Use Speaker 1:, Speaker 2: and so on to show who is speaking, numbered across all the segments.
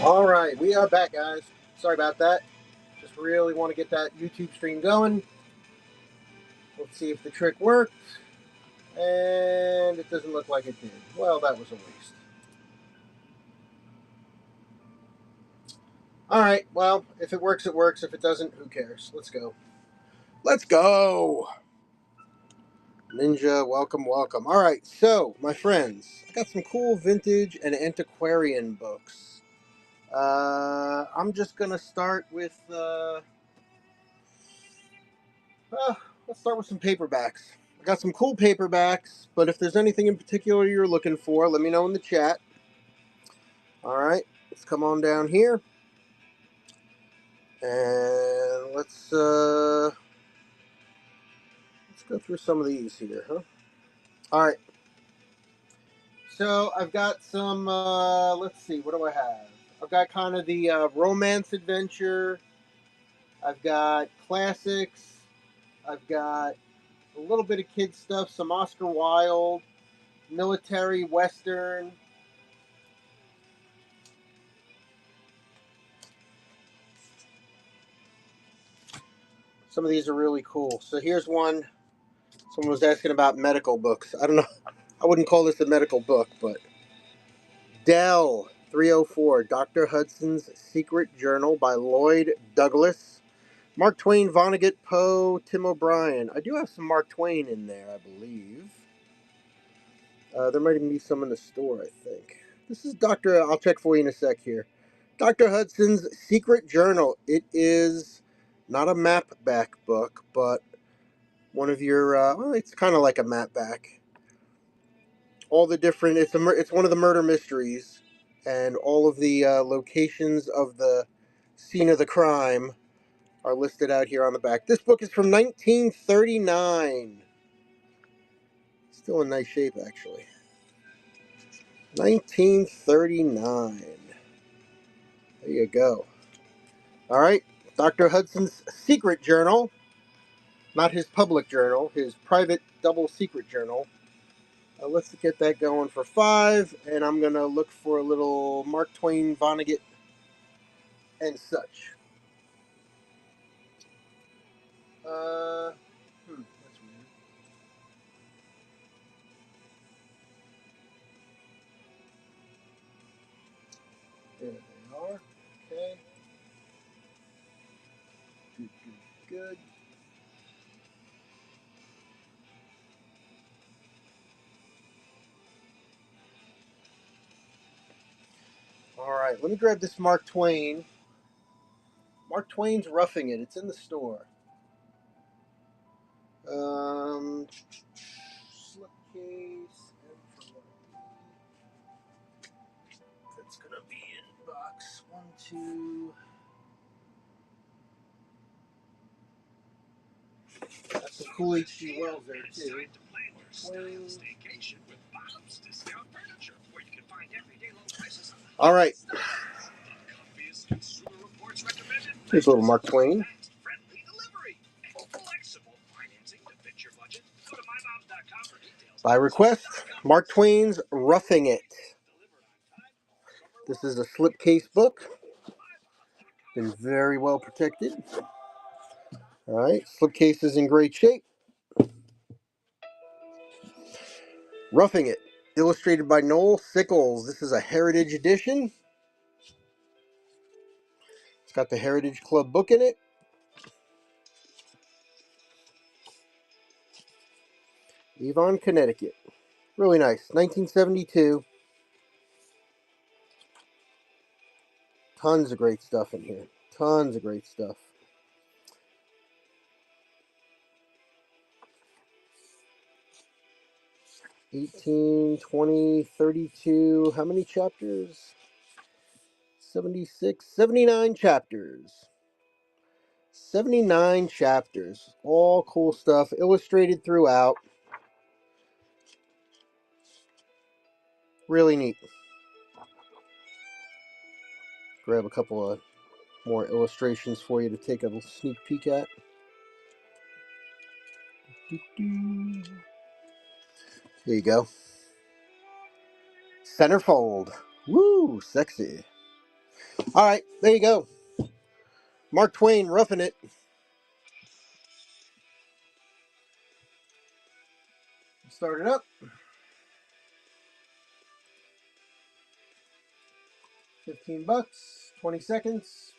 Speaker 1: All right, we are back, guys. Sorry about that. Just really want to get that YouTube stream going. Let's see if the trick worked. And it doesn't look like it did. Well, that was a waste. All right, well, if it works, it works. If it doesn't, who cares? Let's go. Let's go! Ninja, welcome, welcome. All right, so, my friends, I got some cool vintage and antiquarian books. I'm just going to start with. Uh, let's start with some paperbacks. I got some cool paperbacks, but if there's anything in particular you're looking for, let me know in the chat. All right, let's come on down here, and let's go through some of these here, huh? All right. So I've got some. Let's see, what do I have? I've got kind of the romance adventure. I've got classics. I've got a little bit of kid stuff, some Oscar Wilde, military western. Some of these are really cool. So here's one. Someone was asking about medical books. I don't know. I wouldn't call this a medical book, but Dell 304, Dr. Hudson's Secret Journal by Lloyd Douglas. Mark Twain, Vonnegut, Poe, Tim O'Brien. I do have some Mark Twain in there, I believe. There might even be some in the store, I think. This is Dr. I'll check for you in a sec here. Dr. Hudson's Secret Journal. It is not a map back book, but one of your, well, it's kind of like a map back. All the different, it's one of the murder mysteries, and all of the locations of the scene of the crime are listed out here on the back. This book is from 1939. Still in nice shape, actually. 1939. There you go. All right. Dr. Hudson's Secret Journal. Not his public journal, his private double secret journal. Let's get that going for $5. And I'm going to look for a little Mark Twain, Vonnegut, and such. That's weird. There they are. Okay. Good, good, good. All right, let me grab this Mark Twain. Mark Twain's Roughing It. It's in the store. Slipcase. That's gonna be in box 1, 2. That's some cool H.G. Wells there too. Twain. All right. Here's a little Mark Twain. By request, Mark Twain's Roughing It. This is a slipcase book. Been very well protected. All right, slipcase is in great shape. Roughing It, illustrated by Noel Sickles. This is a Heritage edition. It's got the Heritage Club book in it. Avon, Connecticut. Really nice. 1972. Tons of great stuff in here. Tons of great stuff. 18, 20, 32. How many chapters? 76, 79 chapters. 79 chapters. All cool stuff. Illustrated throughout. Really neat. Grab a couple of more illustrations for you to take a little sneak peek at. There you go. Centerfold. Woo, sexy. All right, there you go. Mark Twain, Roughing It. Start it up. 15 bucks, 20 seconds.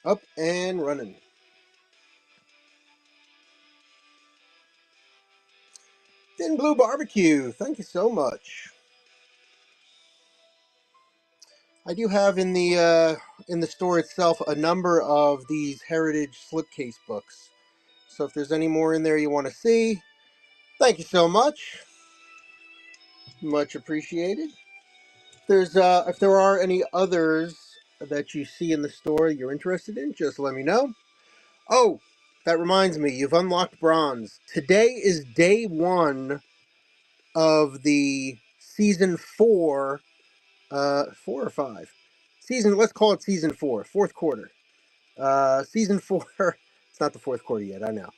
Speaker 1: Up and running. Thin Blue Barbecue, thank you so much. I do have in the store itself a number of these heritage slipcase books. So if there's any more in there you want to see, thank you so much. Much appreciated. If there are any others that you see in the store you're interested in, just let me know. Oh, that reminds me, you've unlocked bronze. Today is day 1 of the season 4, 4 or 5 season. Let's call it season 4, fourth quarter. Season 4. It's not the fourth quarter yet. I know.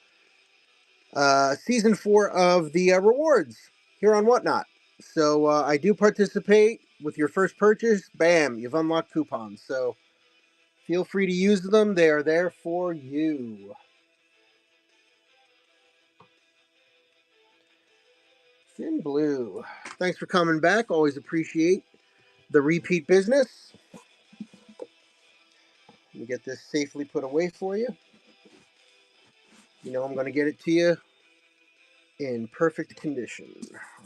Speaker 1: Season 4 of the rewards here on Whatnot. So I do participate. With your first purchase, bam, you've unlocked coupons. So feel free to use them. They are there for you. Thin Blue, thanks for coming back. Always appreciate the repeat business. Let me get this safely put away for you. You know I'm going to get it to you in perfect condition.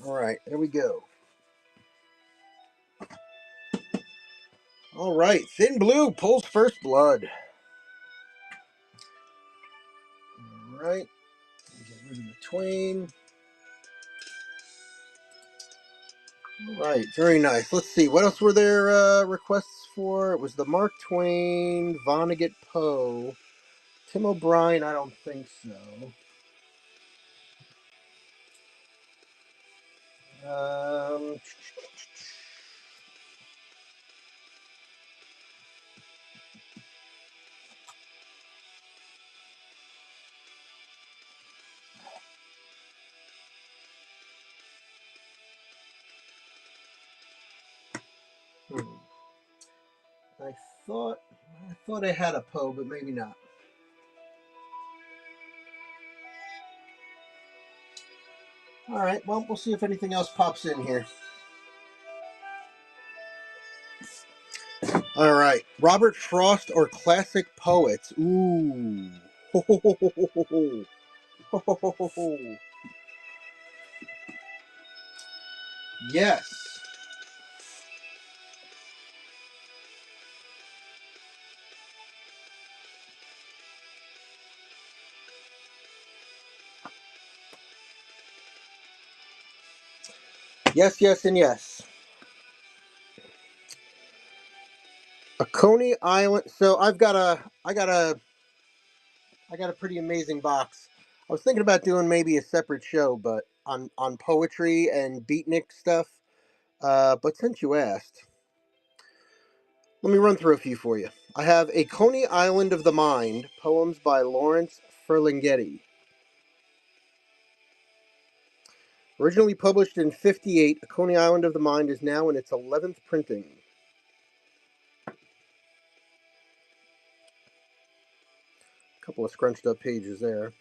Speaker 1: All right, there we go. All right, Thin Blue pulls first blood. All right, get rid of the Twain. All right, very nice. Let's see, what else were there requests for? It was the Mark Twain, Vonnegut Poe, Tim O'Brien. I don't think so. Um, I thought I had a Poe, but maybe not. All right, well, we'll see if anything else pops in here. All right, Robert Frost or Classic Poets. Ooh. Ho, ho, ho, ho, ho, ho. Ho, ho, ho, ho, ho. Yes. Yes, yes, and yes. A Coney Island. So I got a pretty amazing box. I was thinking about doing maybe a separate show, but on poetry and beatnik stuff. But since you asked, let me run through a few for you. I have A Coney Island of the Mind, poems by Lawrence Ferlinghetti. Originally published in '58, A Coney Island of the Mind is now in its 11th printing. A couple of scrunched up pages there.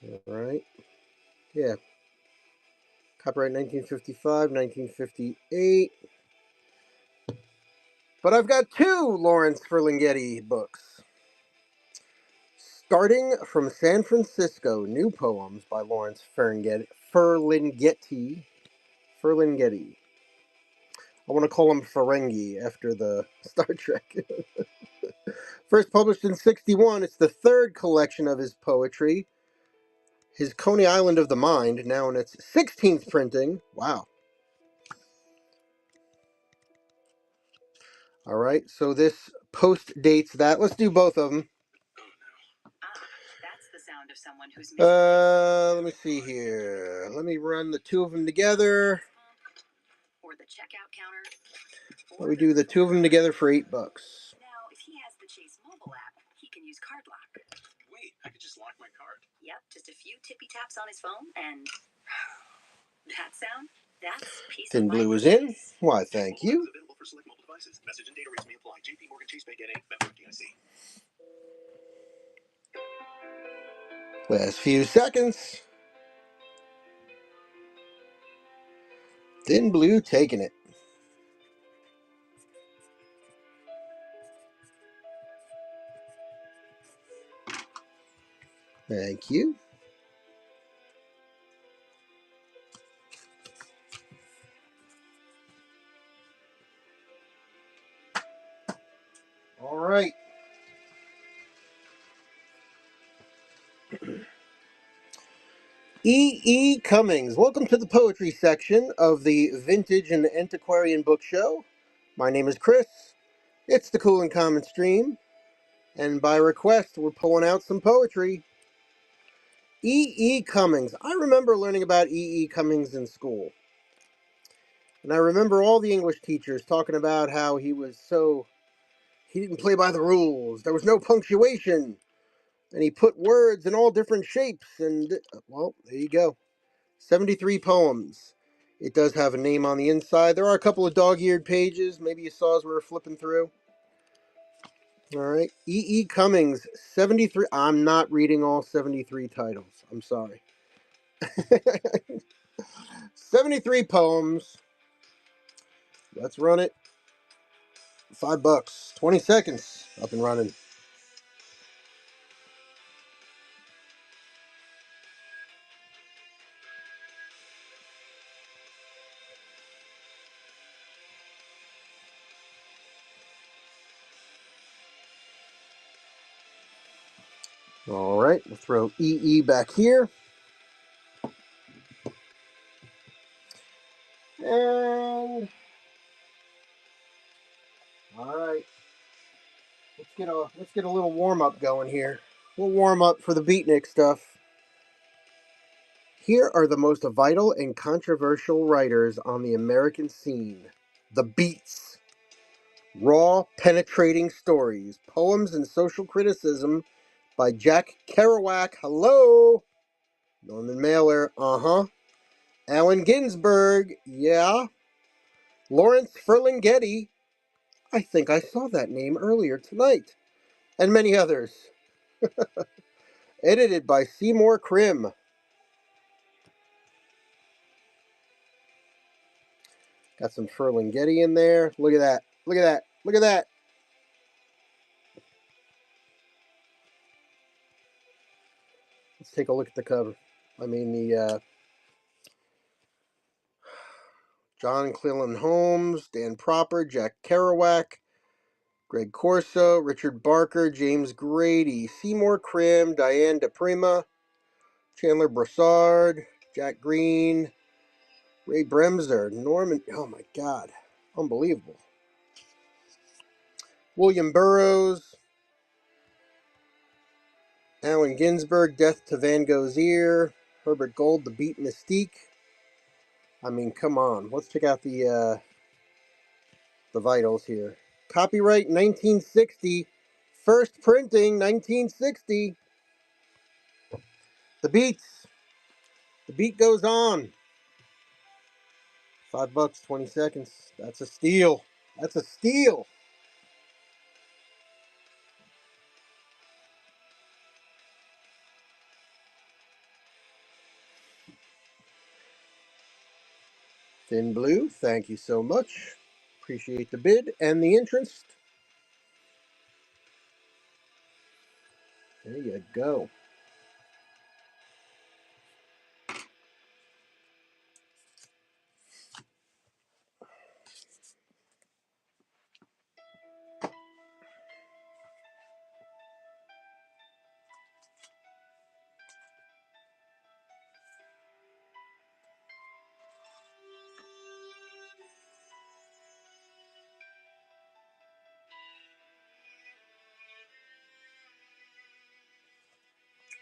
Speaker 1: All right. Yeah. Copyright 1955, 1958. But I've got 2 Lawrence Ferlinghetti books. Starting from San Francisco, New Poems by Lawrence Ferlinghetti. I want to call him Ferengi after the Star Trek. First published in '61, it's the 3rd collection of his poetry. His Coney Island of the Mind, now in its 16th printing. Wow. All right, so this post dates that. Let's do both of them.
Speaker 2: That's the sound of someone who's
Speaker 1: Let me see here. Let me run the 2 of them together.
Speaker 2: Or the checkout counter.
Speaker 1: We do the 2 of them together for $8.
Speaker 2: Now, if he has the Chase mobile app, he can use card lock. Wait, I could just lock my card? Yep, just a few tippy taps on his phone and That sound? That's peace
Speaker 1: Thin
Speaker 2: of mind.
Speaker 1: Blue is in. Why, thank you.
Speaker 2: Available for select mobile devices. Message and data rates may apply. JP Morgan Chase Bank NA, member FDIC.
Speaker 1: Last few seconds. Thin Blue taking it. Thank you. All right. E. Cummings. Welcome to the poetry section of the Vintage and Antiquarian Book Show. My name is Chris. It's the Cool and Common Stream. And by request, we're pulling out some poetry. E. Cummings. I remember learning about E. Cummings in school. And I remember all the English teachers talking about how he didn't play by the rules. There was no punctuation. And he put words in all different shapes. And, well, there you go. 73 poems. It does have a name on the inside. There are a couple of dog-eared pages. Maybe you saw as we were flipping through. All right. E. Cummings, 73. I'm not reading all 73 titles. I'm sorry. 73 poems. Let's run it. $5. 20 seconds. Up and running. All right. We'll throw E back here. And all right. Let's get a little warm up going here. We'll warm up for the beatnik stuff. Here are the most vital and controversial writers on the American scene. The Beats. Raw, penetrating stories, poems, and social criticism by Jack Kerouac. Hello. Norman Mailer. Allen Ginsberg. Yeah. Lawrence Ferlinghetti. I think I saw that name earlier tonight. And many others. Edited by Seymour Krim. Got some Ferlinghetti in there. Look at that. Look at that. Look at that. Let's take a look at the cover. I mean, the John Cleland Holmes, Dan Proper, Jack Kerouac, Greg Corso, Richard Barker, James Grady, Seymour Krim, Diane DePrima, Chandler Broussard, Jack Green, Ray Bremser, Norman. Oh my God. Unbelievable. William Burroughs, Allen Ginsberg, Death to Van Gogh's Ear, Herbert Gold, The Beat Mystique. I mean, come on. Let's check out the vitals here. Copyright 1960. First printing 1960. The Beats. The beat goes on. $5, 20 seconds. That's a steal. That's a steal. Thin Blue, thank you so much. Appreciate the bid and the interest. There you go.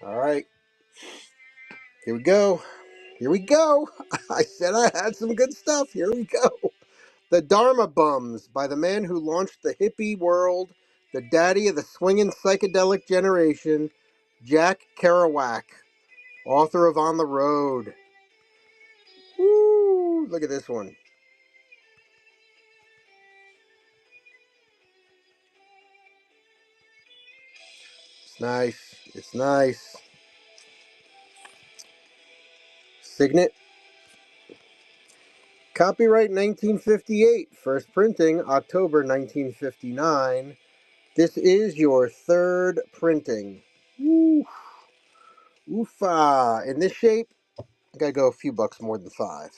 Speaker 1: All right. Here we go. Here we go. I said I had some good stuff. Here we go. The Dharma Bums by the man who launched the hippie world, the daddy of the swinging psychedelic generation, Jack Kerouac, author of On the Road. Woo! Look at this one. It's nice. It's nice. Signet. Copyright 1958. First printing October 1959. This is your third printing. Woo. Oofa. In this shape, I gotta go a few bucks more than 5.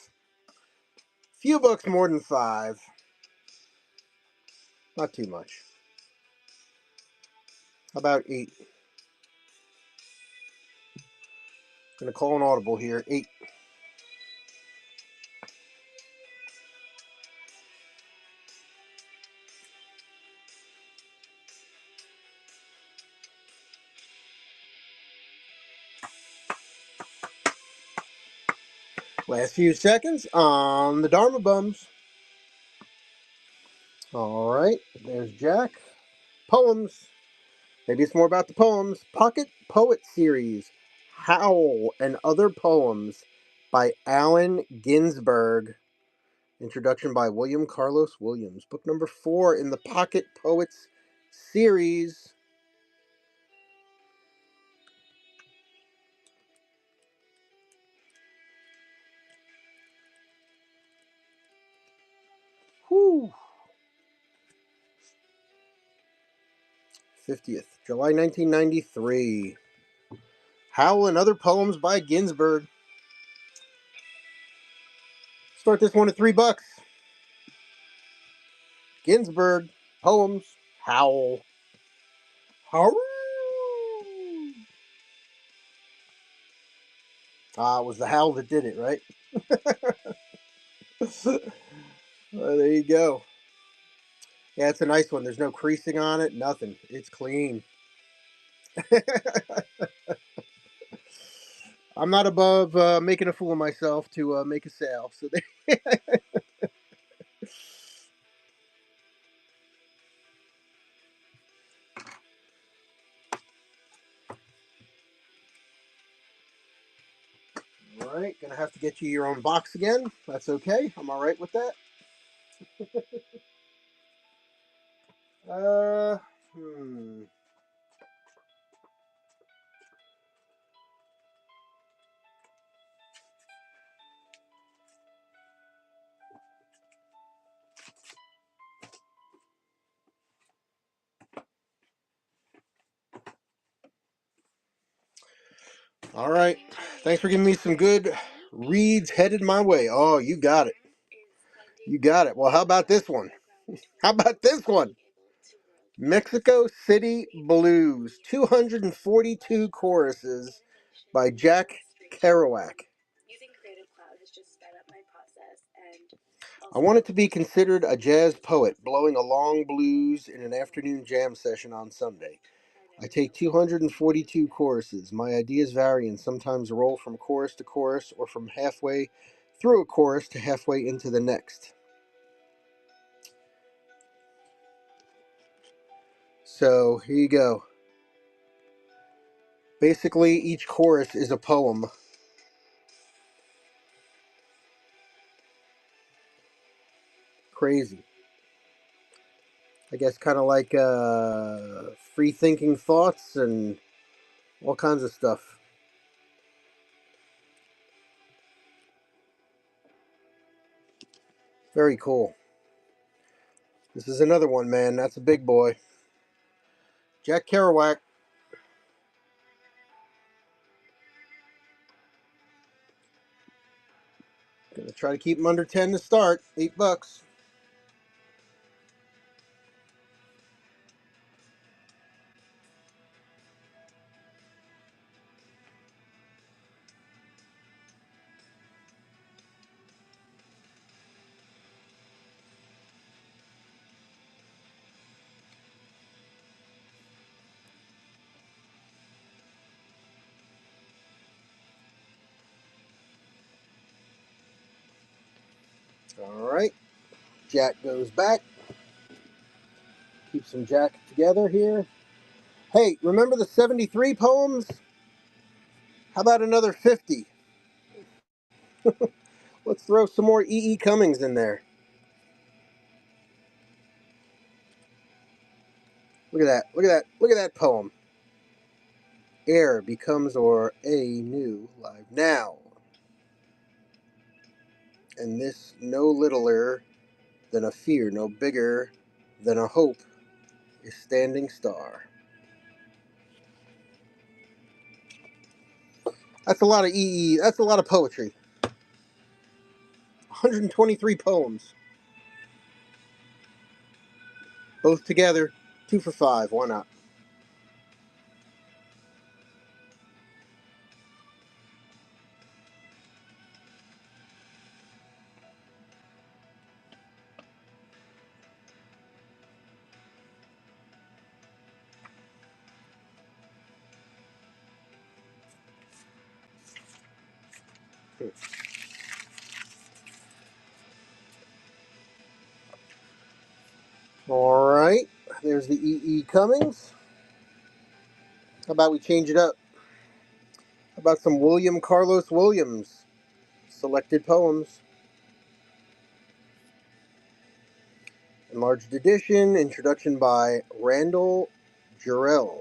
Speaker 1: Few bucks more than 5. Not too much. How about 8? Gonna call an audible here. 8. Last few seconds on the Dharma Bums. Alright, there's Jack. Poems. Maybe it's more about the poems. Pocket Poet Series. Howl and Other Poems by Allen Ginsberg. Introduction by William Carlos Williams. Book number 4 in the Pocket Poets series. Whew. 50th, July 1993. Howl and Other Poems by Ginsberg. Start this one at $3. Ginsberg, Poems, Howl. Howl. It was the howl that did it, right? There you go. Yeah, it's a nice one. There's no creasing on it, nothing. It's clean. I'm not above making a fool of myself to make a sale. So all right, gonna have to get you your own box again. That's okay. I'm all right with that. uh, hmm. All right. Thanks for giving me some good reads headed my way. Oh, you got it. You got it. Well, how about this one? How about this one? Mexico City Blues, 242 choruses by Jack Kerouac. I wanted to be considered a jazz poet, blowing a long blues in an afternoon jam session on Sunday. I take 242 choruses. My ideas vary and sometimes roll from chorus to chorus or from halfway through a chorus to halfway into the next. So here you go. Basically, each chorus is a poem. Crazy. I guess kind of like free thinking thoughts and all kinds of stuff. Very cool. This is another one, man. That's a big boy. Jack Kerouac. Gonna try to keep him under 10 to start. $8. All right. Jack goes back. Keep some Jack together here. Hey, remember the 73 poems? How about another 50? Let's throw some more E. E. Cummings in there. Look at that. Look at that. Look at that poem. Air becomes or a new life now. And this no littler than a fear, no bigger than a hope, is standing star. That's a lot of E. E. That's a lot of poetry. 123 poems. Both together. 2 for 5. Why not? Alright. There's the E. E. Cummings. How about we change it up? How about some William Carlos Williams? Selected poems. Enlarged edition. Introduction by Randall Jarrell.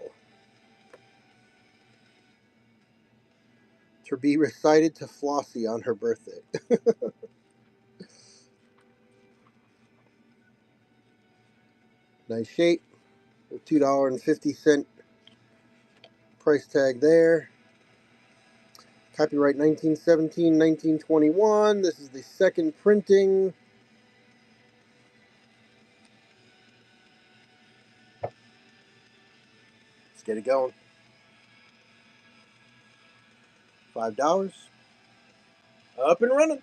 Speaker 1: To be recited to Flossie on her birthday. Nice shape. $2.50 price tag there. Copyright 1917, 1921. This is the second printing. Let's get it going. $5. Up and running.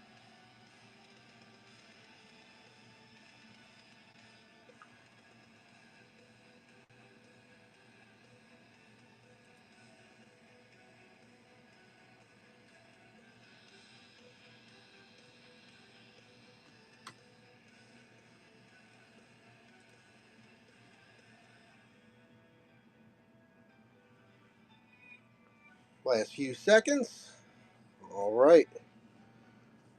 Speaker 1: Last few seconds. All right.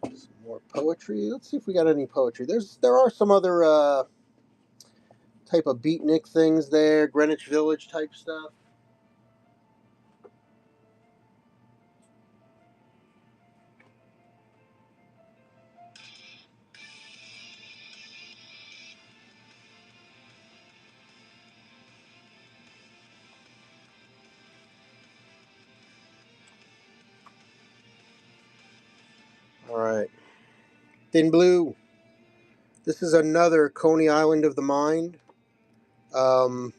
Speaker 1: Some more poetry. Let's see if we got any poetry. There are some other type of beatnik things there. Greenwich Village type stuff. All right. Thin Blue. This is another Coney Island of the Mind. I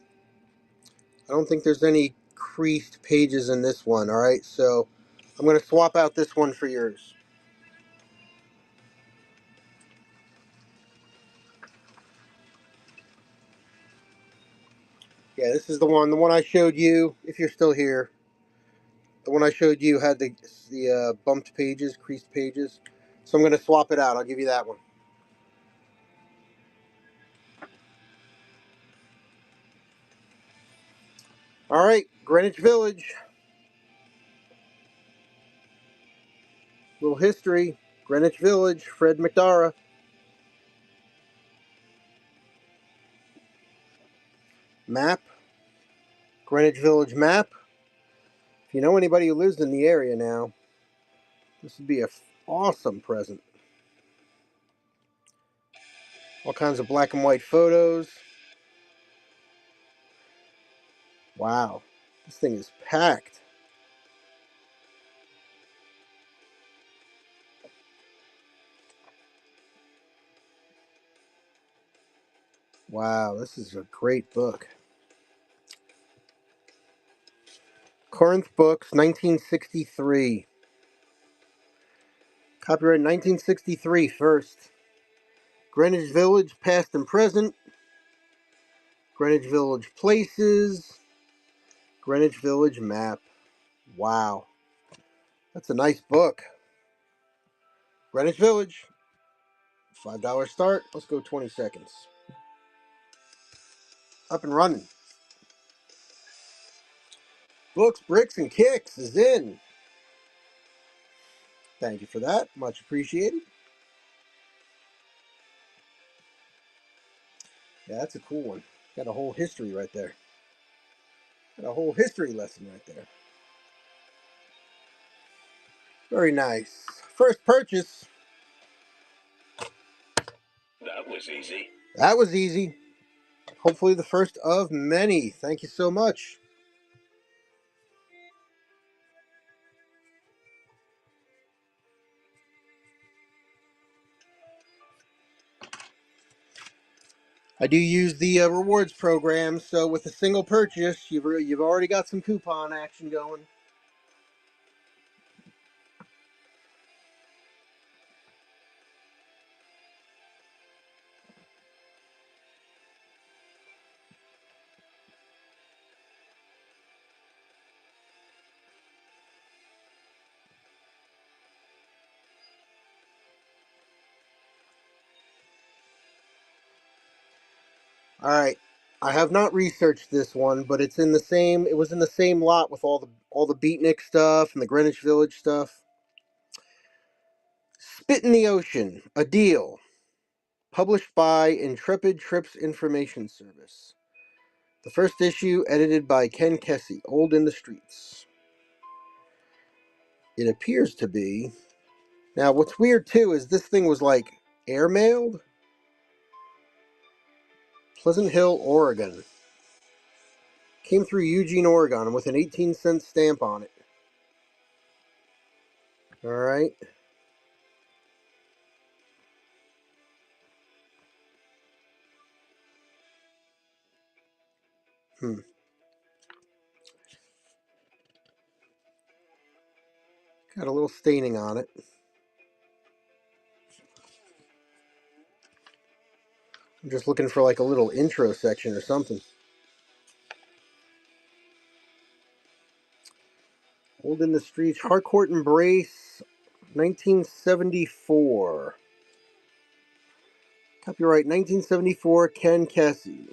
Speaker 1: don't think there's any creased pages in this one. All right. So I'm going to swap out this one for yours. Yeah, this is the one. The one I showed you, if you're still here. The one I showed you had the bumped pages, creased pages. So I'm going to swap it out. I'll give you that one. All right, Greenwich Village. Little history. Greenwich Village, Fred McDara. Map. Greenwich Village map. If you know anybody who lives in the area now, this would be an awesome present. All kinds of black and white photos. Wow, this thing is packed. Wow, this is a great book. Corinth Books, 1963. Copyright 1963 first. Greenwich Village, past and present. Greenwich Village places. Greenwich Village map. Wow. That's a nice book. Greenwich Village. $5 start. Let's go 20 seconds. Up and running. Books, Bricks, and Kicks is in. Thank you for that. Much appreciated. Yeah, that's a cool one. Got a whole history right there. Got a whole history lesson right there. Very nice. First purchase.
Speaker 2: That was easy.
Speaker 1: That was easy. Hopefully the first of many. Thank you so much. I do use the rewards program, so with a single purchase, you've already got some coupon action going. All right. I have not researched this one, but it's in the same. It was in the same lot with all the Beatnik stuff and the Greenwich Village stuff. Spit in the Ocean, a deal, published by Intrepid Trips Information Service. The first issue, edited by Ken Kesey, Old in the Streets. It appears to be. Now, what's weird too is this thing was like airmailed. Pleasant Hill, Oregon. Came through Eugene, Oregon, with an 18-cent stamp on it. All right. Hmm. Got a little staining on it. I'm just looking for like a little intro section or something. Old in the Streets, Harcourt Embrace, 1974. Copyright 1974, Ken Kesey.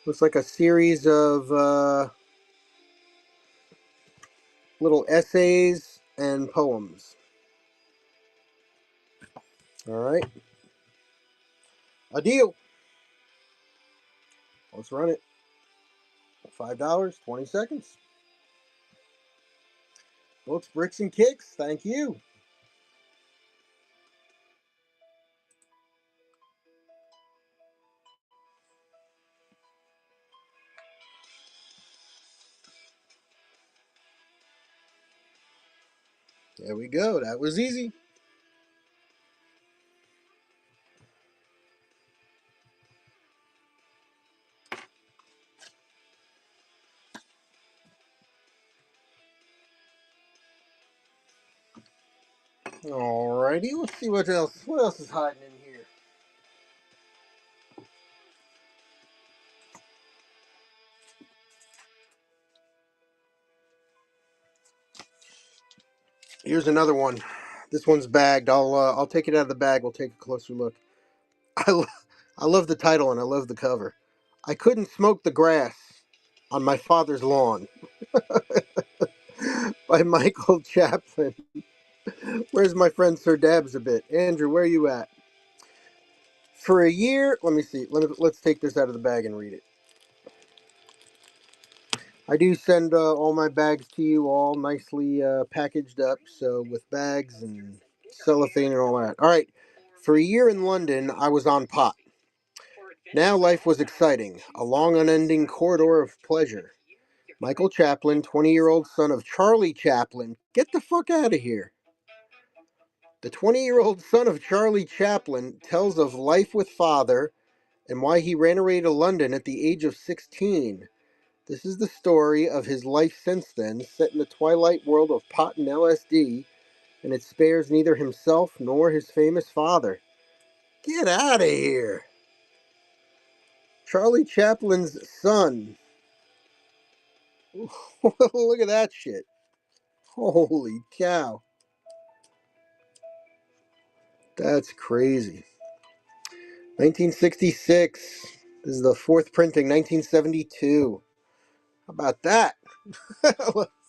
Speaker 1: Looks like a series of little essays and poems. All right. A deal. Let's run it. $5, 20 seconds. Books, Bricks, and Kicks. Thank you. There we go. That was easy. Alrighty, let's see what else. What else is hiding in here? Here's another one. This one's bagged. I'll take it out of the bag. We'll take a closer look. I lo- I love the title and I love the cover. I couldn't smoke the grass on my father's lawn by Michael Chaplin. Where's my friend Sir Dabs a bit? Andrew, where are you at? For a year, let me see. Let's take this out of the bag and read it. I do send all my bags to you all nicely packaged up, so with bags and cellophane and all that. All right. For a year in London, I was on pot. Now life was exciting, a long unending corridor of pleasure. Michael Chaplin, 20-year-old son of Charlie Chaplin. Get the fuck out of here. The 20-year-old son of Charlie Chaplin tells of life with father and why he ran away to London at the age of 16. This is the story of his life since then, set in the twilight world of pot and LSD, and it spares neither himself nor his famous father. Get out of here! Charlie Chaplin's son. Look at that shit. Holy cow. That's crazy. 1966. This is the fourth printing, 1972. How about that?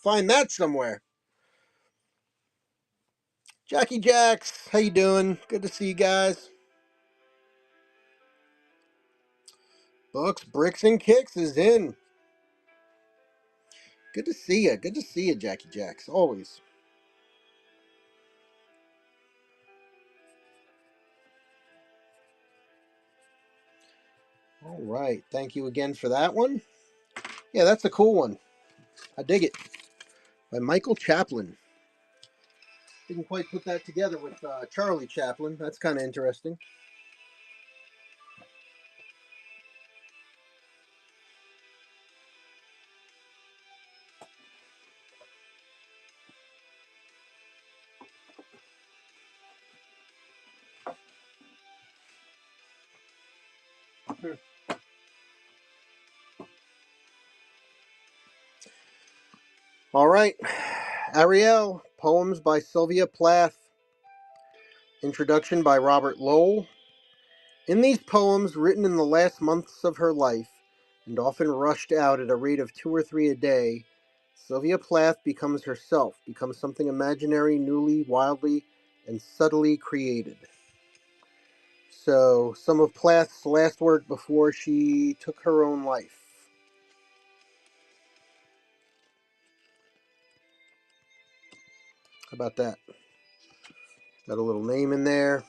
Speaker 1: Find that somewhere. Jackie Jacks, how you doing? Good to see you guys. Books, Bricks, and Kicks is in. Good to see you. Good to see you, Jackie Jacks. Always. All right. Thank you again for that one. Yeah, that's a cool one. I dig it. By Michael Chaplin. Didn't quite put that together with Charlie Chaplin. That's kind of interesting. All right. Ariel, poems by Sylvia Plath. Introduction by Robert Lowell. In these poems, written in the last months of her life, and often rushed out at a rate of 2 or 3 a day, Sylvia Plath becomes herself, becomes something imaginary, newly, wildly, and subtly created. So, some of Plath's last work before she took her own life. How about that? Got a little name in there.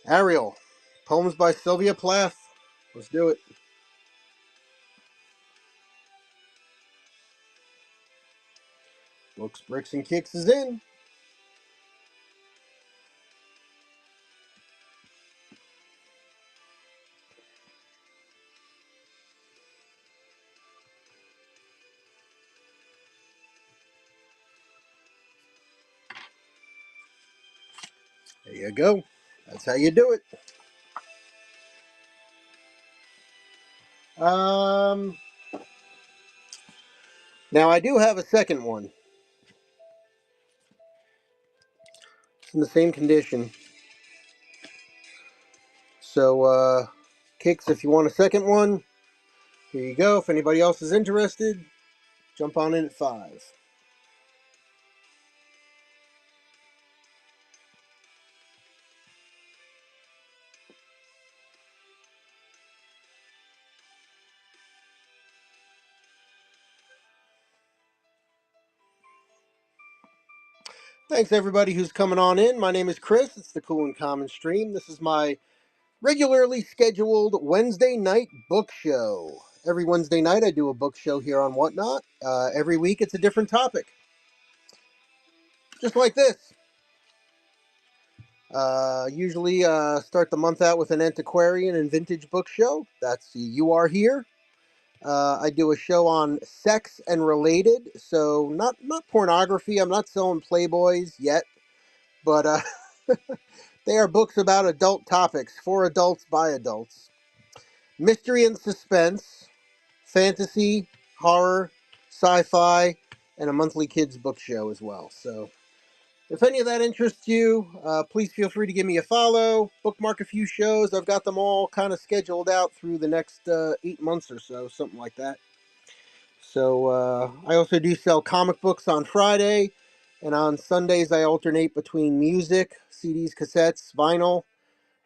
Speaker 1: Ariel, poems by Sylvia Plath. Let's do it. Books, Bricks, and Kicks is in. There you go. That's how you do it. Now I do have a second one. It's in the same condition. So, Kicks, if you want a second one, here you go. If anybody else is interested, jump on in at 5. Thanks everybody who's coming on in. My name is Chris. It's the Cool and Common Stream. This is my regularly scheduled Wednesday night book show. Every Wednesday night I do a book show here on Whatnot. Every week it's a different topic. Just like this. Usually start the month out with an antiquarian and vintage book show. That's You Are Here. I do a show on sex and related, so not pornography. I'm not selling Playboys yet, but they are books about adult topics for adults by adults. Mystery and suspense, fantasy, horror, sci-fi, and a monthly kids book show as well. So if any of that interests you, please feel free to give me a follow, bookmark a few shows. I've got them all kind of scheduled out through the next 8 months or so, something like that. So I also do sell comic books on Friday, and on Sundays I alternate between music, CDs, cassettes, vinyl,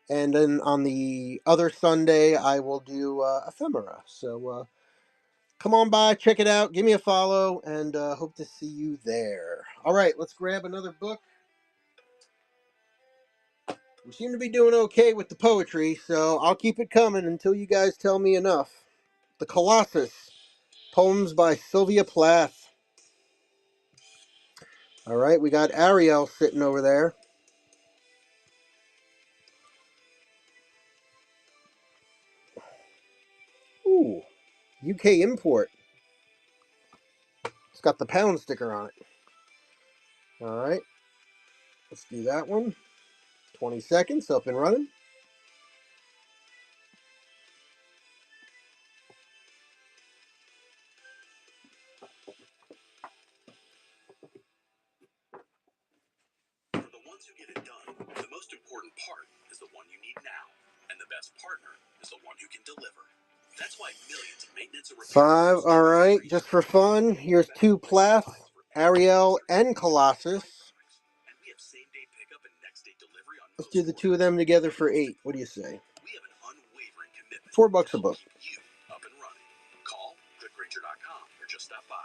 Speaker 1: and then on the other Sunday I will do ephemera. So come on by, check it out, give me a follow, and hope to see you there. All right, let's grab another book. We seem to be doing okay with the poetry, so I'll keep it coming until you guys tell me enough. The Colossus, poems by Sylvia Plath. All right, we got Ariel sitting over there. Ooh, UK import. It's got the pound sticker on it. All right, let's do that one. 20 seconds, up and running.
Speaker 2: For the ones who get it done, the most important part is the one you need now. And the best partner is the one who can deliver. That's why millions of maintenance and repair
Speaker 1: 5, all right, just for fun. Here's 2 Plath, Ariel, and Colossus. Let's do the two of them together for $8. What do you say?
Speaker 2: We have an unwavering commitment
Speaker 1: $4
Speaker 2: to
Speaker 1: a book.
Speaker 2: keep you up and running. Call thegranger.com or just stop by.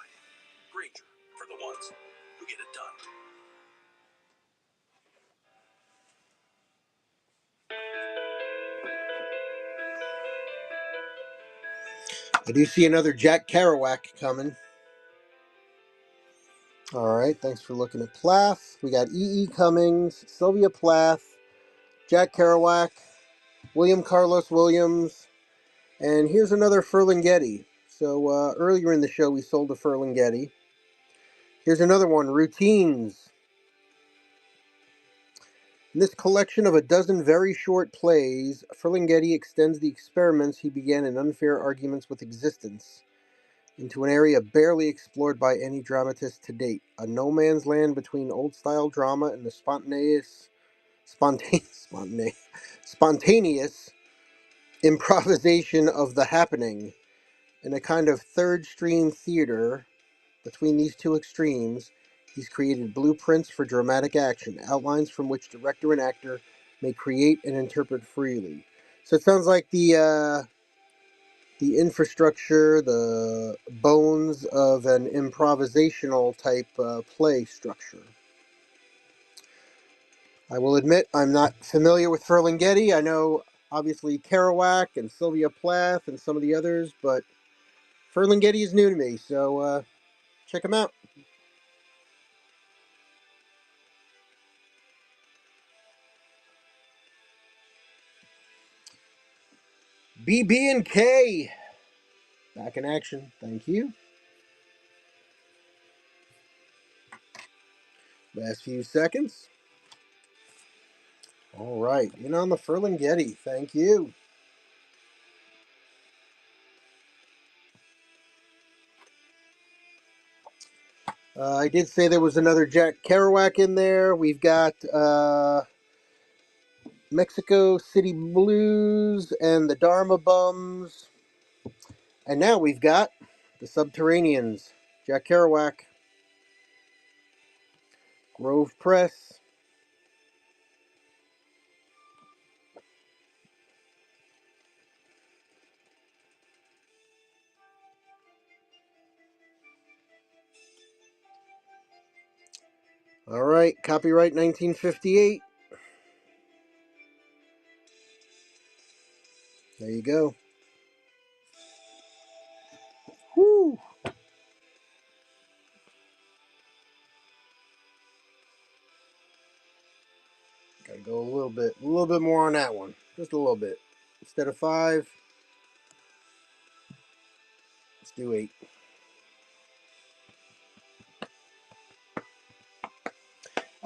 Speaker 2: Granger, for the ones who get it done.
Speaker 1: I do see another Jack Kerouac coming. All right, thanks for looking at Plath. We got E.E. Cummings, Sylvia Plath, Jack Kerouac, William Carlos Williams, and here's another Ferlinghetti. So earlier in the show, we sold a Ferlinghetti. Here's another one, Routines. In this collection of a dozen very short plays, Ferlinghetti extends the experiments he began in Unfair Arguments with Existence into an area barely explored by any dramatist to date, a no man's land between old-style drama and the spontaneous improvisation of the happening. In a kind of third-stream theater between these two extremes, he's created blueprints for dramatic action, outlines from which director and actor may create and interpret freely. So it sounds like the infrastructure, the bones of an improvisational type play structure. I will admit I'm not familiar with Ferlinghetti. I know obviously Kerouac and Sylvia Plath and some of the others, but Ferlinghetti is new to me, so check him out. BB&K back in action. Thank you. Last few seconds. All right, in on the Ferlinghetti. Thank you. I did say there was another Jack Kerouac in there. We've got Mexico City Blues and the Dharma Bums. And now we've got the Subterraneans. Jack Kerouac. Grove Press. All right, copyright 1958. There you go. Whoo! Gotta go a little bit more on that one. Just a little bit. Instead of 5, let's do 8.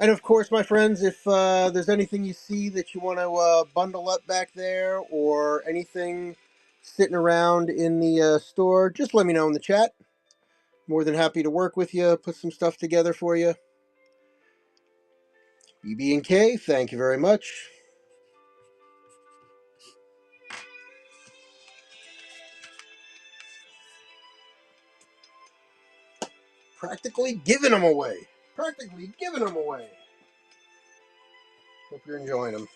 Speaker 1: And of course, my friends, if there's anything you see that you want to bundle up back there or anything sitting around in the store, just let me know in the chat. More than happy to work with you, put some stuff together for you. BB&K, thank you very much. Practically giving them away. Practically giving them away. Hope you're enjoying them.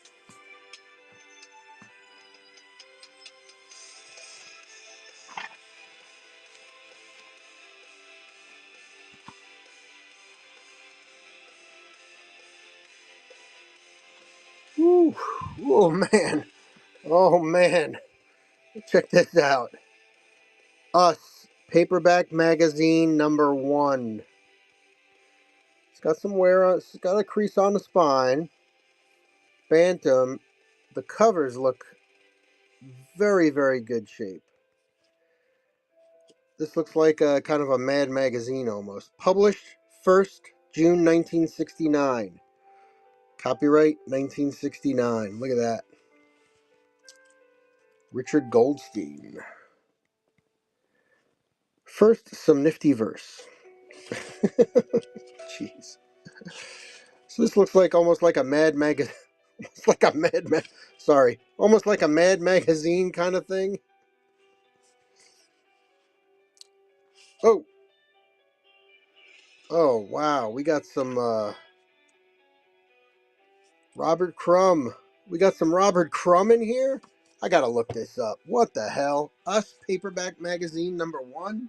Speaker 1: Woo. Oh, man. Oh, man. Check this out. Us, paperback magazine number 1. It's got some wear on. It's got a crease on the spine. Bantam. The covers look very, very good shape. This looks like a kind of a Mad magazine almost. Published 1st June 1969. Copyright 1969. Look at that. Richard Goldstein. First, some nifty verse. Jeez. So this looks like almost like a Mad magazine. It's like a almost like a Mad magazine kind of thing. Oh, oh wow, we got some Robert Crumb. We got some Robert Crumb in here? I gotta look this up. What the hell? Us Paperback Magazine #1?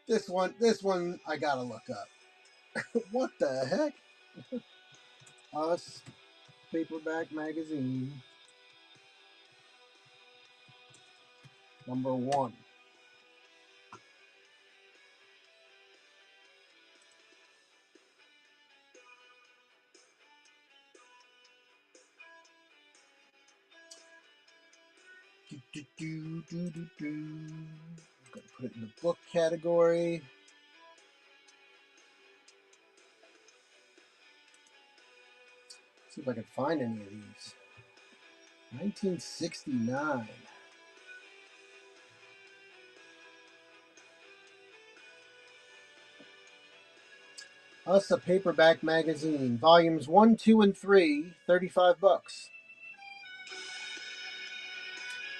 Speaker 1: This one I gotta look up. What the heck? Us Paperback Magazine #1. Gonna put it in the book category. See if I can find any of these. 1969. Us a Paperback Magazine, volumes 1, 2, and 3, $35.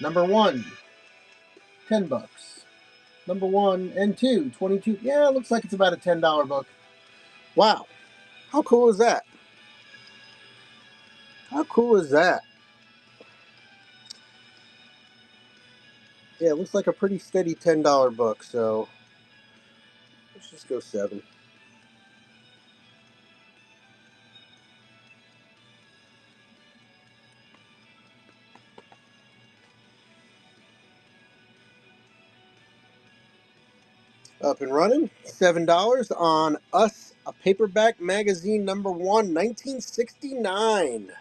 Speaker 1: #1, $10. #1 and 2, 22. Yeah, it looks like it's about a $10 book. Wow, how cool is that? How cool is that? Yeah, it looks like a pretty steady $10 book, so let's just go 7. Up and running. $7 on Us a Paperback Magazine #1, 1969.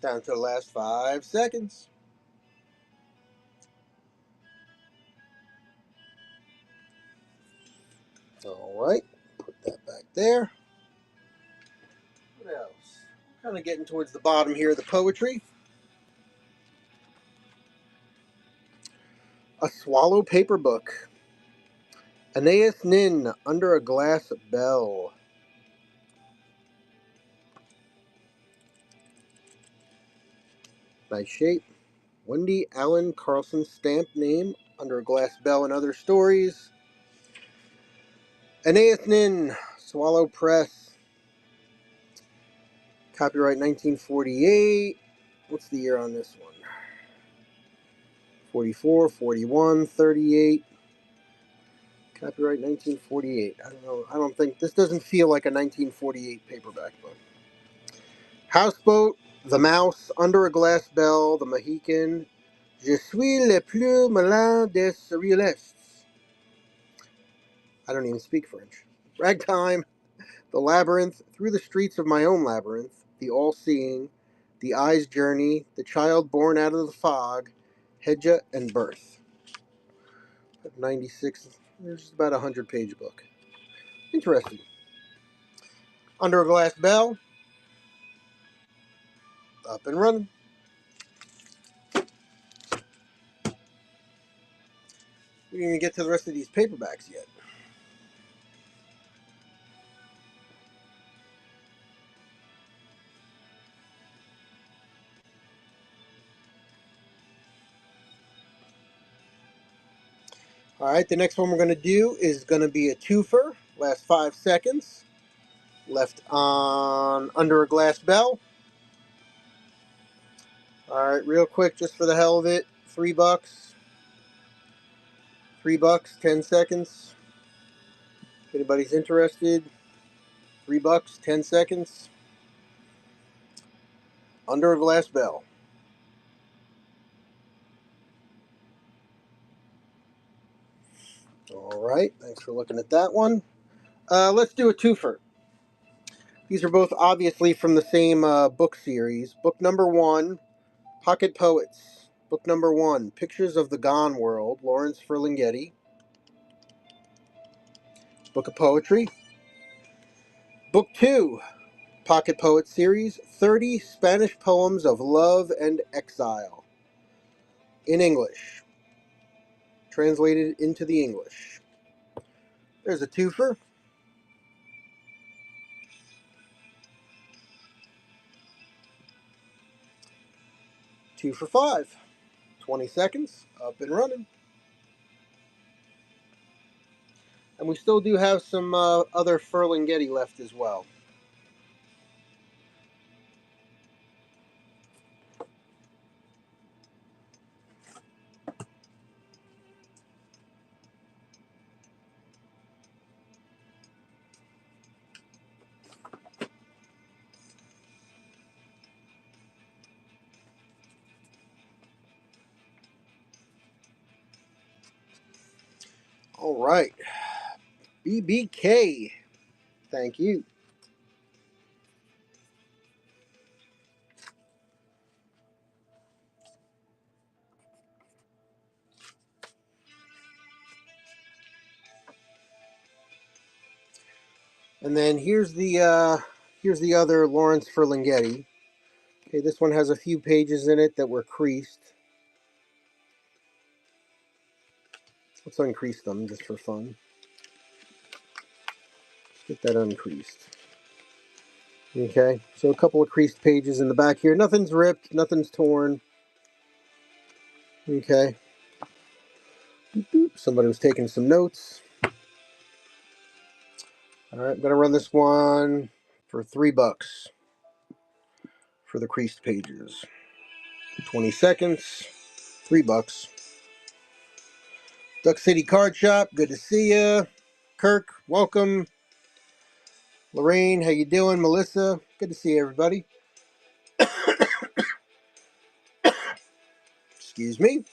Speaker 1: Down to the last 5 seconds. All right, put that back there. What else? Kind of getting towards the bottom here of the poetry. A Swallow Paper Book. Aeneas Nin, Under a Glass Bell. Nice shape. Wendy Allen Carlson stamp name, Under a Glass Bell and Other Stories. Aeneas Nin, Swallow Press. Copyright 1948. What's the year on this one? 44, 41, 38. Copyright 1948. I don't know. I don't think this doesn't feel like a 1948 paperback book. Houseboat, The Mouse, Under a Glass Bell, The Mohican, Je suis le plus malin des surrealistes. I don't even speak French. Ragtime, The Labyrinth, Through the Streets of My Own Labyrinth, The All-Seeing, The Eye's Journey, The Child Born Out of the Fog, Hedja and Birth. 96, there's about a 100-page book. Interesting. Under a Glass Bell, up and running. We didn't even get to the rest of these paperbacks yet. All right, the next one we're going to do is going to be a twofer. Last 5 seconds. Left on Under a Glass Bell. All right, real quick, just for the hell of it, $3. $3, 10 seconds. If anybody's interested, $3, 10 seconds. Under a Glass Bell. All right, thanks for looking at that one. Let's do a twofer. These are both obviously from the same book series. Book #1, Pocket Poets. Book #1, Pictures of the Gone World, Lawrence Ferlinghetti. Book of Poetry. Book 2, Pocket Poet Series, 30 Spanish Poems of Love and Exile. In English. Translated into the English. There's a twofer. 2 for $5. 20 seconds. Up and running. And we still do have some other Ferlinghetti left as well. All right. BBK. Thank you. And then here's the other Lawrence Ferlinghetti. Okay, this one has a few pages in it that were creased. Let's uncrease them just for fun. Get that uncreased. Okay, so a couple of creased pages in the back here. Nothing's ripped, nothing's torn. Okay. Somebody was taking some notes. All right, I'm gonna run this one for $3 for the creased pages. 20 seconds, $3. Duck City Card Shop, good to see ya. Kirk, welcome. Lorraine, how you doing? Melissa, good to see everybody. Excuse me.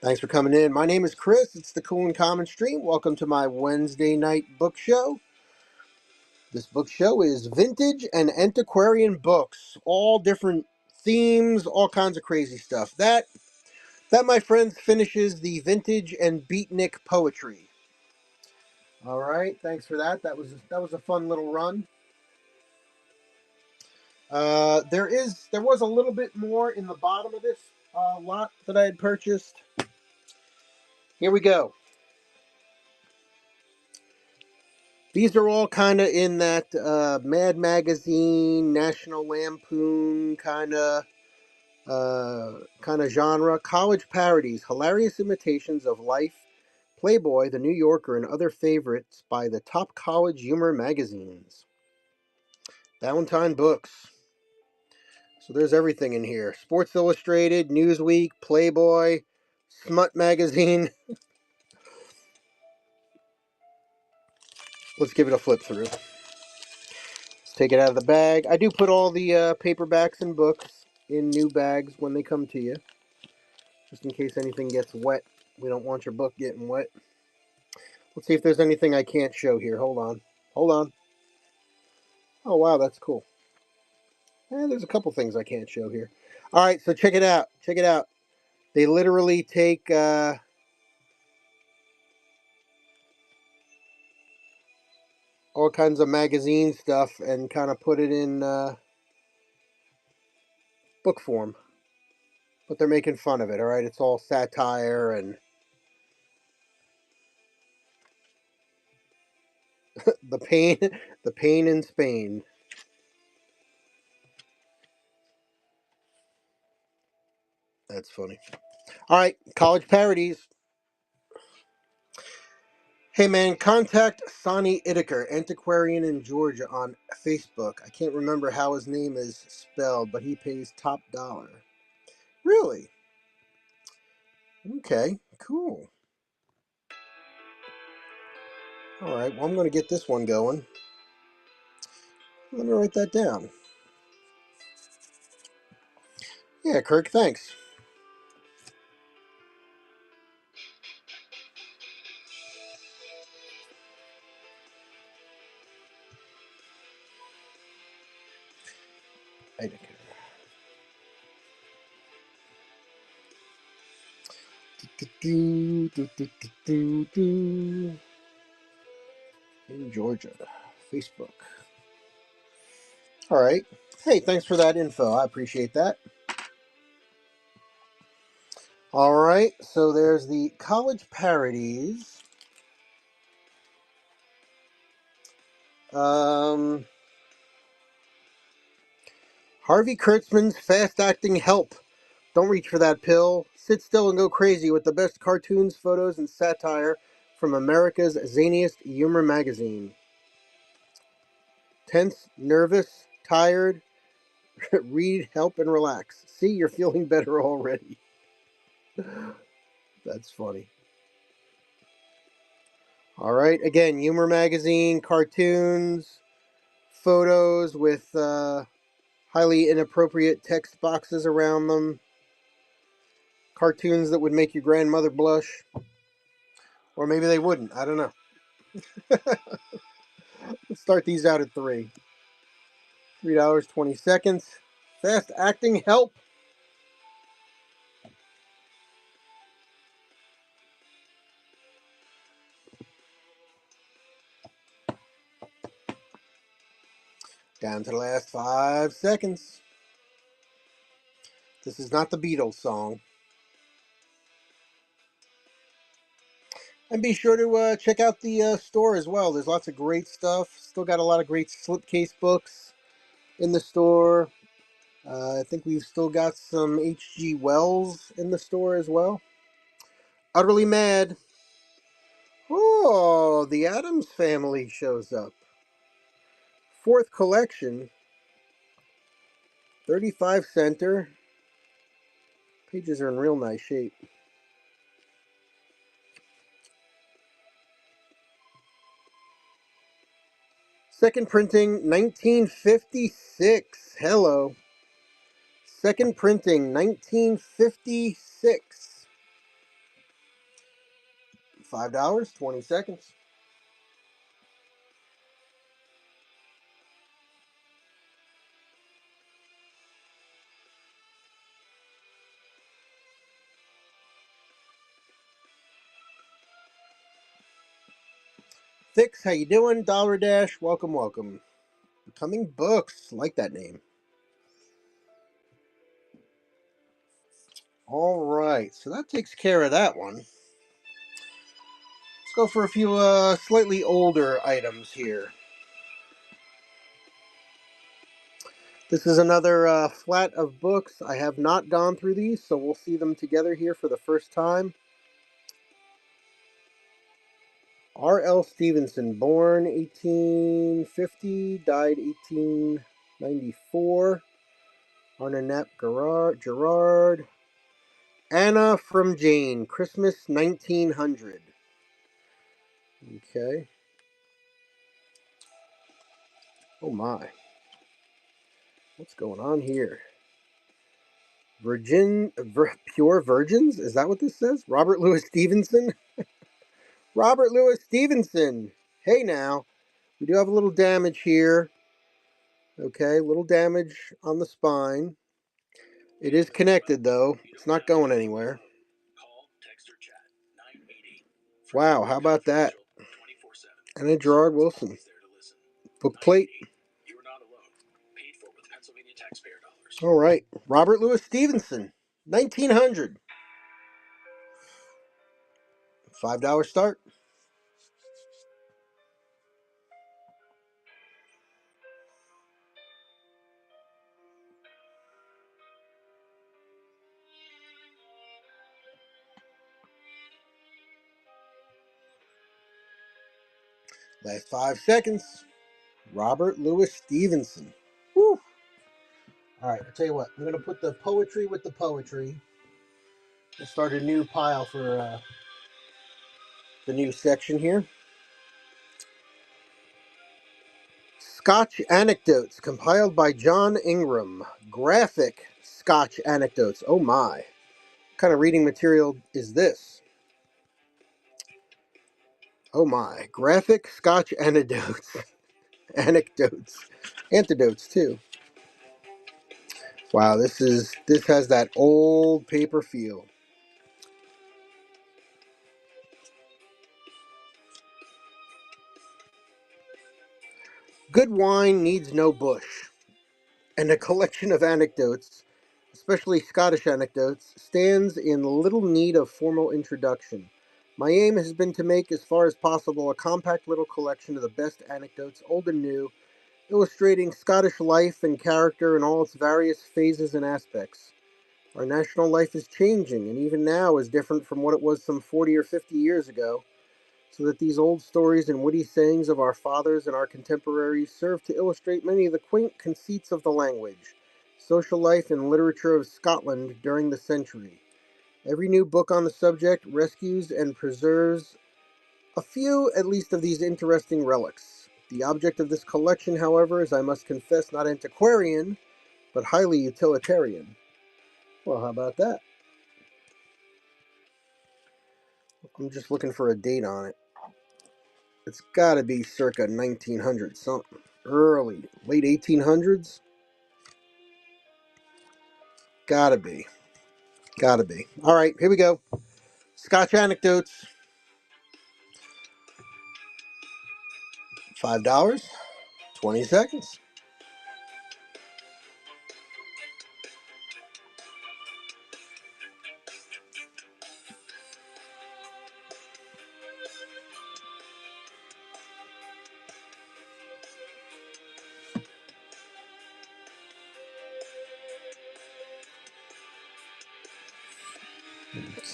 Speaker 1: Thanks for coming in. My name is Chris. It's the Cool and Common Stream. Welcome to my Wednesday night book show. This book show is vintage and antiquarian books, all different themes, all kinds of crazy stuff. That, my friends, finishes the vintage and beatnik poetry. All right, thanks for that. That was a fun little run. There was a little bit more in the bottom of this lot that I had purchased. Here we go. These are all kind of in that Mad Magazine, National Lampoon kind of genre. College parodies, hilarious imitations of Life, Playboy, The New Yorker, and other favorites by the top college humor magazines. Valentine Books. So there's everything in here. Sports Illustrated, Newsweek, Playboy, Smut Magazine. Let's give it a flip through. Let's take it out of the bag. I do put all the paperbacks and books in new bags when they come to you, just in case anything gets wet. We don't want your book getting wet. Let's see if there's anything I can't show here. Hold on. Oh, wow, that's cool. There's a couple things I can't show here. All right, so check it out. They literally take all kinds of magazine stuff and kind of put it in book form. But they're making fun of it, all right? It's all satire and the pain in Spain. That's funny. All right, college parodies. Hey man, contact Sonny Itaker, Antiquarian in Georgia, on Facebook. I can't remember how his name is spelled, but he pays top dollar. Really? Okay, cool. All right, well, I'm going to get this one going. Let me write that down. Yeah, Kirk, thanks. In Georgia, Facebook. All right. Hey, thanks for that info. I appreciate that. All right, so there's the college parodies. Harvey Kurtzman's fast-acting help. Don't reach for that pill. Sit still and go crazy with the best cartoons, photos, and satire from America's zaniest humor magazine. Tense, nervous, tired. Read, help, and relax. See, you're feeling better already. That's funny. All right, again, humor magazine, cartoons, photos with highly inappropriate text boxes around them, cartoons that would make your grandmother blush, or maybe they wouldn't. I don't know. Let's start these out at $3.20. Fast acting help. Down to the last 5 seconds. This is not the Beatles song. And be sure to check out the store as well. There's lots of great stuff. Still got a lot of great slipcase books in the store. I think we've still got some H.G. Wells in the store as well. Utterly Mad. Oh, the Addams Family shows up. 4th collection. 35 center. Pages are in real nice shape. Second printing, 1956. Hello. Second printing, 1956. $5.20. Fix, how you doing? Dollar Dash, welcome, welcome. Becoming Books, like that name. All right, so that takes care of that one. Let's go for a few slightly older items here. This is another flat of books. I have not gone through these, so we'll see them together here for the first time. R.L. Stevenson, born 1850, died 1894. Arnonette Gerard. Anna from Jane, Christmas 1900. Okay. Oh my. What's going on here? Pure Virgins? Is that what this says? Robert Louis Stevenson? Robert Louis Stevenson! Hey now. We do have a little damage here. Okay, little damage on the spine. It is connected though. It's not going anywhere. Wow, how about that? Anna Gerard Wilson. Book plate. All right, Robert Louis Stevenson, 1900. $5 start. Last 5 seconds. Robert Louis Stevenson. Woo. All right, I'll tell you what. I'm going to put the poetry with the poetry. We'll start a new pile for the new section here. Scotch Anecdotes, compiled by John Ingram. Graphic Scotch Anecdotes. Oh my. What kind of reading material is this? Oh my. Graphic Scotch Anecdotes. Anecdotes. Antidotes, too. Wow, this has that old paper feel. Good wine needs no bush, and a collection of anecdotes, especially Scottish anecdotes, stands in little need of formal introduction. My aim has been to make, as far as possible, a compact little collection of the best anecdotes, old and new, illustrating Scottish life and character in all its various phases and aspects. Our national life is changing, and even now is different from what it was some 40 or 50 years ago. so that these old stories and witty sayings of our fathers and our contemporaries serve to illustrate many of the quaint conceits of the language, social life, and literature of Scotland during the century. Every new book on the subject rescues and preserves a few, at least, of these interesting relics. The object of this collection, however, is, I must confess, not antiquarian, but highly utilitarian. Well, how about that? I'm just looking for a date on it. It's got to be circa 1900 something. Early, late 1800s? Gotta be. Gotta be. All right, here we go. Scotch anecdotes. $5. 20 seconds.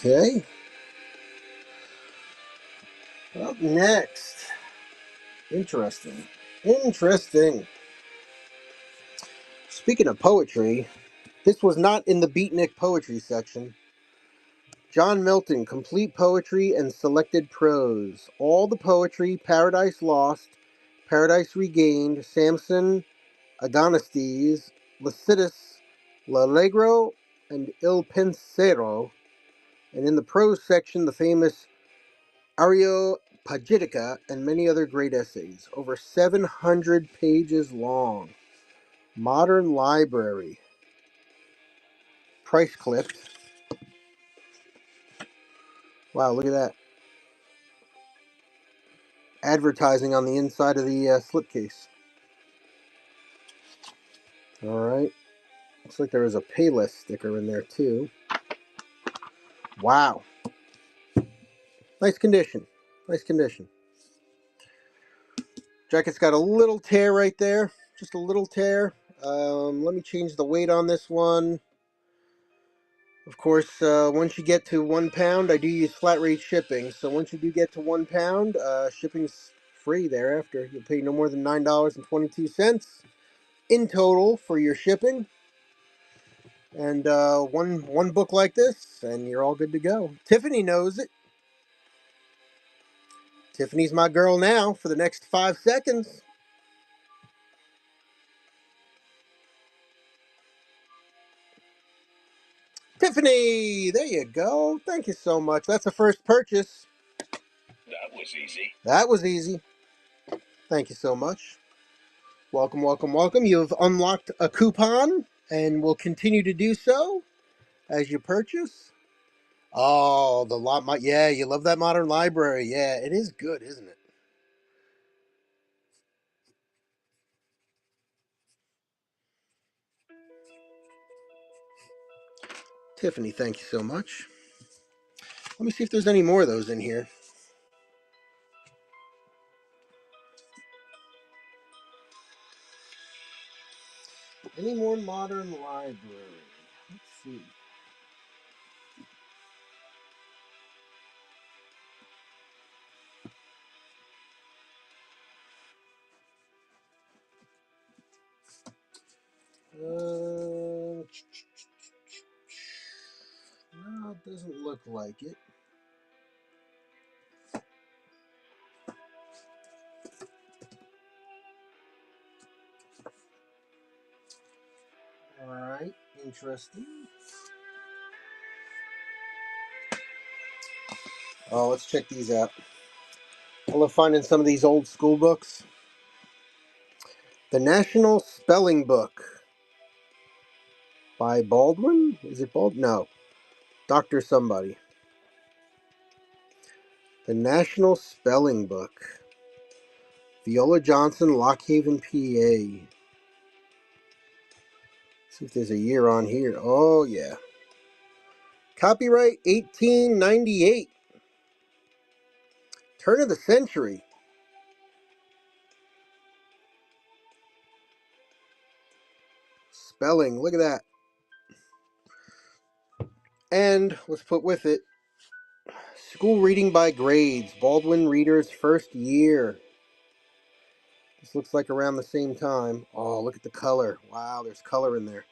Speaker 1: Okay. Up next. Interesting. Interesting. Speaking of poetry, this was not in the beatnik poetry section. John Milton, Complete Poetry and Selected Prose. All the poetry, Paradise Lost, Paradise Regained, Samson, Agonistes, Lycidas, L'Allegro, and Il Pensiero. And in the prose section, the famous Areopagitica and many other great essays. Over 700 pages long. Modern Library. Price clipped. Wow, look at that. Advertising on the inside of the slipcase. Alright. Looks like there was a Payless sticker in there too. Wow. Nice condition. Nice condition. Jacket's got a little tear right there. Just a little tear. Let me change the weight on this one. Of course, once you get to 1 pound, I do use flat rate shipping. So once you do get to 1 pound, shipping's free thereafter. You'll pay no more than $9.22 in total for your shipping. And one book like this, and you're all good to go. Tiffany knows it. Tiffany's my girl now for the next 5 seconds. Tiffany, there you go. Thank you so much. That's a first purchase.
Speaker 2: That was easy.
Speaker 1: That was easy. Thank you so much. Welcome, welcome, welcome. You've unlocked a coupon and will continue to do so as you purchase. Oh, yeah, you love that modern library. Yeah, it is good, isn't it? Tiffany, thank you so much. Let me see if there's any more of those in here. Any more modern library? Let's see. No, it doesn't look like it. Alright, interesting. Oh, let's check these out. I love finding some of these old school books. The National Spelling Book by Baldwin? Is it Baldwin? No. Dr. Somebody. The National Spelling Book. Viola Johnson, Lockhaven, PA. See if there's a year on here. Oh, yeah. Copyright 1898. Turn of the century. Spelling. Look at that. And let's put with it School reading by grades. Baldwin Reader's first year. This looks like around the same time. Oh, look at the color. Wow, there's color in there.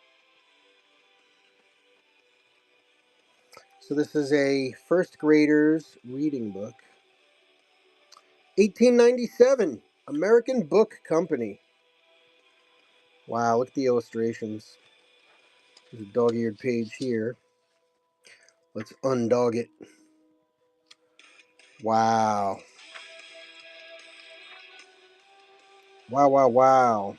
Speaker 1: So this is a first grader's reading book. 1897. American Book Company. Wow, look at the illustrations. There's a dog-eared page here. Let's undog it. Wow. Wow, wow, wow.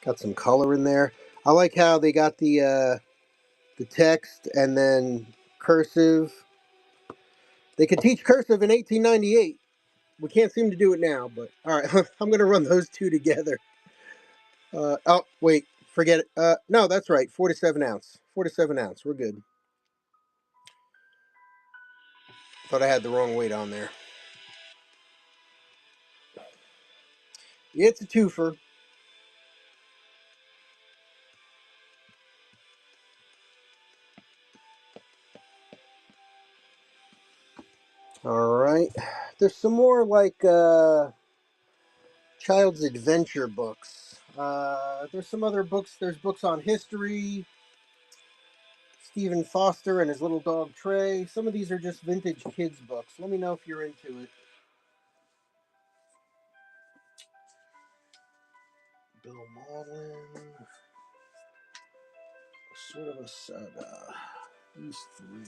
Speaker 1: Got some color in there. I like how they got the text and then cursive. They could teach cursive in 1898. We can't seem to do it now, but all right, I'm going to run those two together. Oh, wait, forget it. No, that's right, 47 ounce. 47 ounce, we're good. Thought I had the wrong weight on there. It's a twofer. All right. There's some more like child's adventure books. There's some other books. There's books on history. Stephen Foster and his little dog Trey. Some of these are just vintage kids books. Let me know if you're into it. Bill Malin. Sort of a saga. These three.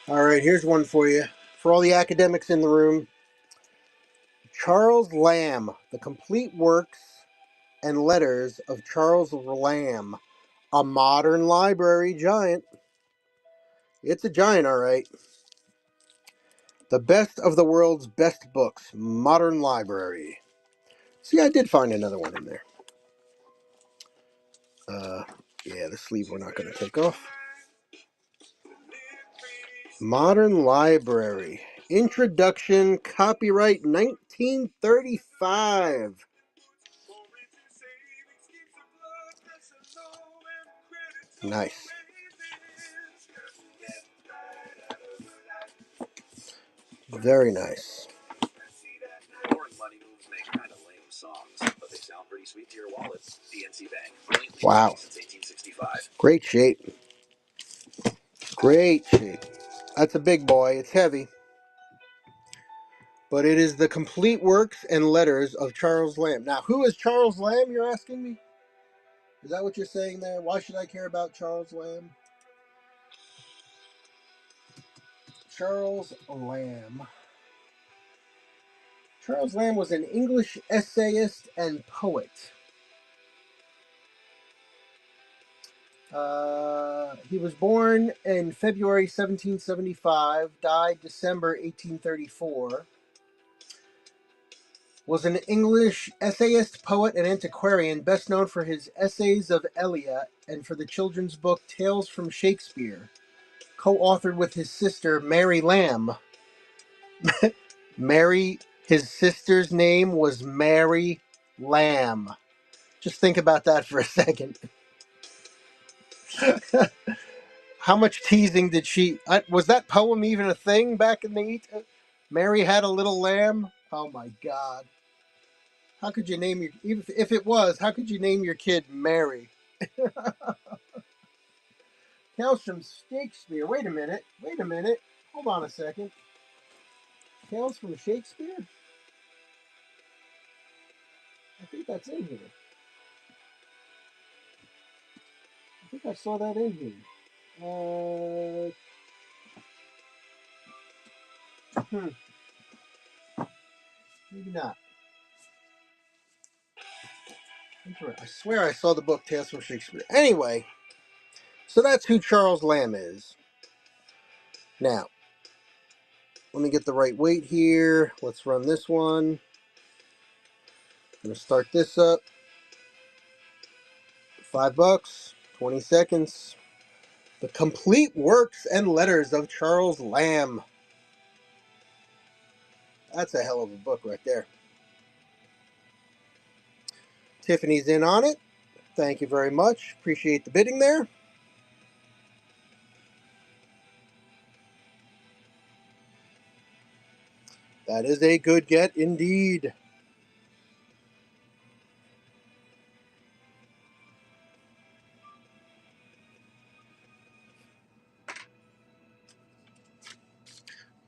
Speaker 1: All right, here's one for you. For all the academics in the room, Charles Lamb, The Complete Works and Letters of Charles Lamb, a modern library giant. It's a giant, all right. The best of the world's best books, modern library. See, I did find another one in there. Yeah, the sleeve we're not going to take off. Modern Library. Introduction, copyright 1935. Nice. Very nice. Wow. Great shape. Great shape. That's a big boy. It's heavy. But it is the complete works and letters of Charles Lamb. Now, who is Charles Lamb, you're asking me? Is that what you're saying there? Why should I care about Charles Lamb? Charles Lamb. Charles Lamb was an English essayist and poet. He was born in February 1775, died December 1834. Was an English essayist, poet, and antiquarian, best known for his Essays of Elia and for the children's book Tales from Shakespeare, co-authored with his sister Mary Lamb. His sister's name was Mary Lamb. Just think about that for a second. How much teasing did she... was that poem even a thing back in the... Mary had a little lamb? Oh my God. How could you name your... Even if it was, how could you name your kid Mary? Tales from Shakespeare. Wait a minute. Hold on a second. Tales from Shakespeare? I think that's in here. I think I saw that in here. Maybe not. I swear I saw the book Tales from Shakespeare. Anyway, so that's who Charles Lamb is. Now, let me get the right weight here. Let's run this one. I'm going to start this up. $5, 20 seconds. The Complete Works and Letters of Charles Lamb. That's a hell of a book right there. Tiffany's in on it. Thank you very much. Appreciate the bidding there. That is a good get indeed.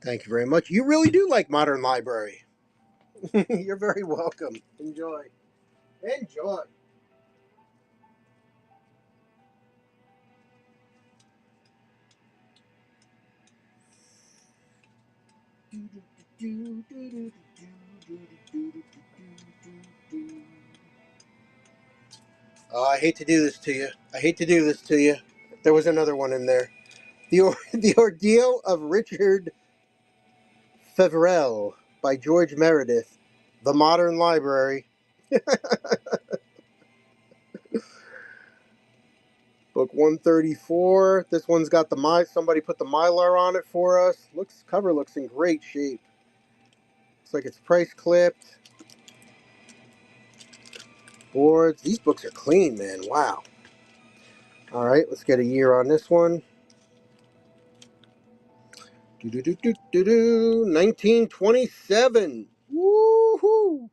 Speaker 1: Thank you very much. You really do like Modern Library. You're very welcome. Enjoy. Enjoy. Oh, I hate to do this to you. I hate to do this to you. There was another one in there. The Ordeal of Richard Feverel by George Meredith. The Modern Library. Book 134. This one's got somebody put the Mylar on it for us. Cover looks in great shape. Looks like it's price clipped. Boards. These books are clean, man. Wow. All right, let's get a year on this one. 1927. Woohoo!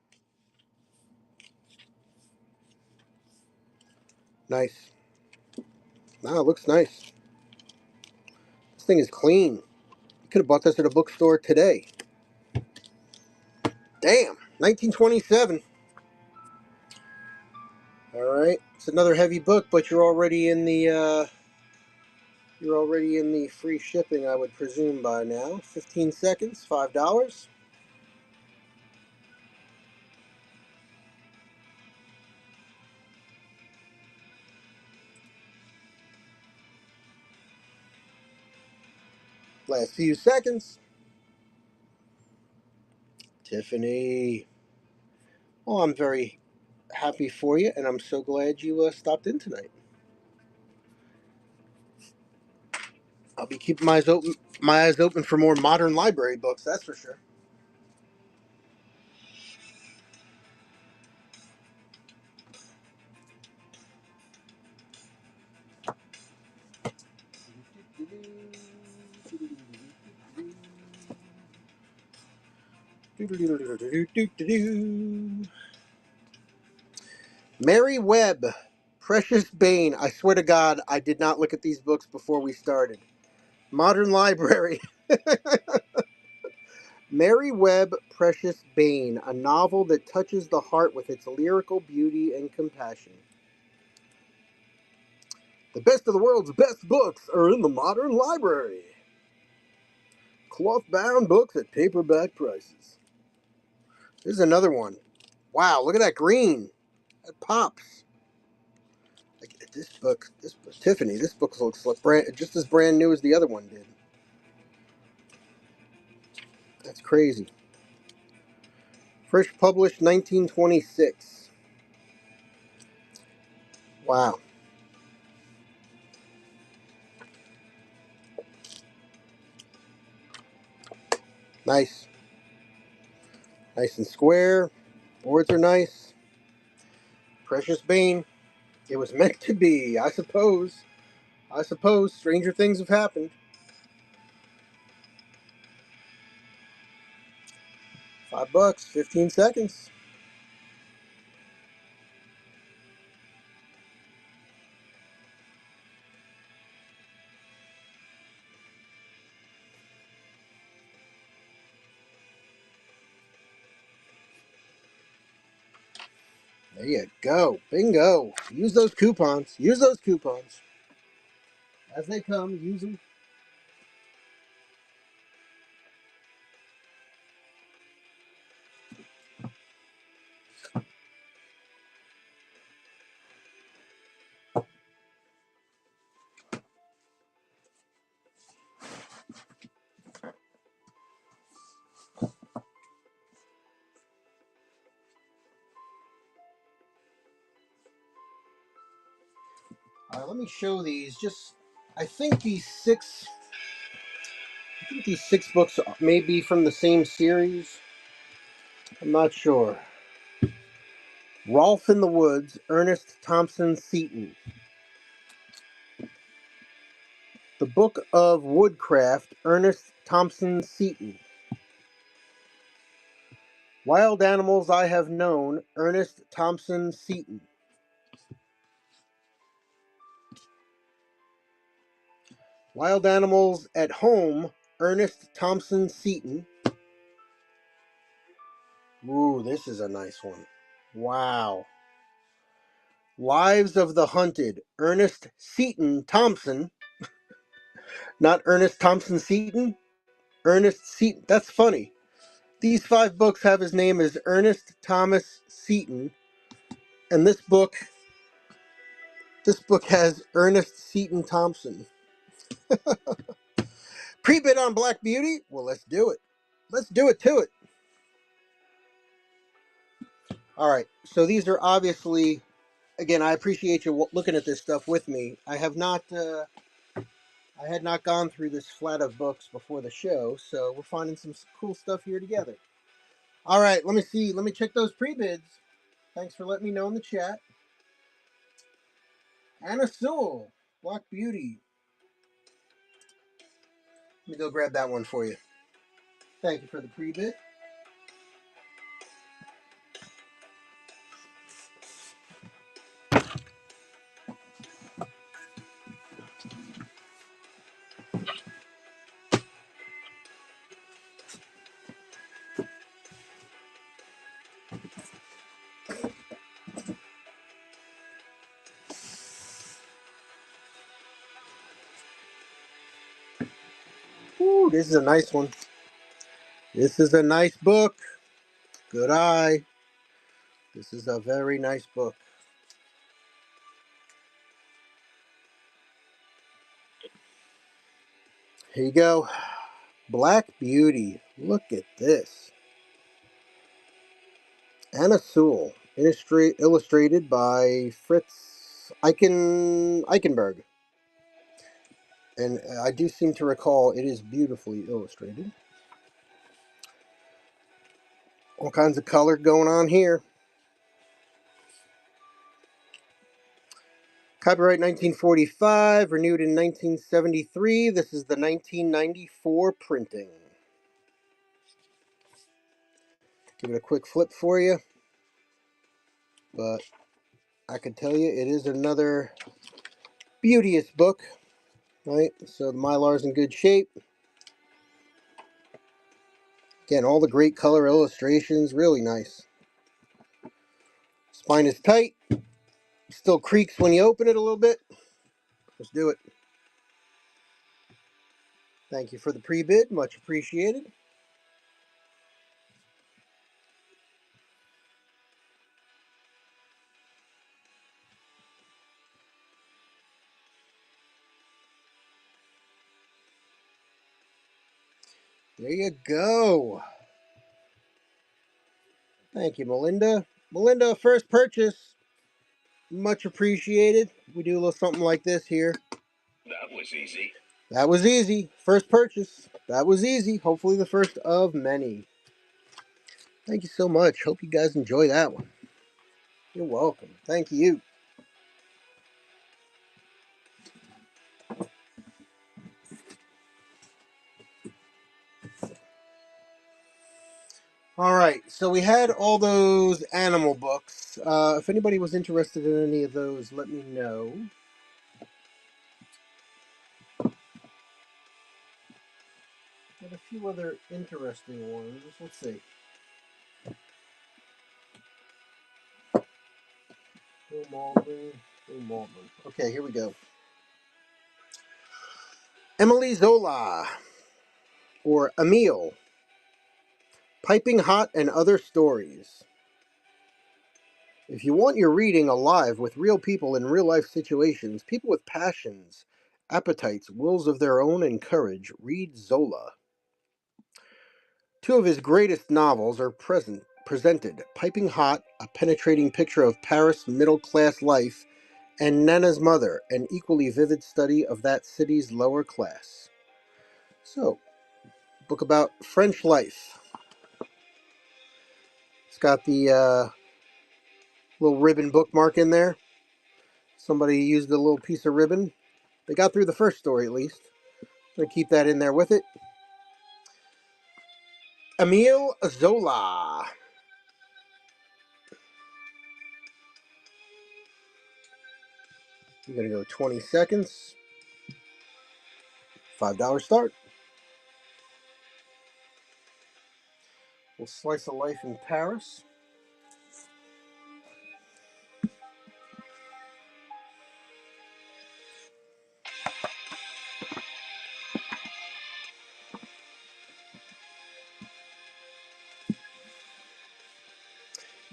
Speaker 1: Nice. Wow, it looks nice. This thing is clean. You could have bought this at a bookstore today. Damn, 1927. All right, it's another heavy book, but you're already in the free shipping, I would presume by now. 15 seconds, $5. Last few seconds. Tiffany. Oh, I'm very happy for you, and I'm so glad you stopped in tonight. I'll be keeping my eyes open for more modern library books. That's for sure. Mary Webb, Precious Bane. I swear to God, I did not look at these books before we started. Modern Library. Mary Webb, Precious Bane, a novel that touches the heart with its lyrical beauty and compassion. The best of the world's best books are in the Modern Library. Cloth-bound books at paperback prices. This is another one. Wow, look at that green. That pops. This book, Tiffany, this book looks like just as brand new as the other one did. That's crazy. First published 1926. Wow. Nice. Nice and square. Boards are nice. Precious Bane. It was meant to be, I suppose. I suppose stranger things have happened. $5, 15 seconds. There you go. Bingo. Use those coupons. Use those coupons. As they come, use them. Let me show these. I think these six books may be from the same series. I'm not sure. Rolfe in the Woods, Ernest Thompson Seton. The Book of Woodcraft, Ernest Thompson Seton. Wild Animals I Have Known, Ernest Thompson Seton. Wild Animals at Home, Ernest Thompson Seton. Ooh, this is a nice one. Wow. Lives of the Hunted, Ernest Seton Thompson. Not Ernest Thompson Seton. Ernest Seton. That's funny. These 5 books have his name as Ernest Thomas Seton, and this book has Ernest Seton Thompson. Pre-bid on Black Beauty? Well, let's do it. Let's do it to it. All right. So these are obviously, again, I appreciate you looking at this stuff with me. I had not gone through this flat of books before the show, so we're finding some cool stuff here together. All right. Let me see. Let me check those pre-bids. Thanks for letting me know in the chat. Anna Sewell, Black Beauty. Let me go grab that one for you. Thank you for the pre-bid. Ooh, this is a nice one. This is a nice book. Good eye. This is a very nice book. Here you go. Black Beauty. Look at this. Anna Sewell. Illustrated by Fritz Eichenberg. And I do seem to recall it is beautifully illustrated. All kinds of color going on here. Copyright 1945, renewed in 1973. This is the 1994 printing. Give it a quick flip for you. But I can tell you it is another beauteous book. Right? So the Mylar's in good shape. Again, all the great color illustrations. Really nice. Spine is tight. Still creaks when you open it a little bit. Let's do it. Thank you for the pre-bid. Much appreciated. There you go. Thank you, Melinda. Melinda, first purchase. Much appreciated. We do a little something like this here.
Speaker 2: That was easy.
Speaker 1: That was easy. First purchase. That was easy. Hopefully the first of many. Thank you so much. Hope you guys enjoy that one. You're welcome. Thank you. All right, so we had all those animal books. If anybody was interested in any of those, let me know. Got a few other interesting ones. Let's see. Bill Malden. Okay, here we go. Emily Zola, or Emile. Piping Hot and Other Stories. If you want your reading alive with real people in real life situations, people with passions, appetites, wills of their own, and courage, read Zola. 2 of his greatest novels are presented, Piping Hot, a penetrating picture of Paris middle-class life, and Nana's Mother, an equally vivid study of that city's lower class. So, book about French life. got the little ribbon bookmark in there. Somebody used a little piece of ribbon. They got through the first story at least. I'm going to keep that in there with it. Emile Zola. I'm going to go 20 seconds. $5 start. Little slice of life in Paris.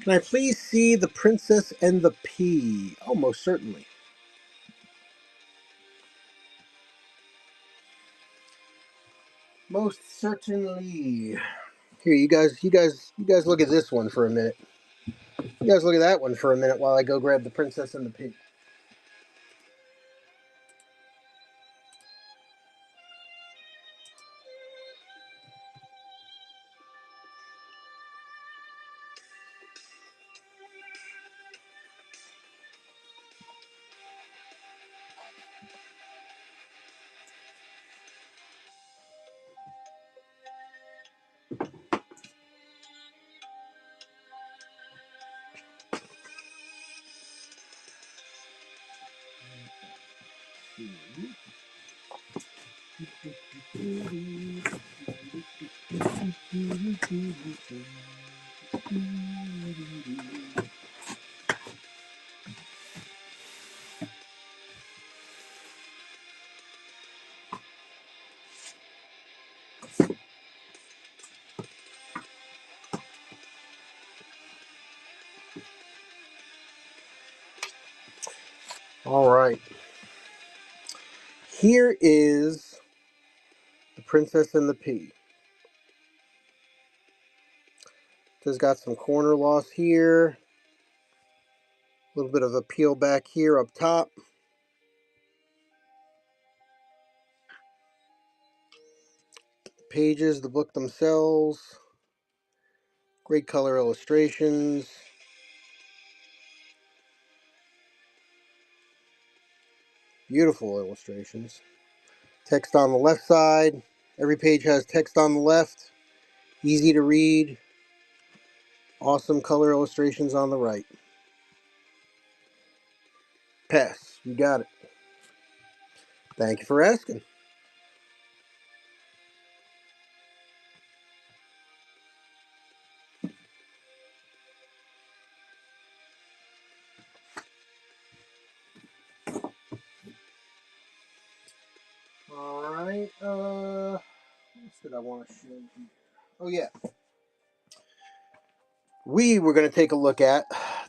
Speaker 1: Can I please see The Princess and the Pea? Oh, most certainly. Most certainly. Here, you guys look at this one for a minute. You guys look at that one for a minute while I go grab The Princess and the Pea. All right. Here is The Princess and the Pea. Just got some corner loss here. A little bit of a peel back here up top. Pages, the book themselves. Great color illustrations. Beautiful illustrations. Text on the left side. Every page has text on the left. Easy to read. Awesome color illustrations on the right. Pass. You got it. Thank you for asking. Alright, what else did I want to show you? Oh yeah. We were going to take a look at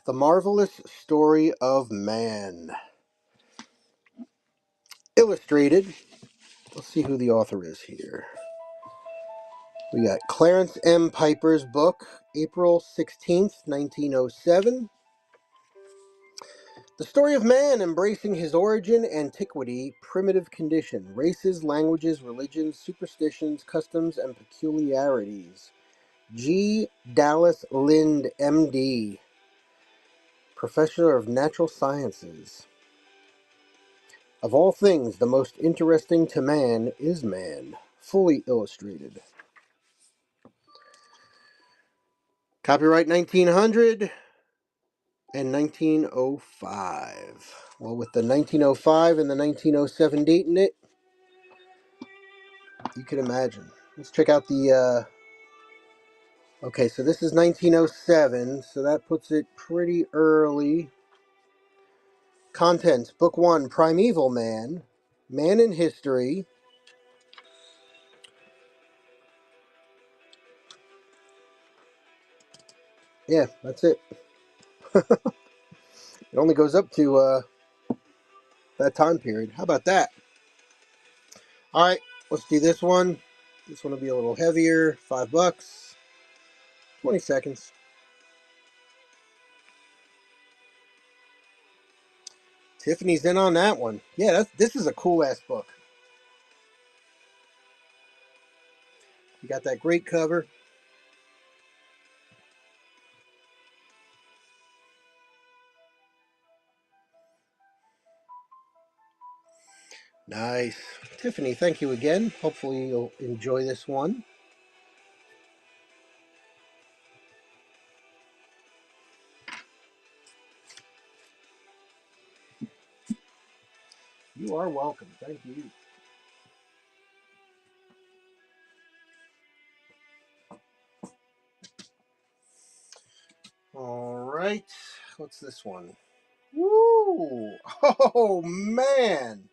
Speaker 1: The Marvelous Story of Man. Illustrated. Let's see who the author is here. We got Clarence M. Piper's book, April 16th, 1907. The story of man embracing his origin, antiquity, primitive condition, races, languages, religions, superstitions, customs, and peculiarities. G. Dallas Lind, M.D., Professor of Natural Sciences. Of all things, the most interesting to man is man. Fully illustrated. Copyright 1900 and 1905. Well, with the 1905 and the 1907 date in it, you can imagine. Let's check out the, okay, so this is 1907, so that puts it pretty early. Contents, Book 1, Primeval Man, Man in History. Yeah, that's it. It only goes up to that time period. How about that? All right, let's do this one. This one will be a little heavier. $5. 20 seconds. Tiffany's in on that one. Yeah, this is a cool ass book. You got that great cover. Nice. Tiffany, thank you again. Hopefully you'll enjoy this one. You are welcome. Thank you. All right. What's this one? Woo! Oh man!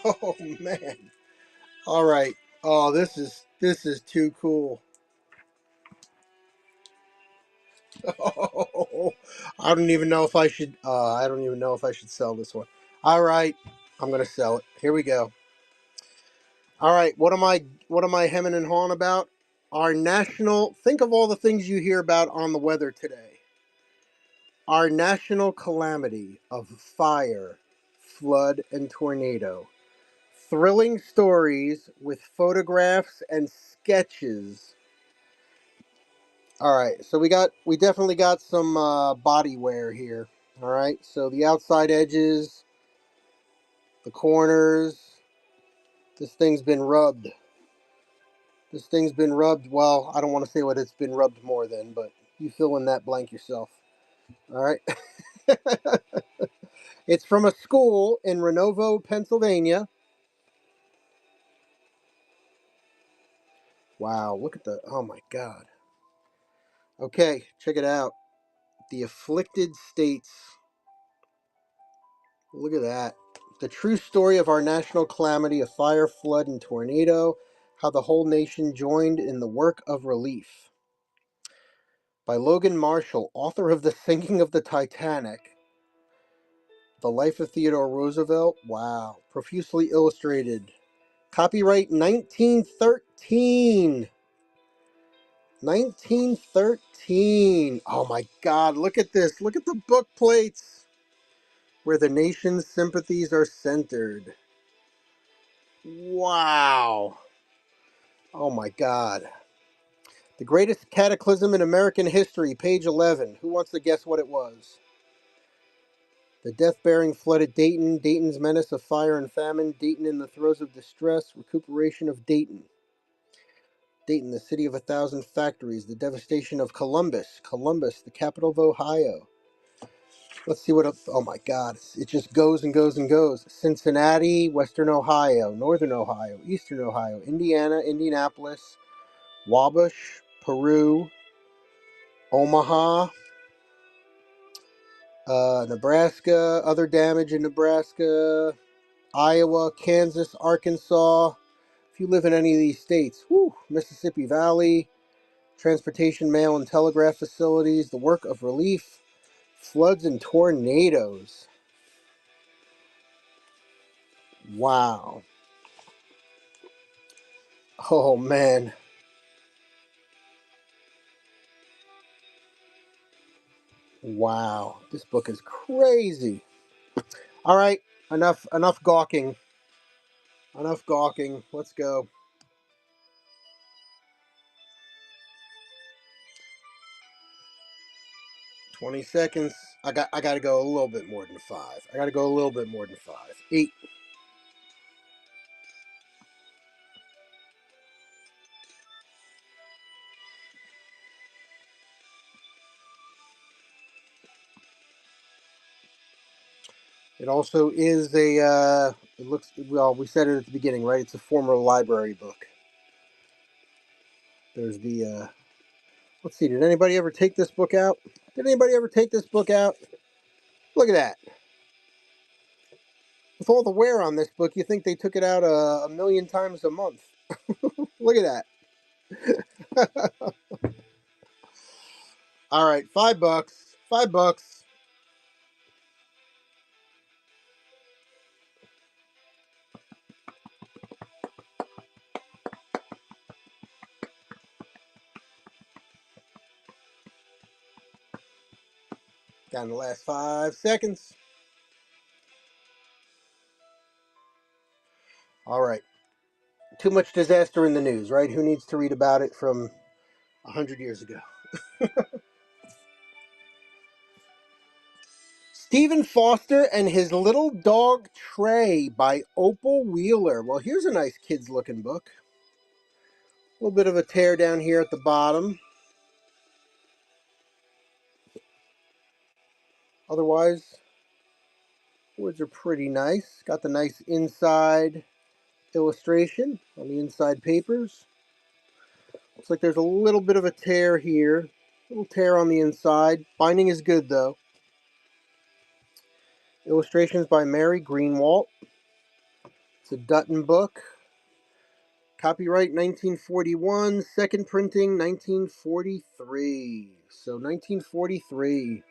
Speaker 1: Oh man! All right. Oh, this is too cool. Oh, I don't even know if I should. I don't even know if I should sell this one. All right, I'm gonna sell it. Here we go. All right, what am I hemming and hawing about? Our national. Think of all the things you hear about on the weather today. Our national calamity of fire, flood, and tornado. Thrilling stories with photographs and sketches. All right, so we definitely got some body wear here. All right, so the outside edges, the corners. This thing's been rubbed. This thing's been rubbed. Well, I don't want to say what it's been rubbed more than, but you fill in that blank yourself. All right. It's from a school in Renovo, Pennsylvania. Wow, look at the. Oh my God. Okay, check it out. The afflicted states. Look at that. The true story of our national calamity of fire, flood, and tornado. How the whole nation joined in the work of relief. By Logan Marshall, author of The Sinking of the Titanic. The Life of Theodore Roosevelt. Wow. Profusely illustrated. Copyright 1913. 1913. Oh my God. Look at this. Look at the book plates. Where the nation's sympathies are centered. Wow. Oh my God. The greatest cataclysm in American history, page 11. Who wants to guess what it was? The death-bearing flood at Dayton, Dayton's menace of fire and famine, Dayton in the throes of distress, recuperation of Dayton. Dayton, the city of 1,000 factories, the devastation of Columbus, Columbus, the capital of Ohio. Let's see what else. Oh my God, it just goes and goes and goes. Cincinnati, Western Ohio, Northern Ohio, Eastern Ohio, Indiana, Indianapolis, Wabash, Peru, Omaha, Nebraska, other damage in Nebraska, Iowa, Kansas, Arkansas. If you live in any of these states, whew, Mississippi Valley, transportation, mail, and telegraph facilities, the work of relief, floods and tornadoes. Wow. Oh, man. Wow. This book is crazy. All right. Enough gawking. Enough gawking. Let's go. 20 seconds. I got to go a little bit more than 5. I got to go a little bit more than 5. 8. It also is it looks, well, we said it at the beginning, right? It's a former library book. There's the, let's see, did anybody ever take this book out? Did anybody ever take this book out? Look at that. With all the wear on this book, you think they took it out a million times a month. Look at that. All right, $5. $5. Got in the last 5 seconds. All right. Too much disaster in the news, right? Who needs to read about it from 100 years ago? Stephen Foster and His Little Dog Trey by Opal Wheeler. Well, here's a nice kids-looking book. A little bit of a tear down here at the bottom. Otherwise, words are pretty nice. Got the nice inside illustration on the inside papers. Looks like there's a little bit of a tear here. A little tear on the inside. Binding is good, though. Illustrations by Mary Greenwalt. It's a Dutton book. Copyright 1941, second printing 1943. So 1943.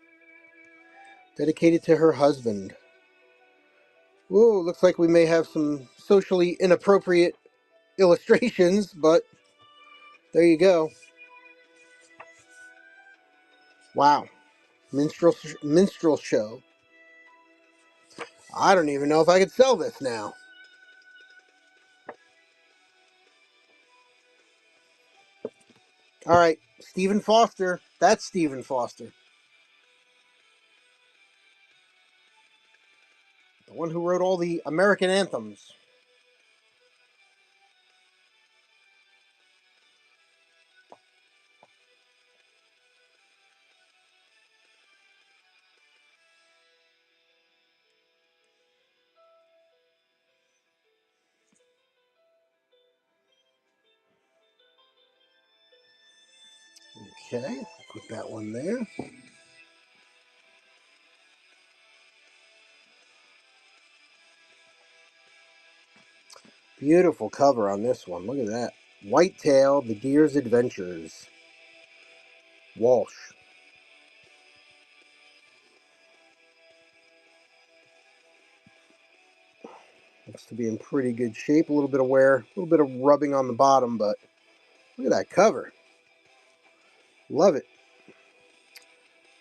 Speaker 1: Dedicated to her husband. Whoa, looks like we may have some socially inappropriate illustrations, but there you go. Wow. Minstrel show. I don't even know if I could sell this now. All right, Stephen Foster. That's Stephen Foster. The one who wrote all the American anthems. Okay, put that one there. Beautiful cover on this one. Look at that. Whitetail, The Deer's Adventures. Walsh. Looks to be in pretty good shape. A little bit of wear, a little bit of rubbing on the bottom, but look at that cover. Love it.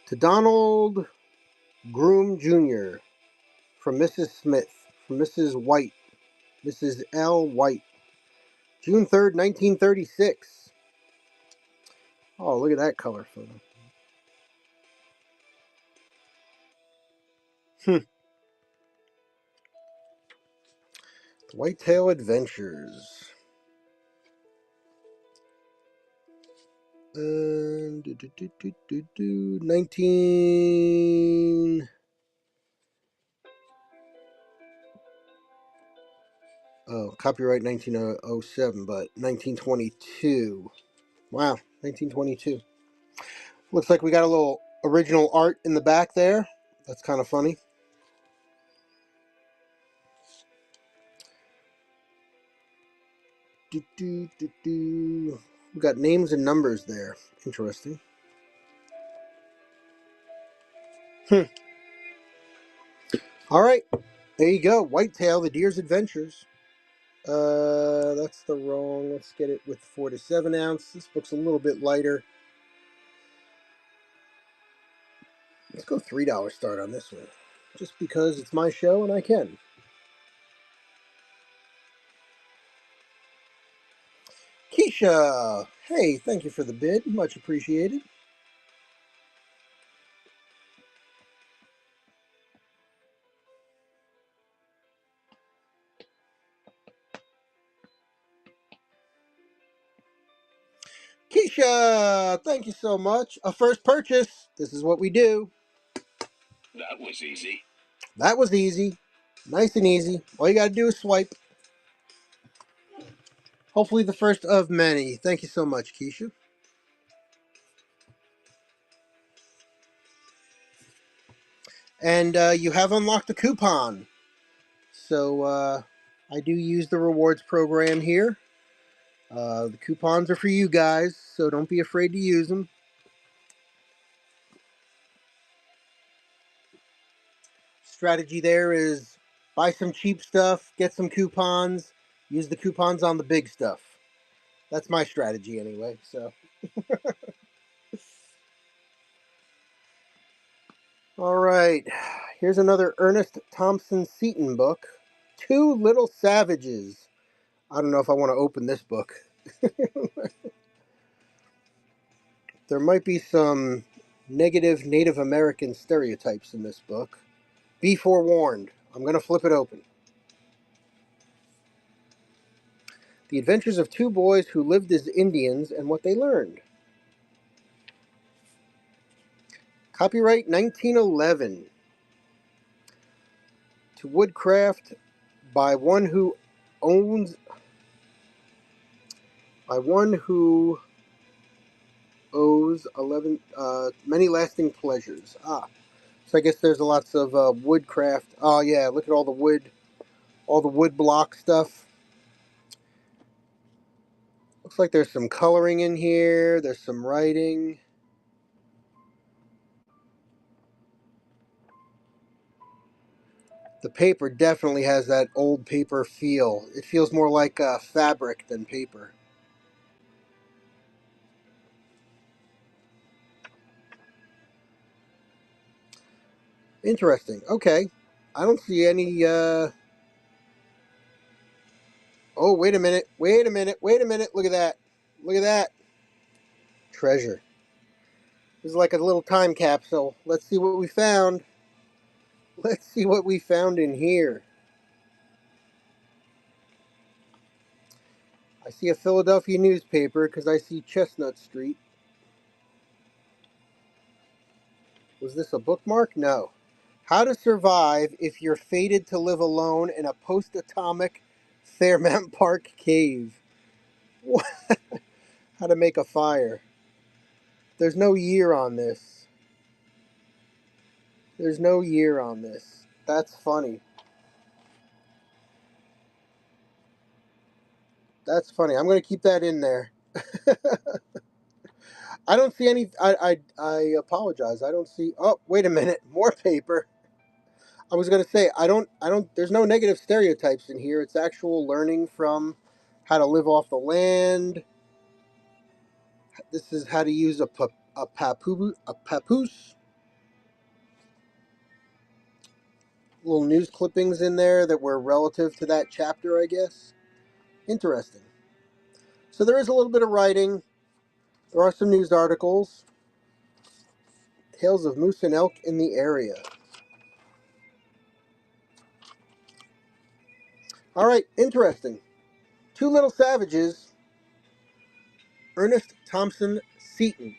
Speaker 1: To Donald Groom Jr. from Mrs. Smith, from Mrs. White, Mrs. L. White. June 3rd, 1936. Oh, look at that color photo. Whitetail Adventures. And 19. Oh, copyright 1907, but 1922. Wow, 1922. Looks like we got a little original art in the back there. That's kind of funny. We got names and numbers there. Interesting. All right, there you go. Whitetail, The Deer's Adventures. That's the wrong. Let's get it with 4 to 7 ounce. This book's a little bit lighter. Let's go $3 start on this one, just because it's my show and I can. Keisha, hey, thank you for the bid. Much appreciated. Keisha, thank you so much. A first purchase. This is what we do.
Speaker 2: That was easy.
Speaker 1: That was easy. Nice and easy. All you got to do is swipe. Hopefully the first of many. Thank you so much, Keisha. And you have unlocked a coupon. So I do use the rewards program here. The coupons are for you guys, so don't be afraid to use them. Strategy there is buy some cheap stuff, get some coupons, use the coupons on the big stuff. That's my strategy anyway, so. All right, here's another Ernest Thompson Seton book, Two Little Savages. I don't know if I want to open this book. There might be some negative Native American stereotypes in this book. Be forewarned. I'm going to flip it open. The Adventures of Two Boys Who Lived as Indians and What They Learned. Copyright 1911. To woodcraft by one who owns by one who owes 11 many lasting pleasures. So I guess there's lots of woodcraft. Oh yeah, look at all the wood block stuff. Looks like there's some coloring in here. There's some writing. The paper definitely has that old paper feel. It feels more like fabric than paper. Interesting. Okay. I don't see any. Oh, wait a minute. Wait a minute. Wait a minute. Look at that. Look at that. Treasure. This is like a little time capsule. Let's see what we found. Let's see what we found in here. I see a Philadelphia newspaper because I see Chestnut Street. Was this a bookmark? No. How to survive if you're fated to live alone in a post-atomic Fairmount Park cave. How to make a fire. There's no year on this. There's no year on this. That's funny. That's funny. I'm going to keep that in there. I don't see any. I apologize. I don't see. Oh, wait a minute. More paper. I was going to say, there's no negative stereotypes in here. It's actual learning from how to live off the land. This is how to use a papoose. Little news clippings in there that were relative to that chapter, I guess. Interesting. So there is a little bit of writing. There are some news articles. Tales of moose and elk in the area. All right, interesting. Two Little Savages, Ernest Thompson Seton.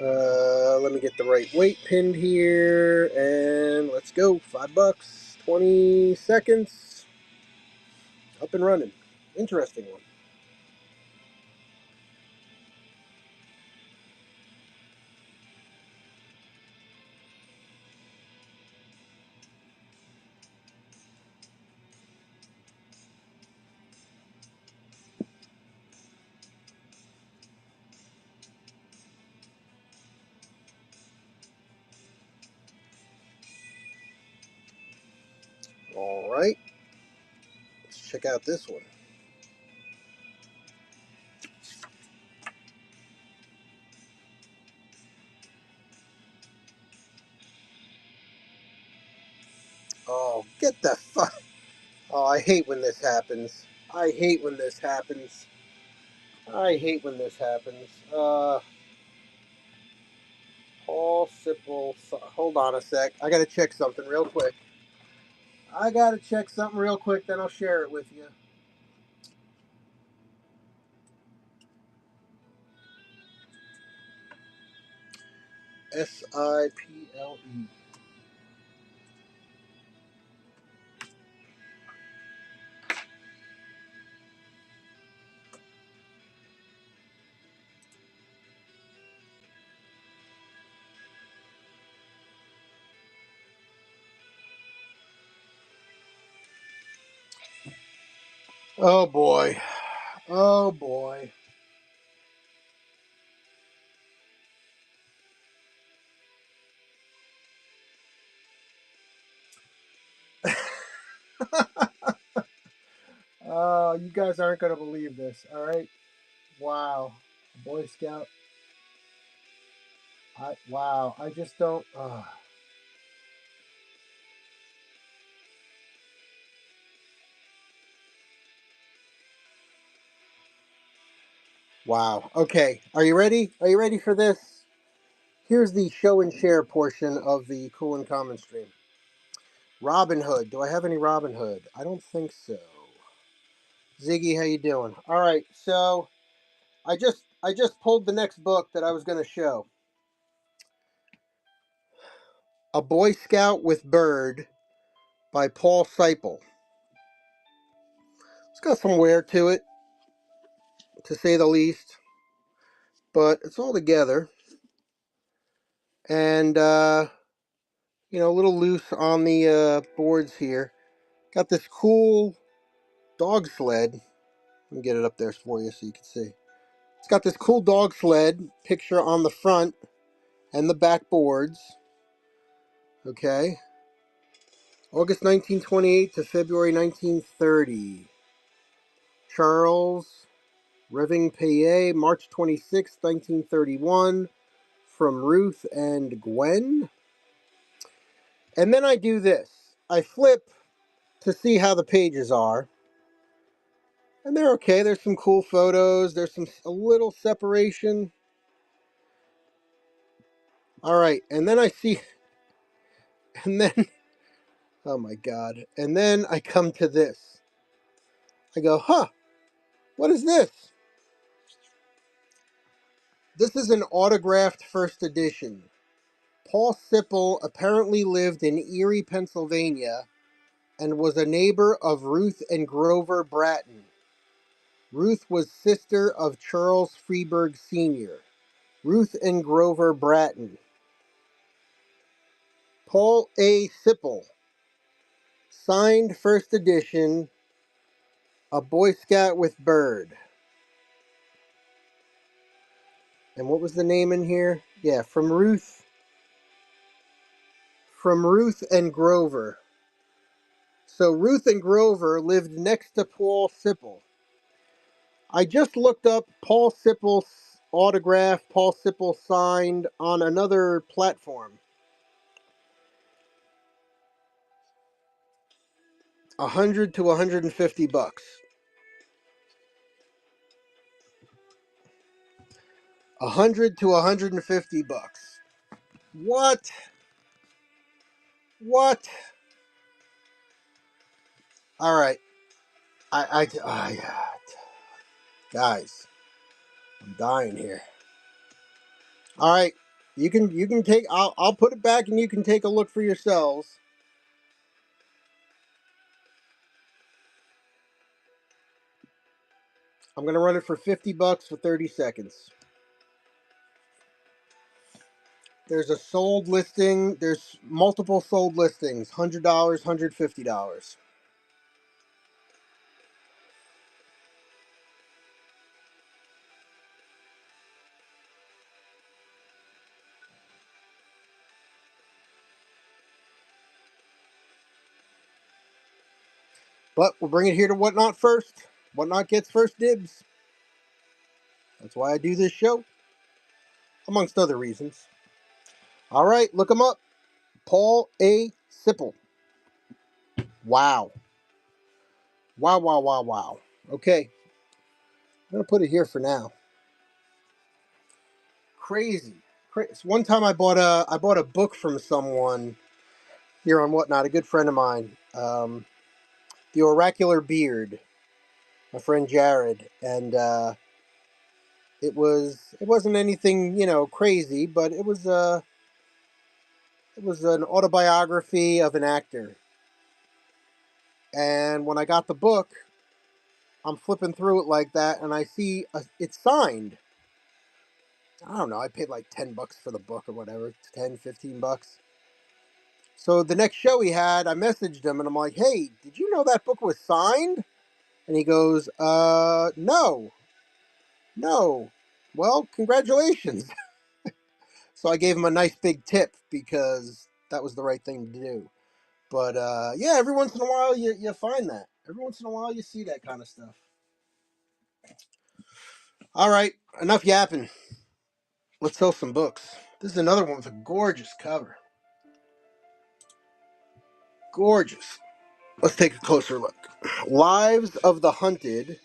Speaker 1: Let me get the right weight pinned here, and let's go. $5, 20 seconds. Up and running. Interesting one. All right, let's check out this one. Oh, get the fuck. Oh, I hate when this happens. I hate when this happens. I hate when this happens. Possible. Hold on a sec. I gotta check something real quick. Then I'll share it with you. SIPLE. Oh boy. Oh boy. You guys aren't gonna believe this. All right. Wow. Boy Scout. Wow. I just don't. Wow. Okay. Are you ready? Are you ready for this? Here's the show and share portion of the Cool and Common stream. Robin Hood. Do I have any Robin Hood? I don't think so. Ziggy, how you doing? All right, so I just pulled the next book that I was going to show. A Boy Scout with Bird by Paul Seipel. It's got some wear to it, to say the least, but it's all together. And, a little loose on the boards here. Got this cool dog sled. Let me get it up there for you so you can see. It's got this cool dog sled picture on the front and the back boards. Okay. August 1928 to February 1930. Charles Reving PA, March 26, 1931. From Ruth and Gwen. And then I do this. I flip to see how the pages are. And they're okay. There's some cool photos. There's a little separation. All right. And then I see, and then, oh my God. And then I come to this. I go, huh, what is this? This is an autographed first edition. Paul Sipple apparently lived in Erie, Pennsylvania, and was a neighbor of Ruth and Grover Bratton. Ruth was sister of Charles Freeburg Sr. Ruth and Grover Bratton. Paul A. Sipple. Signed first edition. A Boy Scout with Bird. And what was the name in here? Yeah, from Ruth and Grover. So Ruth and Grover lived next to Paul Sipple. I just looked up Paul Sipple's autograph, Paul Sipple signed on another platform. 100 to 150 bucks. 100 to 150 bucks. What? What? All right. Guys, I'm dying here. All right. You can take, I'll put it back and you can take a look for yourselves. I'm going to run it for 50 bucks for 30 seconds. There's a sold listing. There's multiple sold listings. $100, $150. But we'll bring it here to Whatnot first. Whatnot gets first dibs. That's why I do this show. Amongst other reasons. All right, look him up. Paul A. Sipple. Wow. Wow, wow, wow, wow. Okay. I'm going to put it here for now. Crazy. One time I bought a book from someone here on Whatnot, a good friend of mine. The Oracular Beard. My friend Jared. And it wasn't anything, crazy, but it was an autobiography of an actor. And when I got the book, I'm flipping through it like that, and I see it's signed. I don't know, I paid like 10 bucks for the book or whatever, 10, 15 bucks. So the next show he had, I messaged him, and I'm like, hey, did you know that book was signed? And he goes, no. Well, congratulations. So I gave him a nice big tip because that was the right thing to do. But yeah, every once in a while you find that. Every once in a while you see that kind of stuff. All right, enough yapping. Let's sell some books. This is another one with a gorgeous cover. Gorgeous. Let's take a closer look. Lives of the Hunted,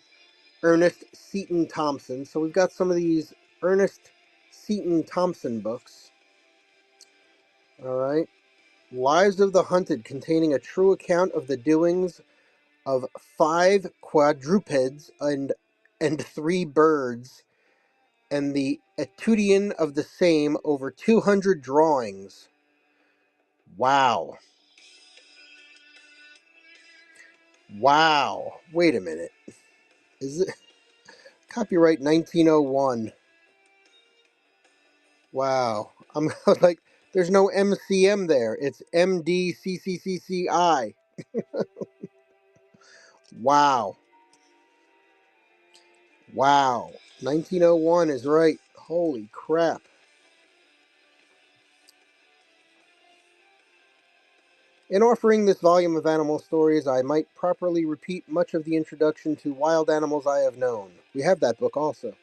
Speaker 1: Ernest Seton Thompson. So we've got some of these Ernest Seton Thompson books. All right. Lives of the Hunted, containing a true account of the doings of 5 quadrupeds and 3 birds, and the etudiant of the same, over 200 drawings. Wow. Wow. Wait a minute. Is it copyright 1901? Wow. I'm like, there's no MCM there. It's MDCCCCI. Wow. Wow. 1901 is right. Holy crap. In offering this volume of animal stories, I might properly repeat much of the introduction to Wild Animals I Have Known. We have that book also.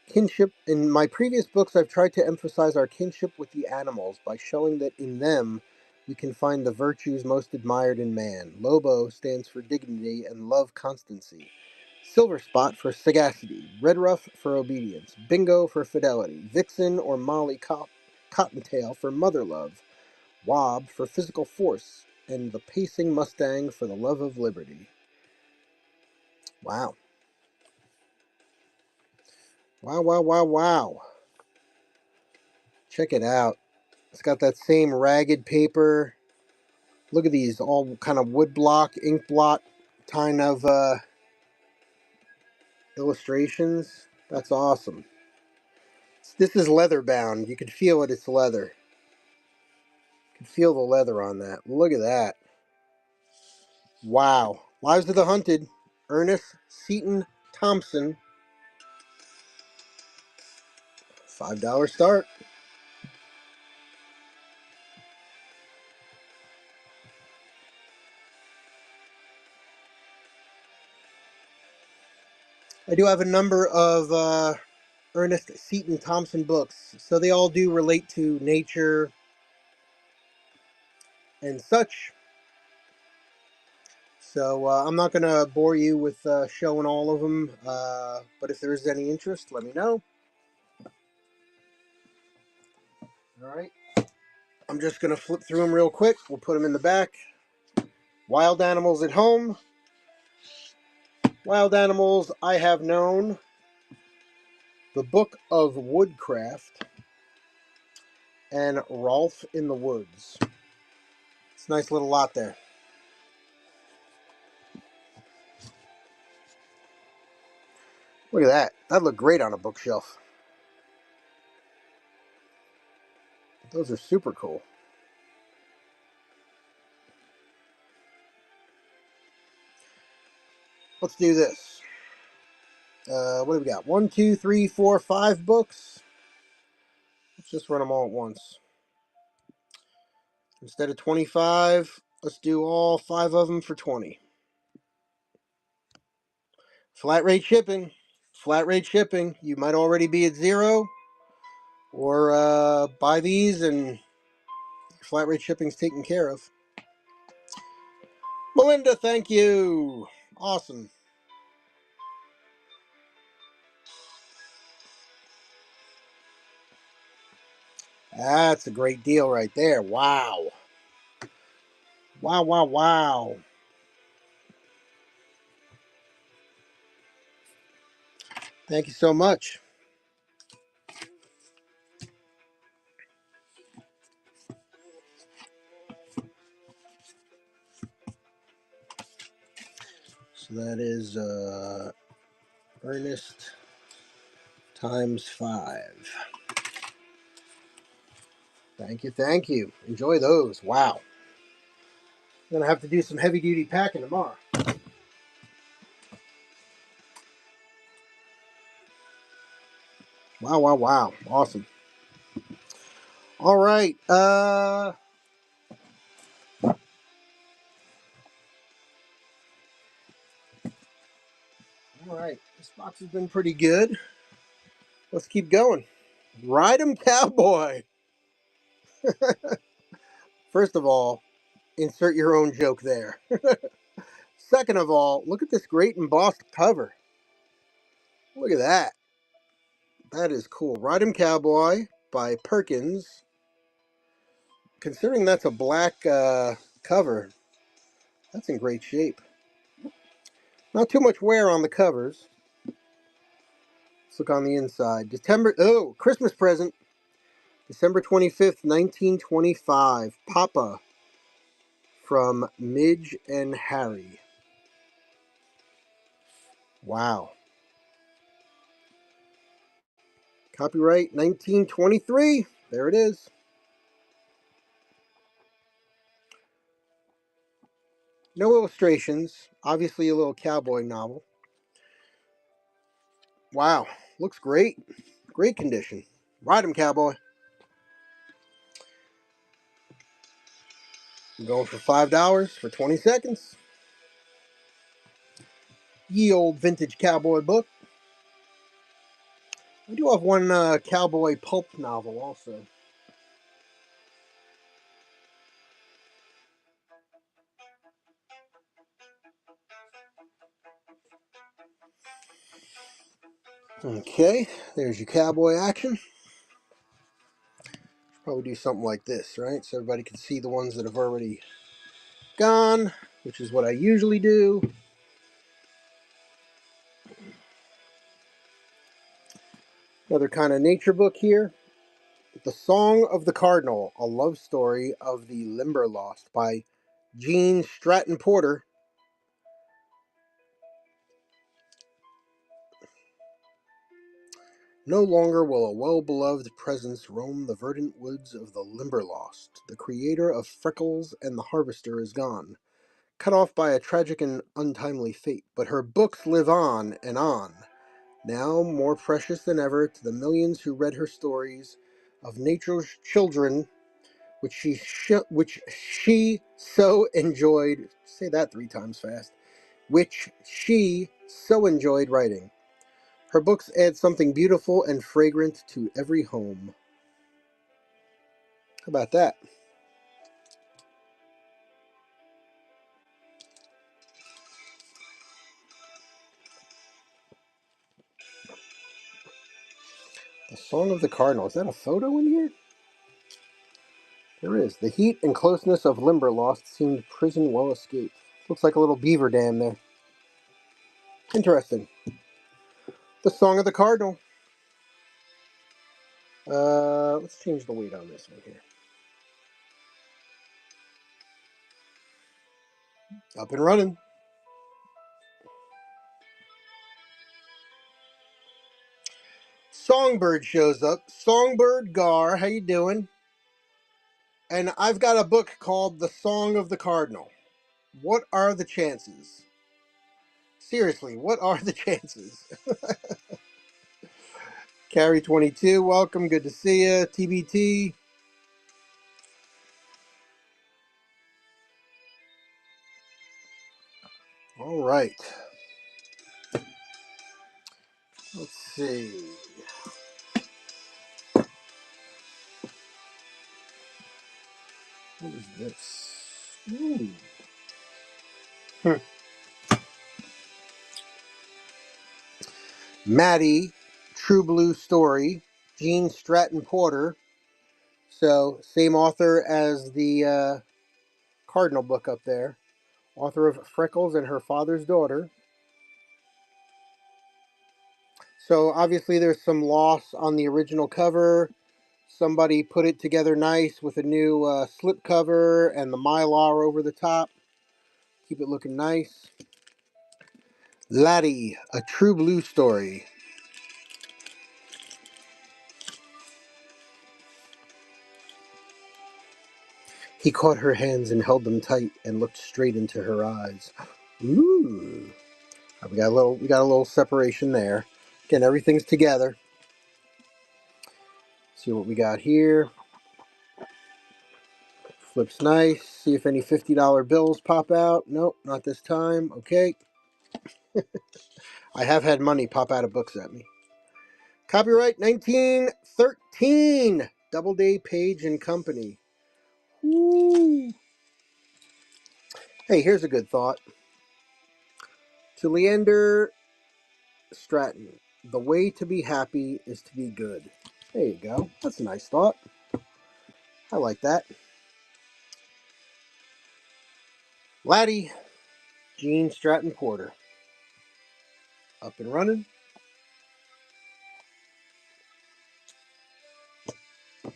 Speaker 1: Kinship. In my previous books, I've tried to emphasize our kinship with the animals by showing that in them we can find the virtues most admired in man. Lobo stands for dignity and love constancy. Silver Spot for sagacity. Redruff for obedience. Bingo for fidelity. Vixen or Molly Cottontail for mother love. Wob for physical force. And the pacing Mustang for the love of liberty. Wow. Wow, wow, wow, wow. Check it out. It's got that same ragged paper. Look at these, all kind of wood block, ink blot kind of illustrations. That's awesome. This is leather bound. You can feel it, it's leather. You can feel the leather on that. Look at that. Wow. Lives of the Hunted. Ernest Seton Thompson. $5 start. I do have a number of Ernest Seton Thompson books. So they all do relate to nature and such. So I'm not going to bore you with showing all of them, but if there's any interest, let me know. All right. I'm just going to flip through them real quick. We'll put them in the back. Wild Animals at Home. Wild Animals I Have Known. The Book of Woodcraft. And Rolf in the Woods. It's a nice little lot there. Look at that. That'd look great on a bookshelf. Those are super cool. Let's do this. What do we got? 1, 2, 3, 4, 5 books. Let's just run them all at once. Instead of 25, let's do all 5 of them for 20. Flat rate shipping. Flat rate shipping. You might already be at 0, or buy these and flat rate shipping's taken care of. Melinda, thank you. Awesome. That's a great deal right there. Wow. Wow, wow, wow. Thank you so much. So that is Ernest times 5. Thank you, thank you. Enjoy those. Wow. I'm going to have to do some heavy duty packing tomorrow. Wow, wow, wow. Awesome. All right. All right. This box has been pretty good. Let's keep going. Ride 'em Cowboy. First of all, insert your own joke there. Second of all, look at this great embossed cover. Look at that. That is cool. Ride 'em Cowboy by Perkins. considering that's a black cover, that's in great shape. Not too much wear on the covers. Let's look on the inside. Christmas present. December 25th, 1925. Papa from Midge and Harry. Wow. Copyright 1923. There it is. No illustrations. Obviously a little cowboy novel. Wow. Looks great. Great condition. Ride 'em, cowboy. I'm going for $5 for 20 seconds. Ye old vintage cowboy book. We do have one cowboy pulp novel also. Okay, there's your cowboy action. Probably do something like this, right? So everybody can see the ones that have already gone, which is what I usually do. Another kind of nature book here. The Song of the Cardinal, a love story of the Limberlost by Gene Stratton Porter. No longer will a well-beloved presence roam the verdant woods of the Limberlost. The creator of Freckles and the Harvester is gone, cut off by a tragic and untimely fate, but her books live on and on, now more precious than ever to the millions who read her stories of nature's children, which she so enjoyed. Say that 3 times fast. Which she so enjoyed writing. Her books add something beautiful and fragrant to every home. How about that? The Song of the Cardinal. Is that a photo in here? There is. The heat and closeness of Limberlost seemed prison well escaped. Looks like a little beaver dam there. Interesting. The Song of the Cardinal. Let's change the weight on this one here. Up and running. Songbird shows up. Songbird Gar, how you doing? And I've got a book called The Song of the Cardinal. What are the chances? Seriously, what are the chances? Carrie 22, welcome. Good to see you. TBT. All right. Let's see. What is this? Ooh. Maddie, True Blue Story, Gene Stratton Porter. So, same author as the Cardinal book up there. Author of Freckles and Her Father's Daughter. So, obviously, there's some loss on the original cover. Somebody put it together nice with a new slip cover and the mylar over the top. Keep it looking nice. Laddie, A True Blue Story. He caught her hands and held them tight and looked straight into her eyes. Ooh. We got a little separation there. Again, everything's together. See what we got here. Flips nice. See if any $50 bills pop out. Nope, not this time. Okay. I have had money pop out of books at me. Copyright 1913. Doubleday, Page and Company. Woo. Hey, here's a good thought. To Leander Stratton. The way to be happy is to be good. There you go. That's a nice thought. I like that. Laddie, Gene Stratton Porter. Up and running. I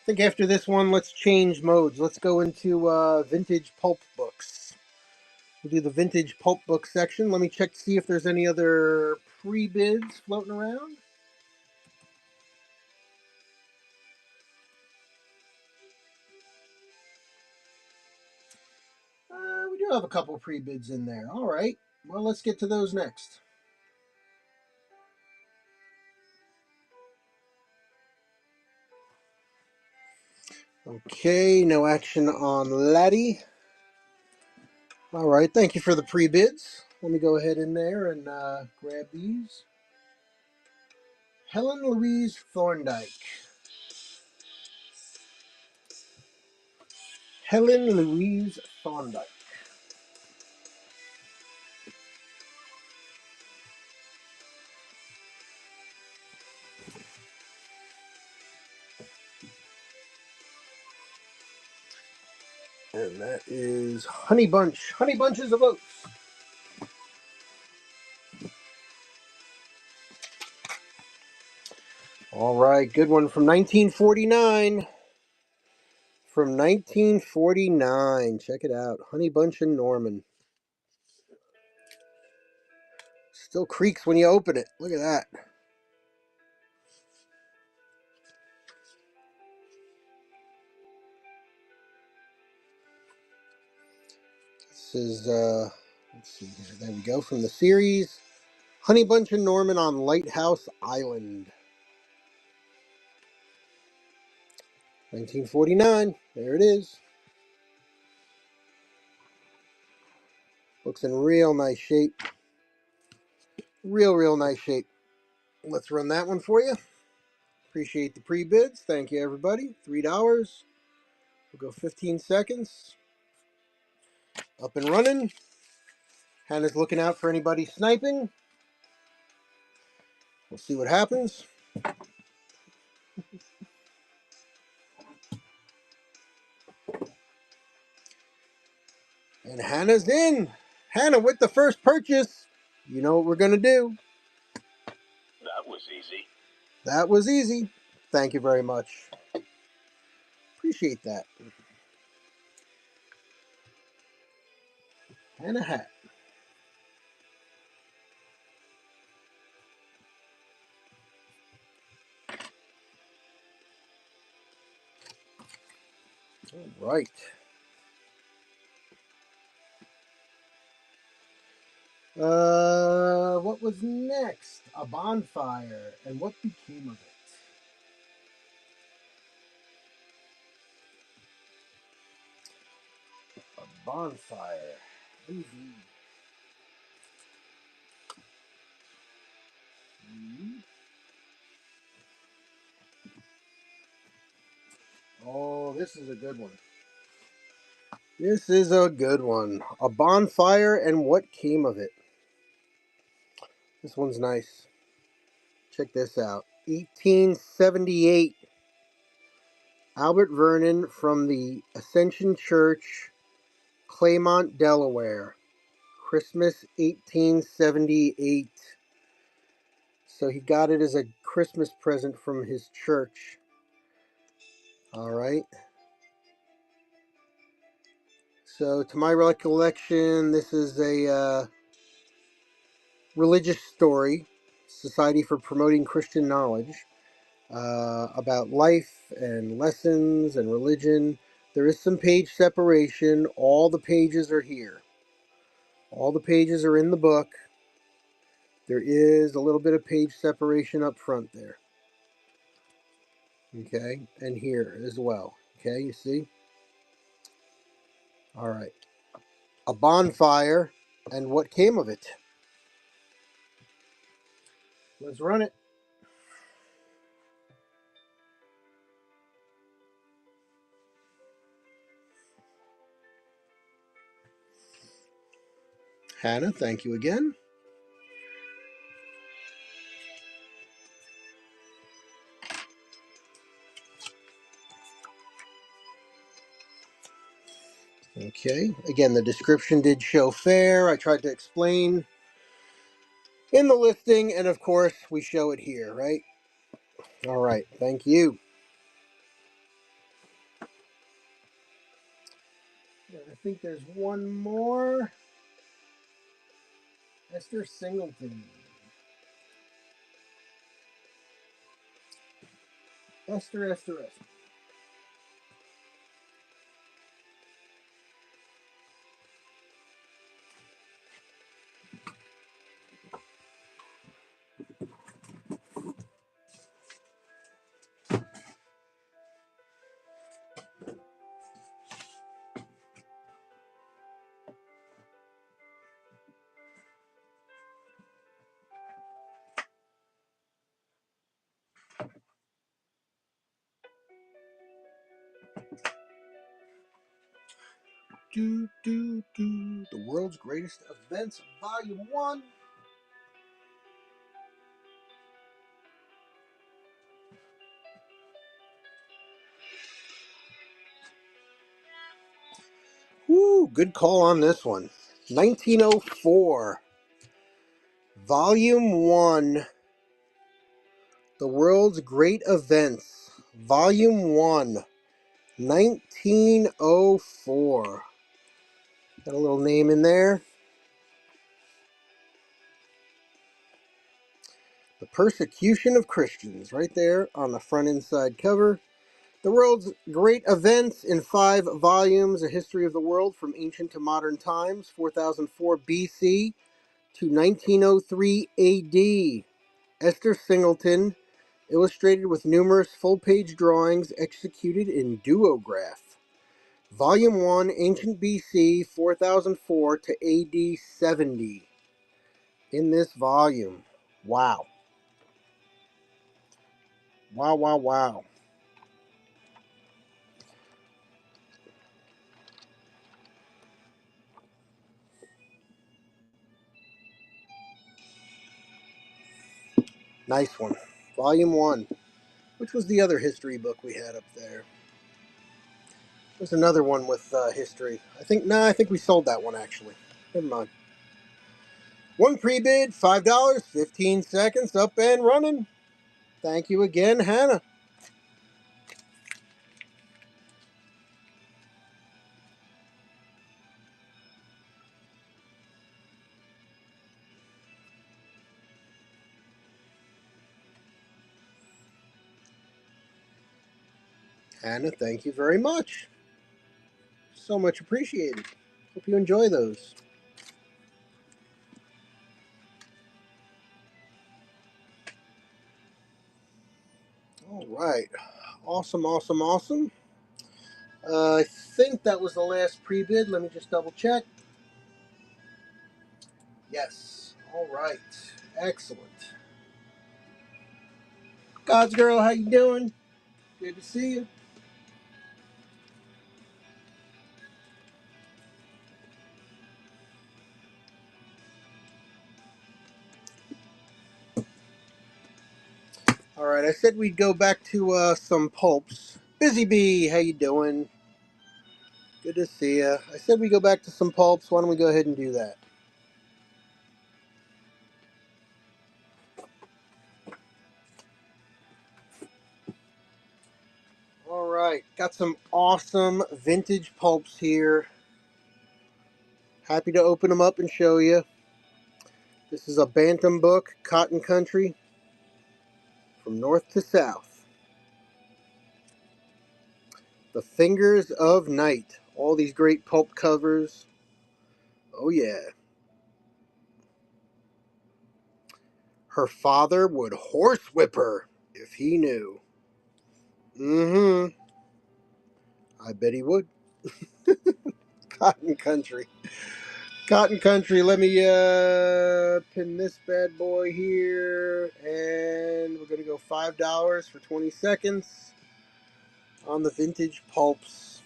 Speaker 1: think after this one, let's change modes. Let's go into vintage pulp books. We'll do the vintage pulp book section. Let me check to see if there's any other pre-bids floating around. We do have a couple pre-bids in there. All right. Well, let's get to those next. Okay, no action on Laddie. All right, thank you for the pre-bids. Let me go ahead in there and grab these. Helen Louise Thorndike. Helen Louise Thorndike. And that is Honey Bunch. Honey Bunches of Oats. All right, good one from 1949. From 1949. Check it out. Honey Bunch and Norman. Still creaks when you open it. Look at that. This is, let's see, there we go, from the series Honey Bunch and Norman on Lighthouse Island. 1949. There it is. Looks in real nice shape. Real nice shape. Let's run that one for you. Appreciate the pre-bids. Thank you, everybody. $3. We'll go 15 seconds. Up and running. Hannah's looking out for anybody sniping. We'll see what happens. And Hannah's in. Hannah with the first purchase. You know what we're going to do.
Speaker 2: That was easy.
Speaker 1: That was easy. Thank you very much. Appreciate that. And a hat. All right. What was next? A bonfire. And what became of it? A bonfire. Indeed. Oh, this is a good one. This is a good one. A bonfire and what came of it. This one's nice. Check this out. 1878. Albert Vernon from the Ascension Church, Claymont, Delaware. Christmas 1878. So he got it as a Christmas present from his church. All right. So to my recollection, this is a religious story, Society for Promoting Christian Knowledge, about life and lessons and religion. There is some page separation. All the pages are here. All the pages are in the book. There is a little bit of page separation up front there. Okay, and here as well. Okay, you see? All right. A bonfire and what came of it. Let's run it. Hannah, thank you again. Okay, again, the description did show fair. I tried to explain in the listing, and of course, we show it here, right? All right, thank you. I think there's one more. Esther Singleton. Esther. The World's Greatest Events, Volume 1. Woo, good call on this one. 1904. Volume 1. The World's Great Events, Volume 1. 1904. Got a little name in there. The Persecution of Christians, right there on the front inside cover. The World's Great Events in 5 volumes, a history of the world from ancient to modern times, 4004 BC to 1903 AD. Esther Singleton, illustrated with numerous full-page drawings executed in duograph. Volume 1, Ancient BC, 4004 to AD 70. In this volume. Wow. Wow. Nice one. Volume 1. Which was the other history book we had up there? There's another one with history. I think we sold that one actually. Never mind. One pre-bid, $5, 15 seconds, up and running. Thank you again, Hannah. Hannah, thank you very much. So much appreciated. Hope you enjoy those. All right. Awesome. I think that was the last pre-bid. Let me just double check. Yes. All right. Excellent. God's girl, how you doing? Good to see you. All right. I said we'd go back to some pulps. Busy Bee, how you doing? Good to see you. I said we go back to some pulps. Why don't we go ahead and do that? All right. Got some awesome vintage pulps here. Happy to open them up and show you. This is a Bantam book, Cotton Country, from north to south. The Fingers of Night. All these great pulp covers. Oh, yeah. Her father would horsewhip her if he knew. Mm-hmm. I bet he would. Cotton Country. Cotton Country. Let me pin this bad boy here. And we're going to go $5 for 20 seconds on the vintage pulps.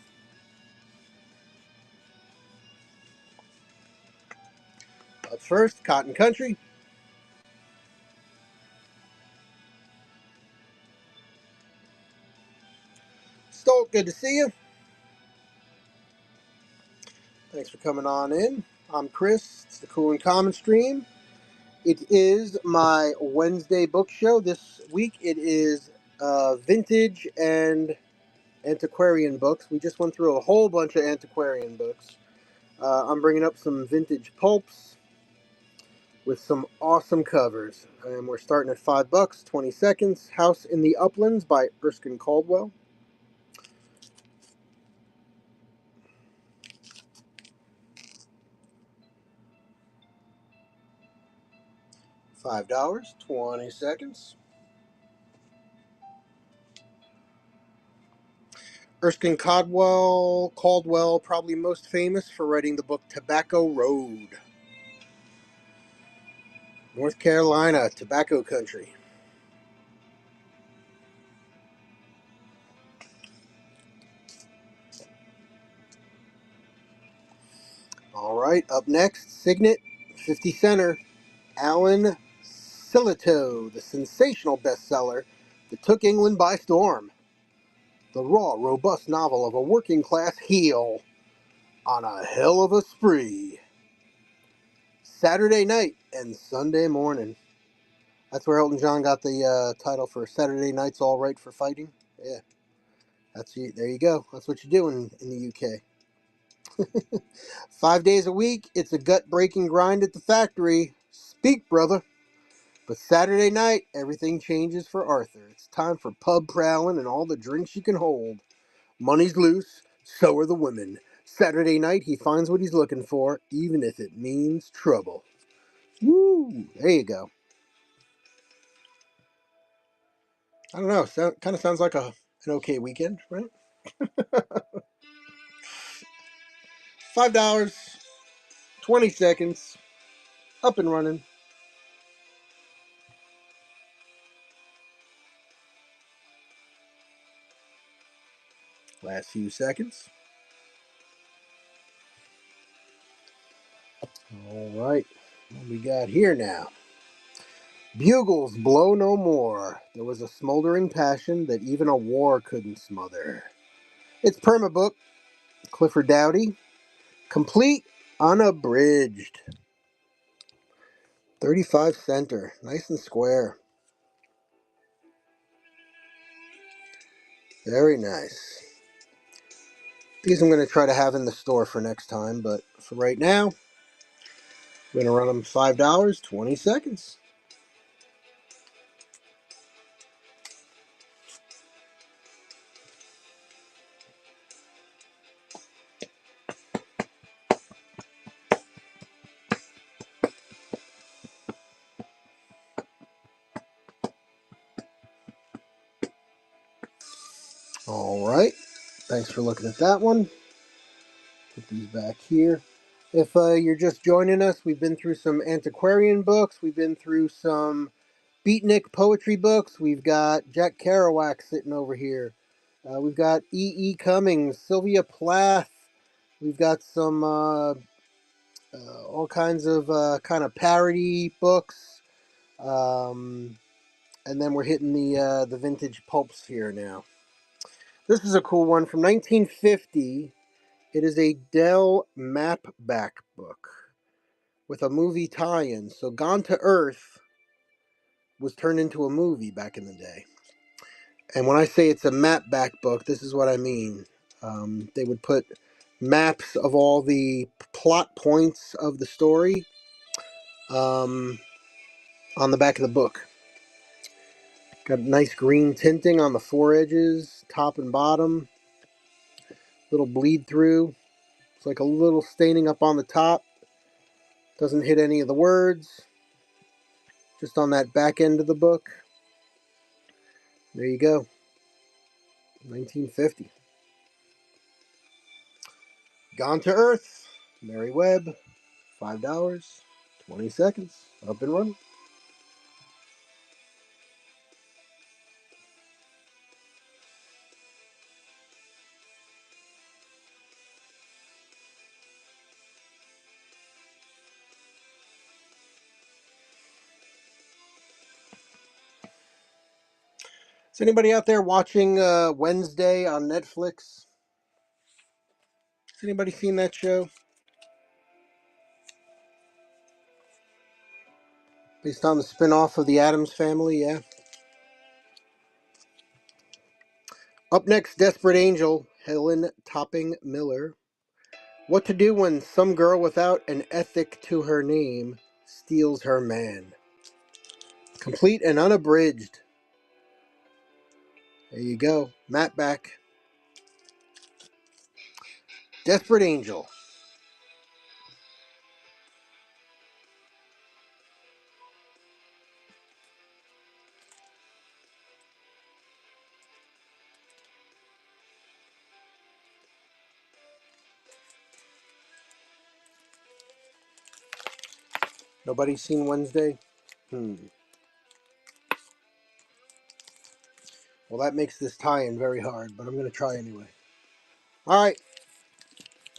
Speaker 1: Up first, Cotton Country. Stolt, good to see you. Thanks for coming on in. I'm Chris. It's the Cool and Common stream. It is my Wednesday book show. This week it is vintage and antiquarian books. We just went through a whole bunch of antiquarian books. I'm bringing up some vintage pulps with some awesome covers. And we're starting at $5, 20 seconds. House in the Uplands by Erskine Caldwell. $5, 20 seconds. Caldwell, probably most famous for writing the book Tobacco Road. North Carolina, tobacco country. All right, up next, Signet, 50 Center, Alan Sillitoe, the sensational bestseller that took England by storm. The raw, robust novel of a working-class heel on a hell of a spree. Saturday night and Sunday morning. That's where Elton John got the title for Saturday Night's All Right for Fighting. Yeah, there you go. That's what you do in the UK. 5 days a week, it's a gut-breaking grind at the factory. Speak, brother. But Saturday night, everything changes for Arthur. It's time for pub prowling and all the drinks you can hold. Money's loose, so are the women. Saturday night, he finds what he's looking for, even if it means trouble. Woo! There you go. I don't know. Kind of sounds like an okay weekend, right? $5, 20 seconds, up and running. Last few seconds. All right, what we got here now? Bugles blow no more. There was a smoldering passion that even a war couldn't smother. It's Permabook, Clifford Dowdy, complete, unabridged. 35 center, nice and square. Very nice. These I'm going to try to have in the store for next time, but for right now, I'm going to run them $5, 20 seconds. All right. Thanks for looking at that one. Put these back here. If you're just joining us, we've been through some antiquarian books. We've been through some beatnik poetry books. We've got Jack Kerouac sitting over here. We've got E. Cummings, Sylvia Plath. We've got some all kinds of kind of parody books. And then we're hitting the vintage pulps here now. This is a cool one from 1950. It is a Dell Mapback book with a movie tie-in. So Gone to Earth was turned into a movie back in the day. And when I say it's a mapback book, this is what I mean. They would put maps of all the plot points of the story on the back of the book. Got nice green tinting on the four edges, top and bottom. Little bleed through. It's like a little staining up on the top. Doesn't hit any of the words. Just on that back end of the book. There you go. 1950. Gone to Earth. Mary Webb. $5. 20 seconds. Up and running. Is anybody out there watching Wednesday on Netflix? Has anybody seen that show? Based on the spin-off of the Addams Family, yeah. Up next, Desperate Angel, Helen Topping Miller. What to do when some girl without an ethic to her name steals her man. Complete and unabridged. There you go. Matt back. Desperate Angel. Nobody seen Wednesday? Well, that makes this tie-in very hard, but I'm going to try anyway. All right.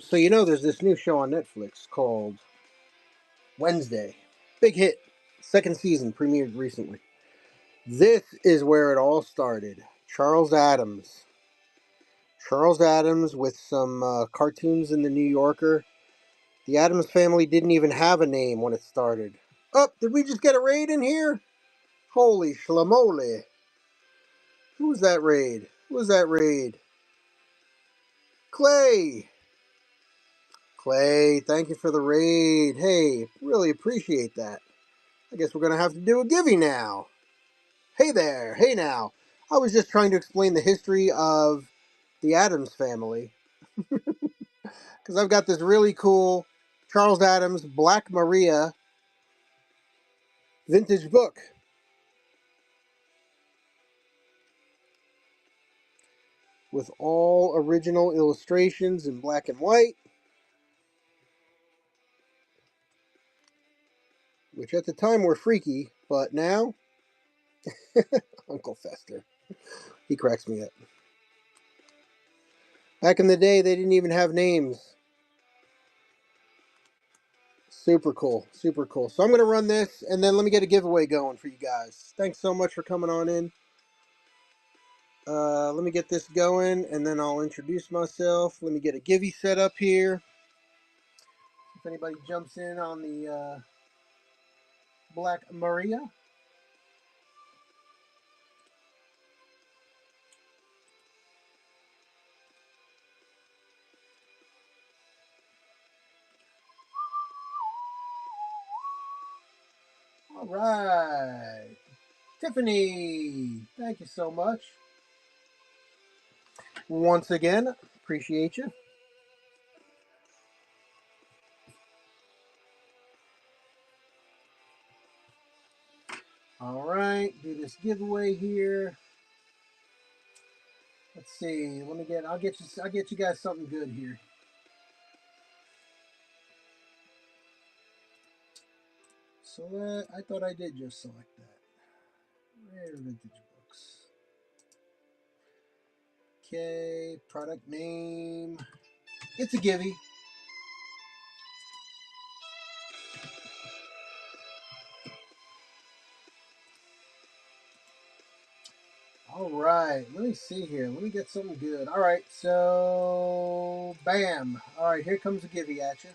Speaker 1: So you know there's this new show on Netflix called Wednesday. Big hit. Second season premiered recently. This is where it all started. Charles Addams. Charles Addams with some cartoons in the New Yorker. The Addams Family didn't even have a name when it started. Oh, did we just get a raid in here? Holy schlamole. Who was that raid? Who was that raid? Clay! Clay, thank you for the raid. Hey, really appreciate that. I guess we're going to have to do a givey now. Hey there, hey now. I was just trying to explain the history of the Addams Family. Because I've got this really cool Charles Addams Black Maria vintage book. With all original illustrations in black and white. Which at the time were freaky, but now, Uncle Fester. He cracks me up. Back in the day, they didn't even have names. Super cool, super cool. So I'm going to run this, and then let me get a giveaway going for you guys. Thanks so much for coming on in. Let me get this going, and then I'll introduce myself. Let me get a givey set up here. If anybody jumps in on the Black Maria. All right. Tiffany, thank you so much. Once again, appreciate you. All right, do this giveaway here. Let's see. I'll get you guys something good here. Select. I thought I did just select that. Rare vintage books. Okay, product name. It's a givey. All right, let me see here. Let me get something good. All right, so bam. All right, here comes a givey at you.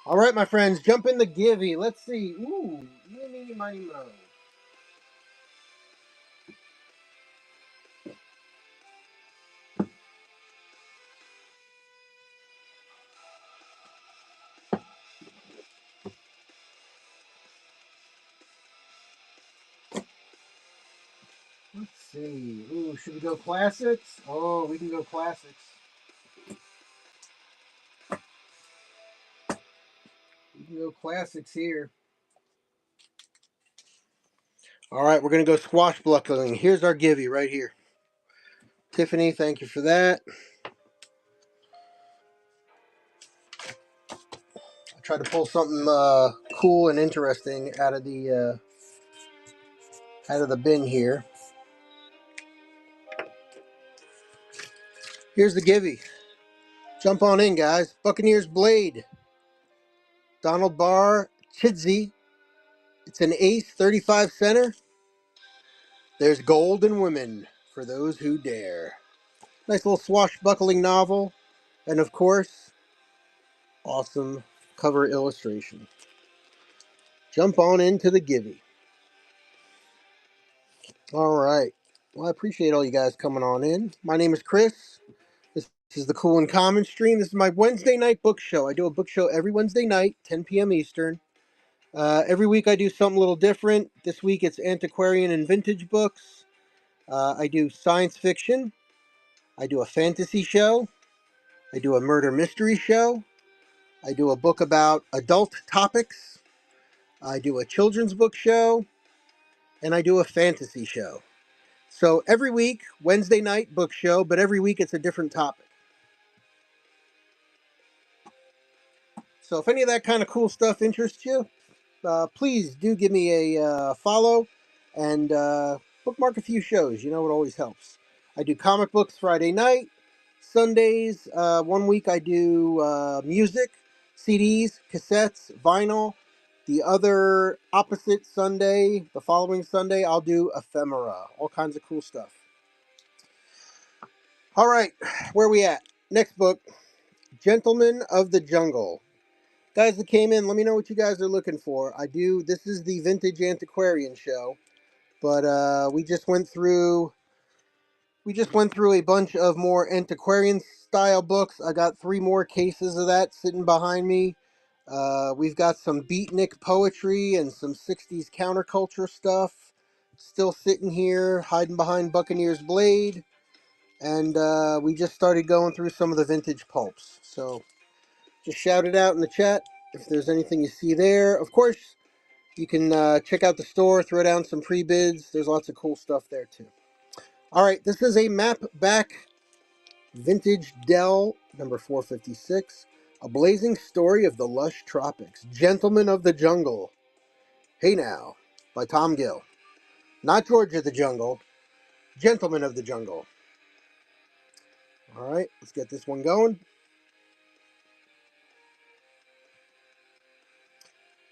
Speaker 1: All right, my friends, jump in the givey. Let's see. Ooh, mini, miny, mo. Let's see. Ooh, should we go classics? Oh, we can go classics. We can go classics here. All right, we're going to go swashbuckling. Here's our givey right here. Tiffany, thank you for that. I tried to pull something cool and interesting out of the bin here. Here's the givey. Jump on in, guys. Buccaneers Blade. Donald Barr Chidsey. It's an ace, 35 center. There's gold and women for those who dare. Nice little swashbuckling novel. And of course, awesome cover illustration. Jump on into the Givey. All right. Well, I appreciate all you guys coming on in. My name is Chris. This is the Cool and Common stream. This is my Wednesday night book show. I do a book show every Wednesday night, 10 p.m. Eastern. Every week I do something a little different. This week it's antiquarian and vintage books. I do science fiction. I do a fantasy show. I do a murder mystery show. I do a book about adult topics. I do a children's book show. And I do a fantasy show. So every week, Wednesday night book show, but every week it's a different topic. So if any of that kind of cool stuff interests you, please do give me a follow and bookmark a few shows. You know, it always helps. I do comic books Friday night, Sundays. One week I do music, CDs, cassettes, vinyl. The other opposite Sunday, the following Sunday, I'll do ephemera, all kinds of cool stuff. All right, where are we at? Next book, Gentlemen of the Jungle. Guys that came in, let me know what you guys are looking for. This is the Vintage Antiquarian show, but we just went through a bunch of more antiquarian style books. I got 3 more cases of that sitting behind me. We've got some beatnik poetry and some 60s counterculture stuff still sitting here, hiding behind Buccaneer's Blade. And we just started going through some of the vintage pulps. So just shout it out in the chat if there's anything you see there. Of course, you can check out the store, throw down some pre-bids. There's lots of cool stuff there too. All right, this is a map back vintage Dell number 456. A blazing story of the lush tropics. Gentlemen of the Jungle. Hey Now, by Tom Gill. Not George of the Jungle. Gentlemen of the Jungle. All right, let's get this one going.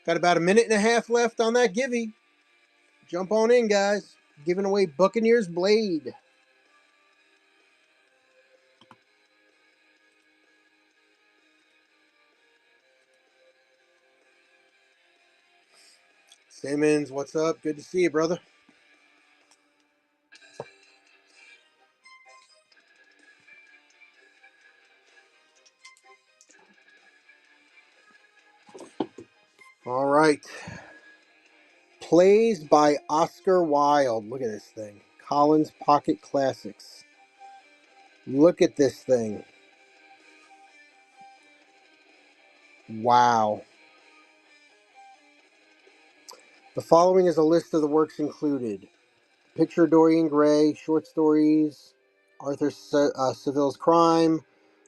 Speaker 1: Got about a minute and a half left on that Givey. Jump on in, guys. Giving away Buccaneer's Blade. Simmons, what's up? Good to see you, brother. All right. Plays by Oscar Wilde. Look at this thing. Collins Pocket Classics. Look at this thing. Wow. The following is a list of the works included. Picture Dorian Gray, short stories, Arthur Seville's Crime,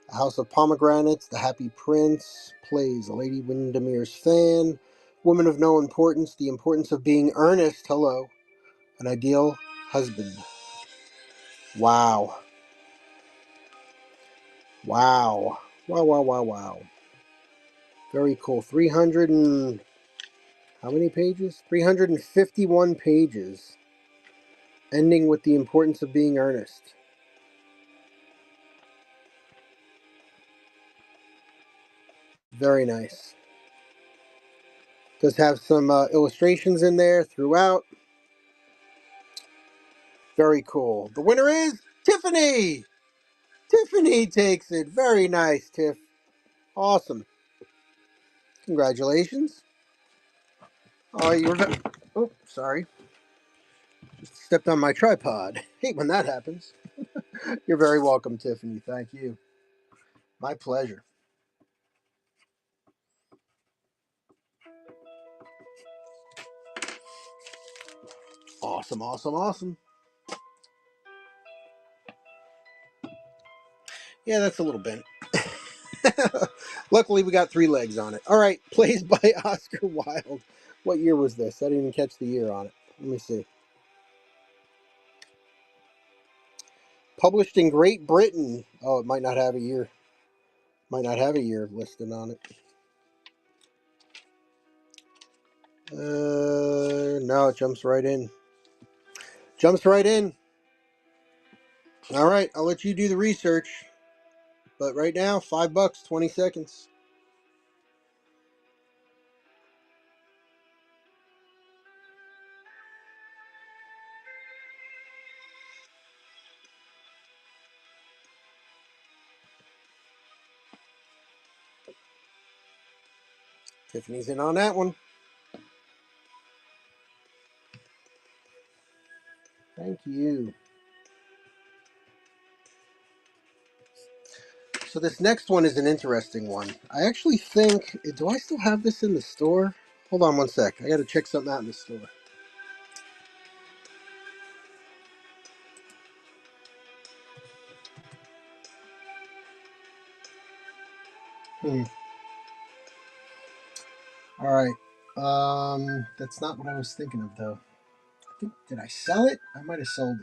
Speaker 1: A House of Pomegranates, The Happy Prince, plays Lady Windermere's Fan, Woman of No Importance, The Importance of Being Earnest, hello, An Ideal Husband. Wow. Wow. Wow, wow, wow, wow. Very cool. 300 and... how many pages? 351 pages. Ending with The Importance of Being Earnest. Very nice. Does have some illustrations in there throughout. Very cool. The winner is Tiffany! Tiffany takes it. Very nice, Tiff. Awesome. Congratulations. Oh, sorry. Just stepped on my tripod. Hate when that happens. You're very welcome, Tiffany. Thank you. My pleasure. Awesome, awesome, awesome. Yeah, that's a little bent. Luckily, we got 3 legs on it. All right, plays by Oscar Wilde. What year was this? I didn't even catch the year on it. Let me see. Published in Great Britain. Oh, it might not have a year. Might not have a year listed on it. No, it jumps right in. Jumps right in. All right, I'll let you do the research. But right now, $5, 20 seconds. Tiffany's in on that one. Thank you. So this next one is an interesting one. I actually think, do I still have this in the store? Hold on one sec. I got to check something out in the store. All right. That's not what I was thinking of though. I think, did I sell it? I might have sold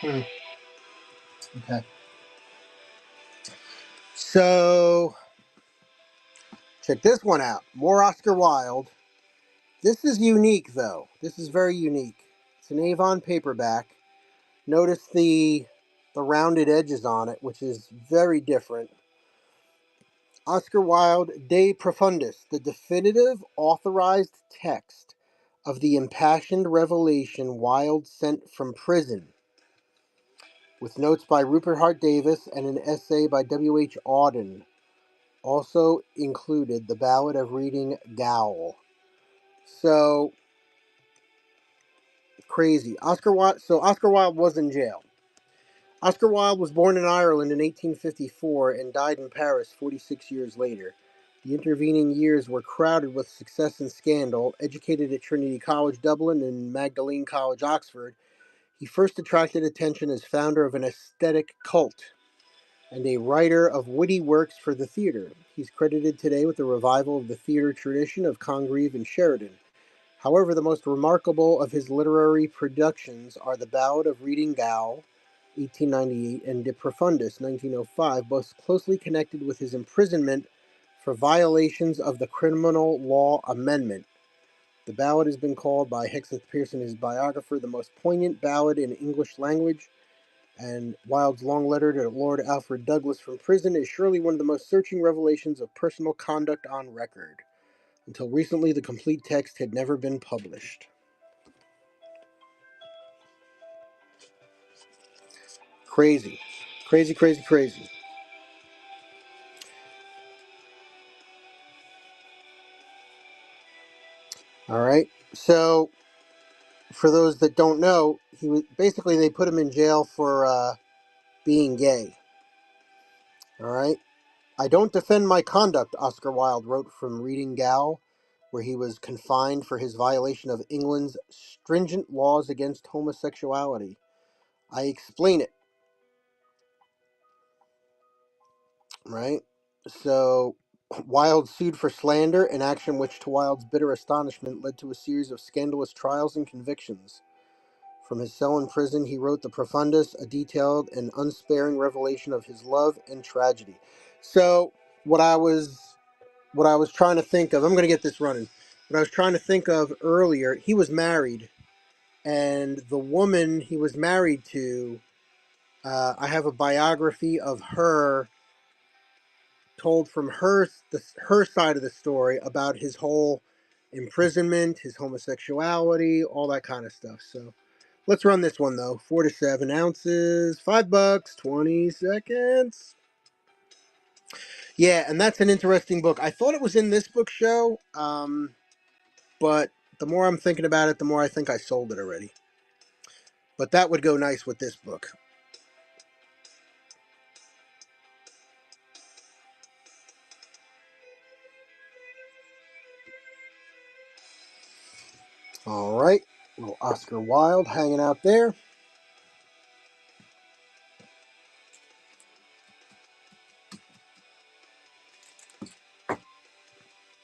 Speaker 1: it. Okay. So check this one out. More Oscar Wilde. This is unique though. This is very unique. It's an Avon paperback. Notice the rounded edges on it, which is very different. Oscar Wilde, De Profundis, the definitive authorized text of the impassioned revelation Wilde sent from prison, with notes by Rupert Hart Davis and an essay by W. H. Auden. Also included the Ballad of Reading Gaol. So crazy. Oscar Wilde was in jail. Oscar Wilde was born in Ireland in 1854 and died in Paris 46 years later. The intervening years were crowded with success and scandal. Educated at Trinity College, Dublin, and Magdalene College, Oxford, he first attracted attention as founder of an aesthetic cult and a writer of witty works for the theater. He's credited today with the revival of the theater tradition of Congreve and Sheridan. However, the most remarkable of his literary productions are The Ballad of Reading Gaol, 1898, and De Profundis, 1905, both closely connected with his imprisonment for violations of the Criminal Law Amendment. The ballad has been called by Hexeth Pearson, his biographer, the most poignant ballad in English language, and Wilde's long letter to Lord Alfred Douglas from prison is surely one of the most searching revelations of personal conduct on record. Until recently, the complete text had never been published. Crazy. Crazy, crazy, crazy. All right. So, for those that don't know, he was basically they put him in jail for being gay. All right. I don't defend my conduct, Oscar Wilde wrote from Reading Gaol, where he was confined for his violation of England's stringent laws against homosexuality. I explain it. Right. So, Wilde sued for slander, an action which, to Wilde's bitter astonishment, led to a series of scandalous trials and convictions. From his cell in prison, he wrote The Profundis, a detailed and unsparing revelation of his love and tragedy. So, what I was trying to think of, I'm going to get this running. What I was trying to think of earlier, he was married, and the woman he was married to, I have a biography of her told from her side of the story about his whole imprisonment, his homosexuality, all that kind of stuff. So let's run this one though. 4 to 7 ounces, $5, 20 seconds. Yeah, and that's an interesting book. I thought it was in this book show, but the more I'm thinking about it, the more I think I sold it already. But that would go nice with this book. All right, little Oscar Wilde hanging out there.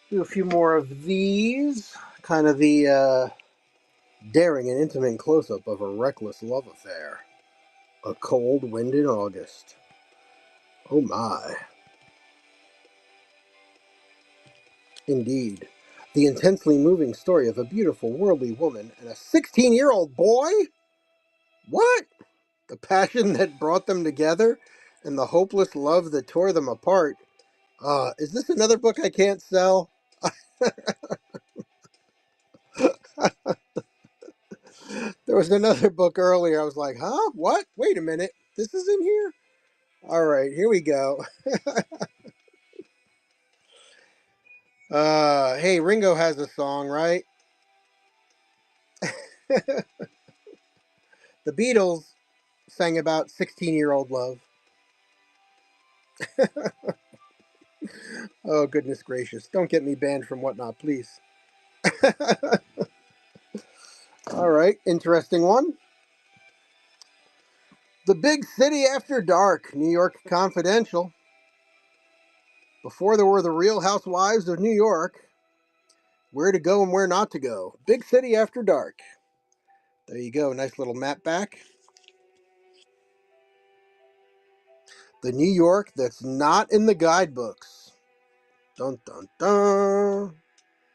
Speaker 1: Do a few more of these. Kind of the daring and intimate close-up of a reckless love affair. A cold wind in August. Oh my. Indeed. The intensely moving story of a beautiful worldly woman and a 16-year-old boy? What? The passion that brought them together and the hopeless love that tore them apart. Is this another book I can't sell? There was another book earlier. I was like, huh? What? Wait a minute. This is in here? All right, here we go. Hey, Ringo has a song, right? The Beatles sang about 16-year-old love. Oh, goodness gracious. Don't get me banned from Whatnot, please. All right, interesting one. The Big City After Dark, New York Confidential. Before there were the Real Housewives of New York, where to go and where not to go. Big City After Dark. There you go, nice little map back. The New York that's not in the guidebooks. Dun dun dun.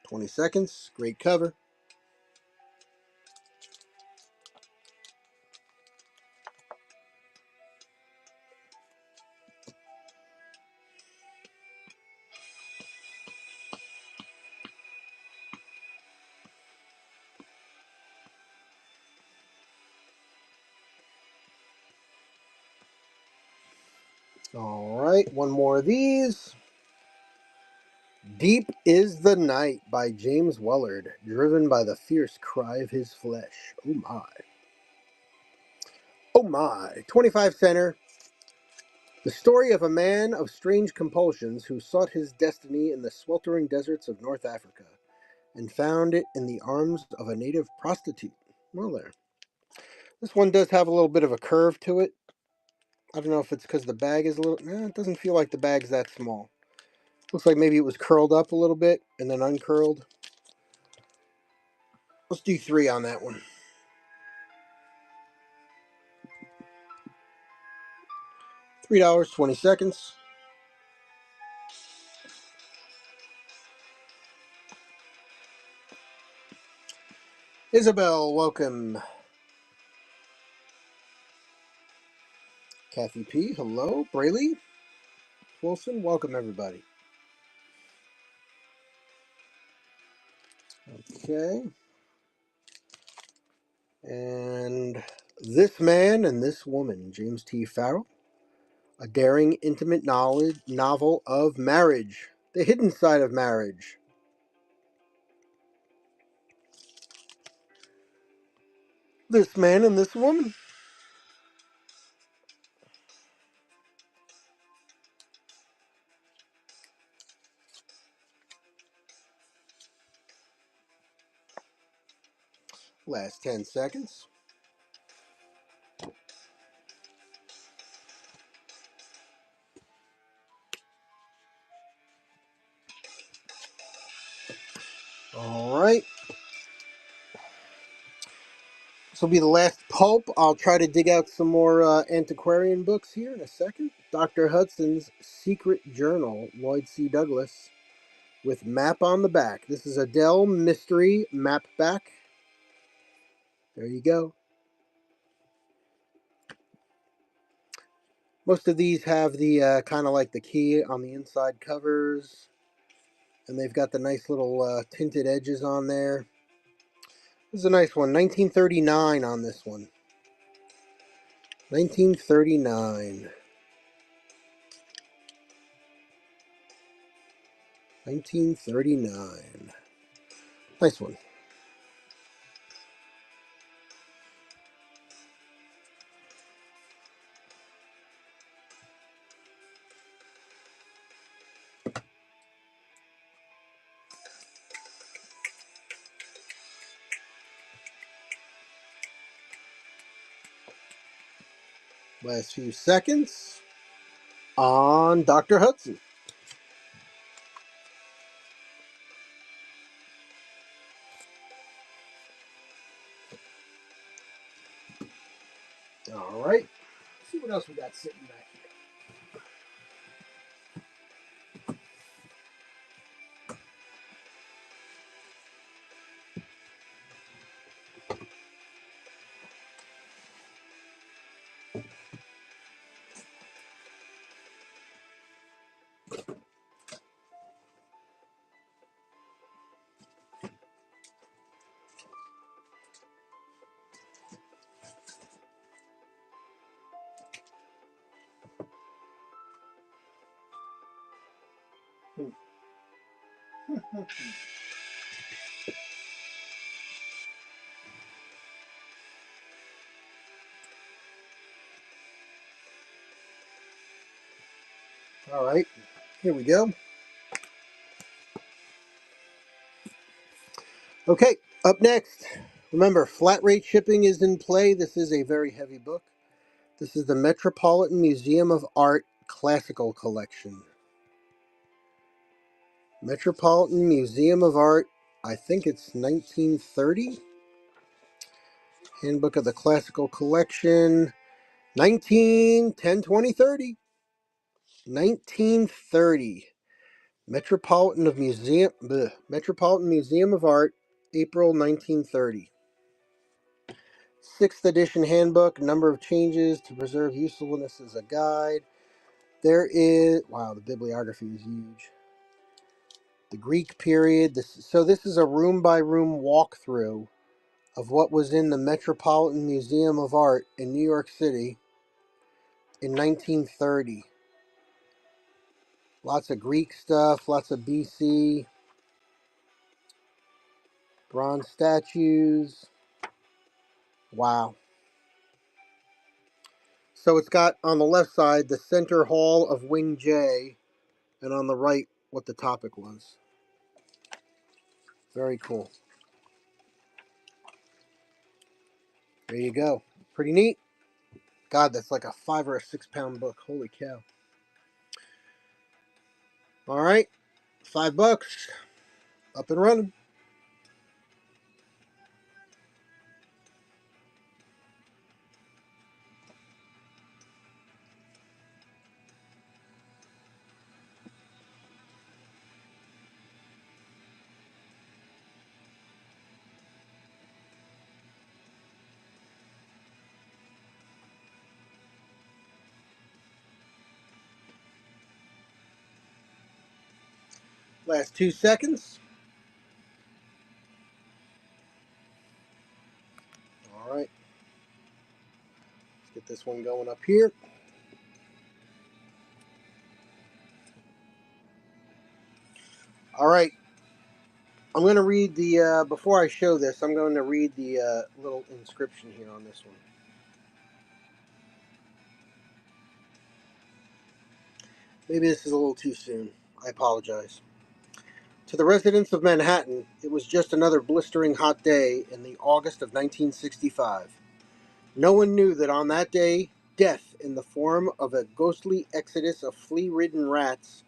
Speaker 1: 20 seconds, great cover. All right, one more of these. Deep is the Night by James Wellard, driven by the fierce cry of his flesh. Oh my. Oh my. 25 center. The story of a man of strange compulsions who sought his destiny in the sweltering deserts of North Africa and found it in the arms of a native prostitute. Well, there. This one does have a little bit of a curve to it. I don't know if it's because the bag is a little... it doesn't feel like the bag's that small. Looks like maybe it was curled up a little bit and then uncurled. Let's do 3 on that one. $3, 20 seconds. Isabel, welcome. Kathy P, hello. Brayley Wilson, welcome everybody. Okay. And This Man and This Woman, James T. Farrell. A daring, intimate novel of marriage. The hidden side of marriage. This Man and This Woman. Last 10 seconds. All right. This will be the last pulp. I'll try to dig out some more antiquarian books here in a second. Dr. Hudson's Secret Journal, Lloyd C. Douglas, with map on the back. This is a Dell Mystery map back. There you go. Most of these have the kind of like the key on the inside covers. And they've got the nice little tinted edges on there. This is a nice one. 1939 on this one. 1939. 1939. Nice one. Last few seconds on Dr. Hudson. All right. Let's see what else we got sitting back here. All right, here we go. Okay, up next. Remember, flat rate shipping is in play. This is a very heavy book. This is the Metropolitan Museum of Art Classical Collection. Metropolitan Museum of Art, I think it's 1930. Handbook of the Classical Collection, 1930. Metropolitan Museum of Art, April 1930. 6th edition handbook, number of changes to preserve usefulness as a guide. There is, wow, the bibliography is huge. The Greek period. This is a room by room walkthrough of what was in the Metropolitan Museum of Art in New York City in 1930. Lots of Greek stuff, lots of BC, bronze statues. Wow. So it's got on the left side the center hall of Wing J, and on the right what the topic was. Very cool. There you go. Pretty neat. God, that's like a 5 or a 6 pound book. Holy cow. All right. $5. Up and running. Last 2 seconds. All right. Let's get this one going up here. All right. I'm going to read the, before I show this, I'm going to read the little inscription here on this one. Maybe this is a little too soon. I apologize. To the residents of Manhattan, it was just another blistering hot day in the August of 1965. No one knew that on that day, death in the form of a ghostly exodus of flea-ridden rats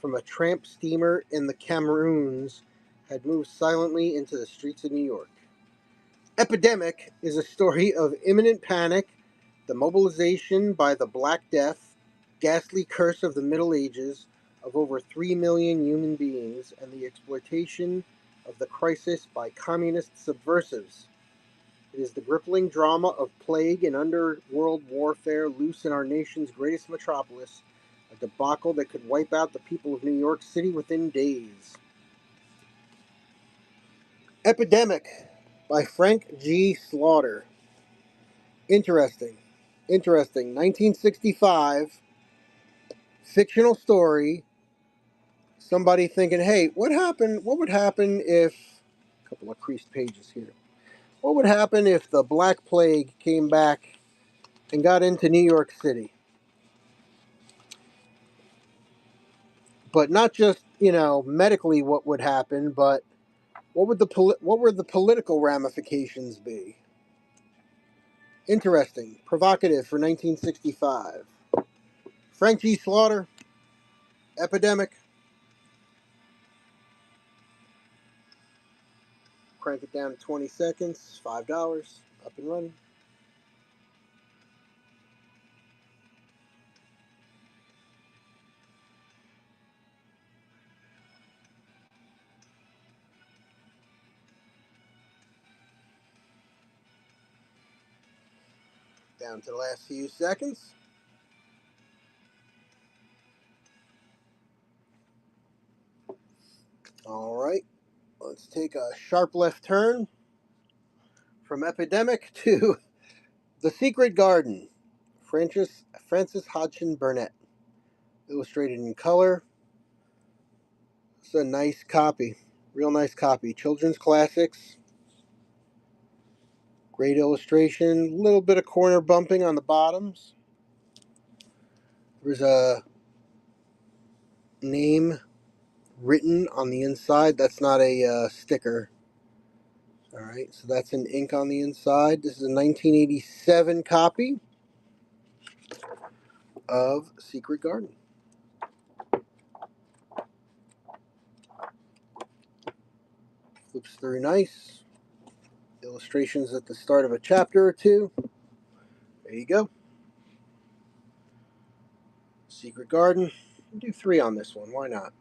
Speaker 1: from a tramp steamer in the Cameroons had moved silently into the streets of New York. Epidemic is a story of imminent panic, the mobilization by the Black Death, ghastly curse of the Middle Ages of over 3 million human beings, and the exploitation of the crisis by communist subversives. It is the gripping drama of plague and underworld warfare loose in our nation's greatest metropolis, a debacle that could wipe out the people of New York City within days. Epidemic by Frank G. Slaughter. Interesting. 1965, fictional story. Somebody thinking, hey, what happened? What would happen if, a couple of creased pages here. What would happen if the Black Plague came back and got into New York City? But not just, medically what would happen, but what would the political ramifications be? Interesting, provocative for 1965. Frank G. Slaughter, Epidemic. Crank it down to 20 seconds, $5, up and running. Down to the last few seconds. All right, let's take a sharp left turn from Epidemic to The Secret Garden. Francis Hodgson Burnett. Illustrated in color. It's a nice copy. Real nice copy. Children's Classics. Great illustration. A little bit of corner bumping on the bottoms. There's a name written on the inside. That's not a sticker. Alright, so that's in ink on the inside. This is a 1987 copy of Secret Garden. Flips through nice. Illustrations at the start of a chapter or two. There you go. Secret Garden. I'll do 3 on this one. Why not?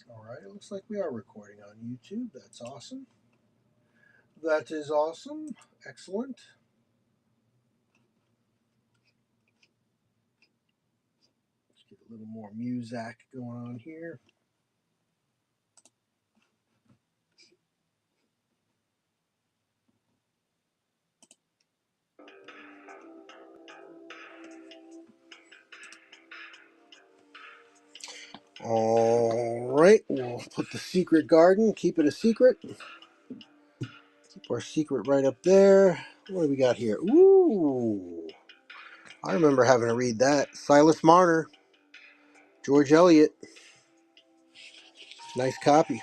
Speaker 1: Alright, it looks like we are recording on YouTube. That's awesome. That is awesome. Excellent. Let's get a little more music going on here. Alright, we'll put the Secret Garden, keep it a secret. Keep our secret right up there. What do we got here? Ooh, I remember having to read that. Silas Marner, George Eliot. Nice copy.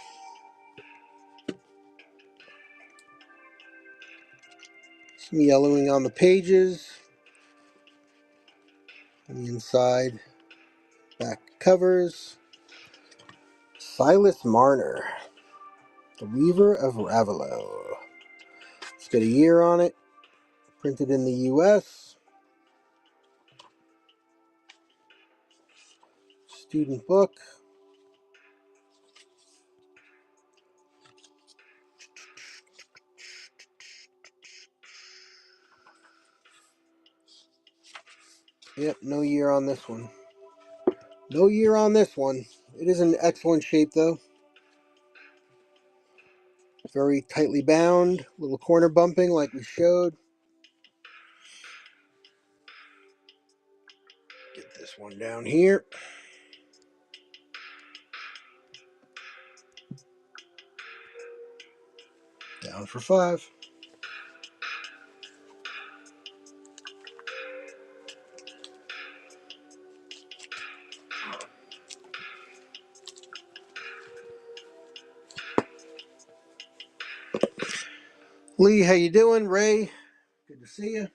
Speaker 1: Some yellowing on the pages. On the inside, back covers. Silas Marner, The Weaver of Ravelot. It's got a year on it. Printed in the U.S. Student book. Yep, no year on this one. No year on this one. It is in excellent shape though. Very tightly bound. Little corner bumping like we showed. Get this one down here. Down for 5. Lee, how you doing? Ray, good to see you.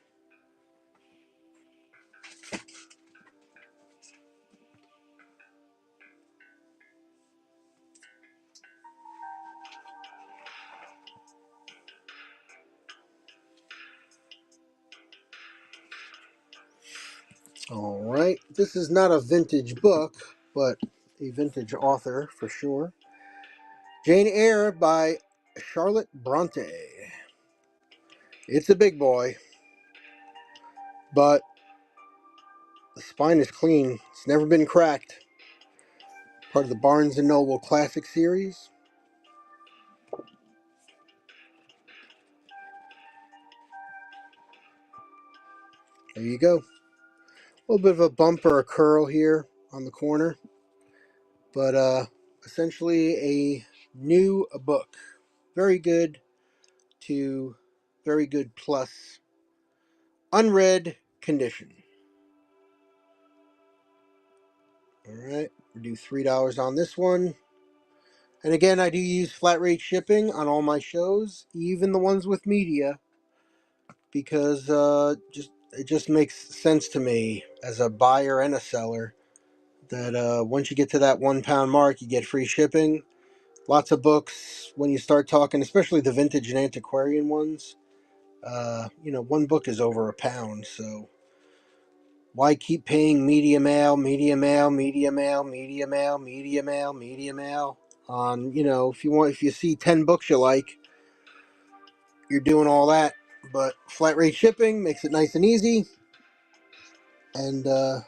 Speaker 1: All right, this is not a vintage book, but a vintage author for sure. Jane Eyre by Charlotte Bronte. It's a big boy, but the spine is clean. It's never been cracked. Part of the Barnes & Noble Classic Series. There you go. A little bit of a bump or a curl here on the corner, but essentially a new book. Very good to very good plus unread condition. All right, we do $3 on this one. And again, I do use flat rate shipping on all my shows, even the ones with media, because it just makes sense to me as a buyer and a seller that once you get to that £1 mark, you get free shipping. Lots of books, when you start talking, especially the vintage and antiquarian ones, one book is over £1, so why keep paying media mail on, if you see 10 books you like, you're doing all that. But flat rate shipping makes it nice and easy. and there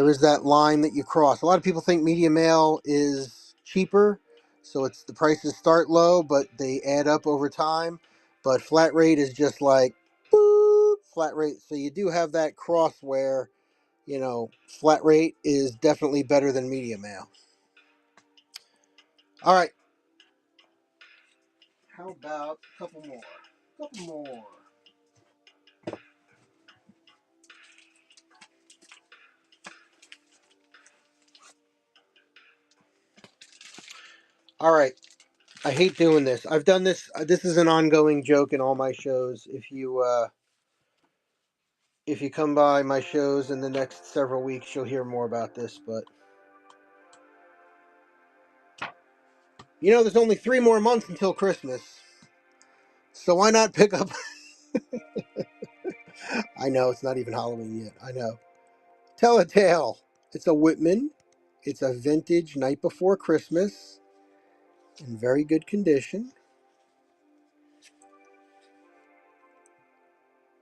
Speaker 1: is that line that you cross. A lot of people think media mail is cheaper, so it's the prices start low, but they add up over time. But flat rate is just like boop, flat rate. So you do have that cross where, flat rate is definitely better than media mail. All right. How about a couple more? Couple more. All right. I hate doing this. I've done this. This is an ongoing joke in all my shows. If you come by my shows in the next several weeks, you'll hear more about this. But there's only 3 more months until Christmas, so why not pick up? I know it's not even Halloween yet. I know. Tell a tale. It's a Whitman. It's a vintage Night Before Christmas in very good condition.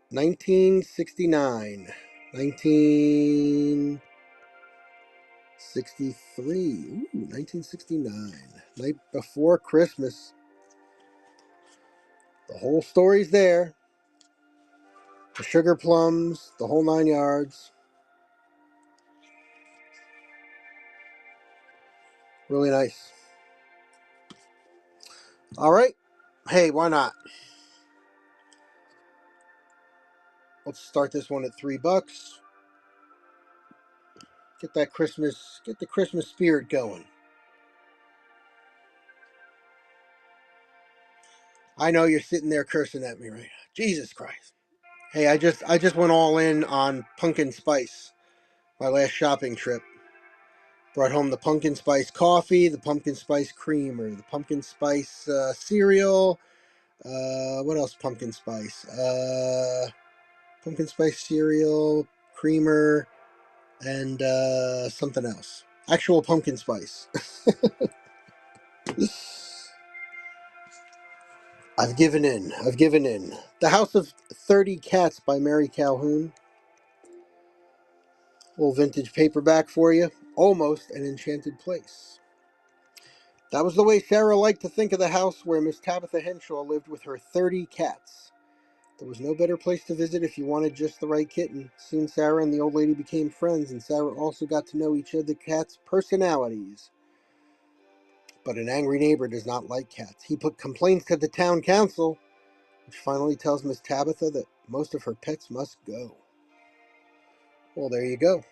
Speaker 1: 1969. 1963. Ooh, 1969. Night Before Christmas. The whole story's there. The sugar plums, the whole 9 yards. Really nice. All right. Hey, why not? Let's start this one at $3. Get the Christmas spirit going. I know you're sitting there cursing at me right now. Jesus Christ. Hey, I just went all in on pumpkin spice. My last shopping trip. Brought home the pumpkin spice coffee, the pumpkin spice creamer, the pumpkin spice cereal. What else? Pumpkin spice. Pumpkin spice cereal, creamer, and something else. Actual pumpkin spice. I've given in. I've given in. The House of 30 Cats by Mary Calhoun. Little vintage paperback for you. Almost an enchanted place. That was the way Sarah liked to think of the house where Miss Tabitha Henshaw lived with her 30 cats. There was no better place to visit if you wanted just the right kitten. Soon Sarah and the old lady became friends, and Sarah also got to know each of the cats' personalities. But an angry neighbor does not like cats. He put complaints to the town council, which finally tells Miss Tabitha that most of her pets must go. Well, there you go.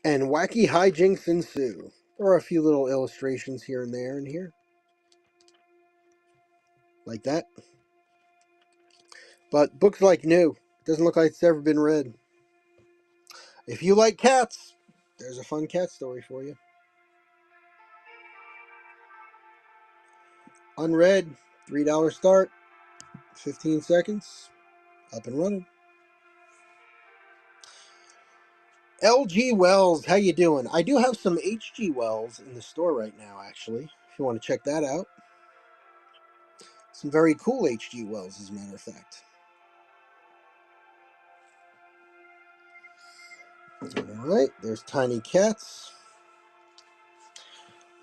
Speaker 1: And wacky hijinks ensue. There are a few little illustrations here and there and here. Like that. But books like new. Doesn't look like it's ever been read. If you like cats, there's a fun cat story for you. Unread, $3 start, 15 seconds, up and running. L.G. Wells, how you doing? I do have some H.G. Wells in the store right now, actually, if you want to check that out. Some very cool H.G. Wells, as a matter of fact. All right, there's Tiny Cats.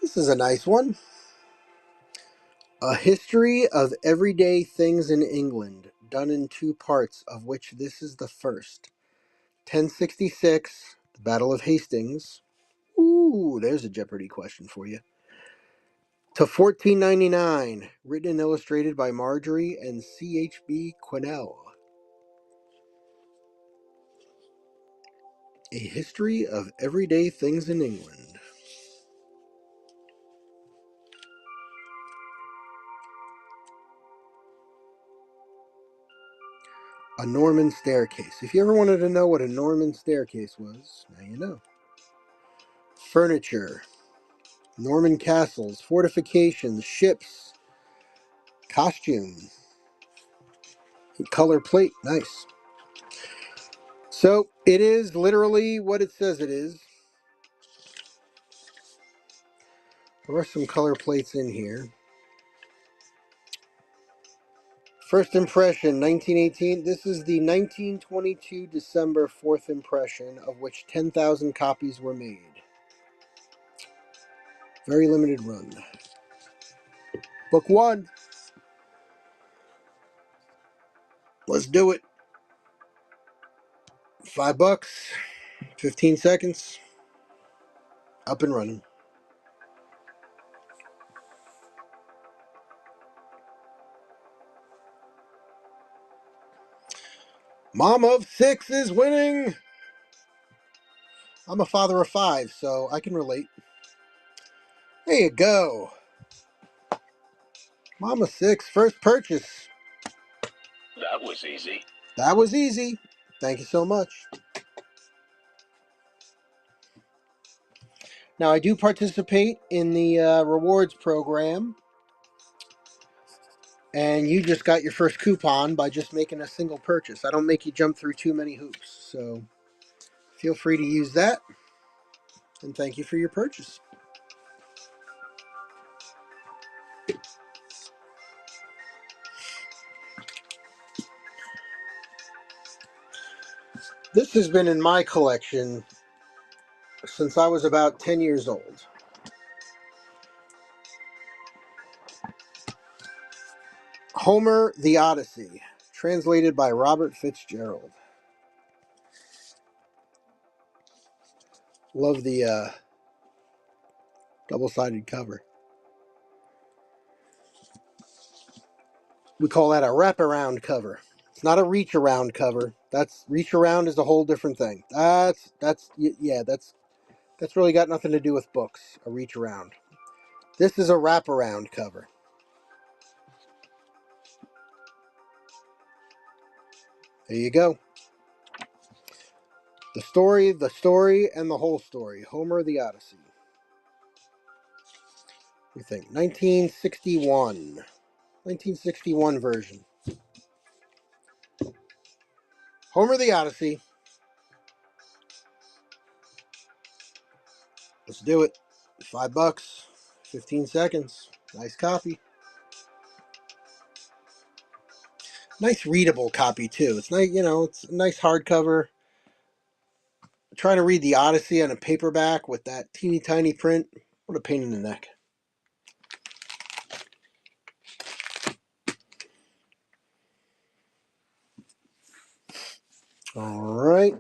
Speaker 1: This is a nice one. A History of Everyday Things in England, done in 2 parts, of which this is the first. 1066, the Battle of Hastings. Ooh, there's a Jeopardy question for you. To 1499, written and illustrated by Marjorie and C.H.B. Quinnell. A History of Everyday Things in England. A Norman Staircase. If you ever wanted to know what a Norman staircase was, now you know. Furniture. Norman castles, fortifications, ships, costume, color plate. Nice. So it is literally what it says it is. There are some color plates in here. First impression, 1918. This is the 1922 December 4th impression, of which 10,000 copies were made. Very limited run. Book 1. Let's do it. $5. 15 seconds. Up and running. Mom of 6 is winning. I'm a father of 5, so I can relate. There you go. Mom of 6, first purchase.
Speaker 2: That was easy.
Speaker 1: That was easy. Thank you so much. Now, I do participate in the rewards program, and you just got your first coupon by just making a single purchase. I don't make you jump through too many hoops, so feel free to use that, and thank you for your purchase. This has been in my collection since I was about 10 years old. Homer the Odyssey, translated by Robert Fitzgerald. Love the double-sided cover. We call that a wraparound cover. It's not a reach-around cover. Reach-around is a whole different thing. That's really got nothing to do with books, a reach-around. This is a wraparound cover. There you go. The story, and the whole story. Homer the Odyssey. We think 1961. 1961 version. Homer the Odyssey. Let's do it. $5. 15 seconds. Nice copy. Nice readable copy too. It's nice, it's a nice hardcover. Trying to read the Odyssey on a paperback with that teeny tiny print. What a pain in the neck. All right.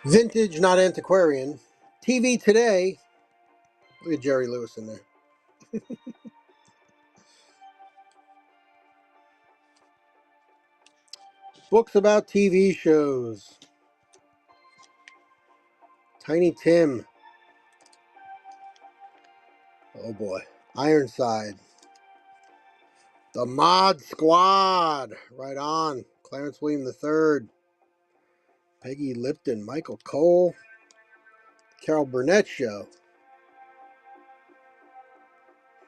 Speaker 1: Vintage, not antiquarian. TV Today. Look at Jerry Lewis in there. Books about TV shows. Tiny Tim. Oh boy. Ironside. The Mod Squad. Right on. Clarence William III. Peggy Lipton. Michael Cole. Carol Burnett Show.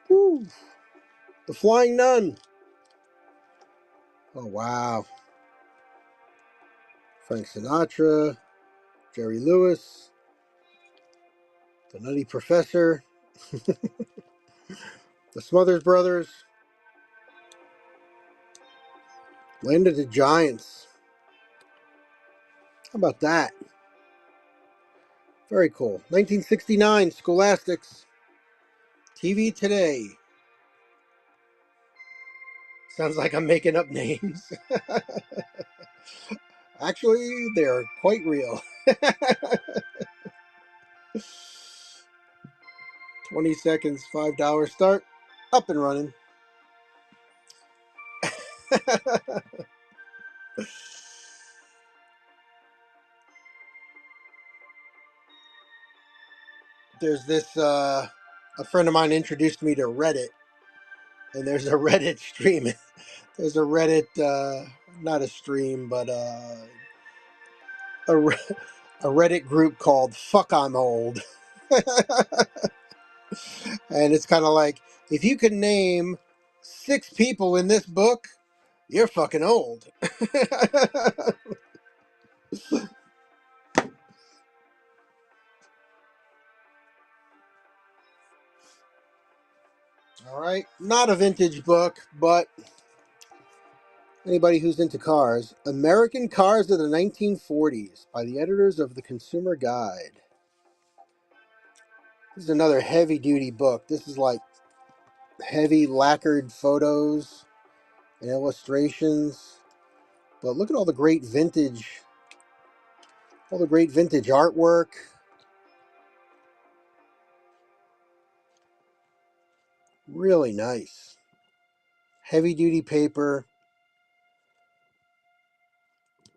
Speaker 1: Woo. The Flying Nun. Oh wow. Frank Sinatra. Jerry Lewis. The Nutty Professor. The Smothers Brothers. Land of the Giants. How about that? Very cool. 1969, Scholastics. TV Today. Sounds like I'm making up names. Actually, they're quite real. 20 seconds, $5 start. Up and running. There's this, a friend of mine introduced me to Reddit. And there's a Reddit stream. There's a Reddit, not a stream, but a a Reddit group called Fuck I'm Old. And it's kind of like, if you could name 6 people in this book, you're fucking old. All right, not a vintage book, but anybody who's into cars, American Cars of the 1940s by the editors of the Consumer Guide. This is another heavy duty book. This is like heavy lacquered photos and illustrations. But look at all the great vintage artwork. Really nice. Heavy duty paper,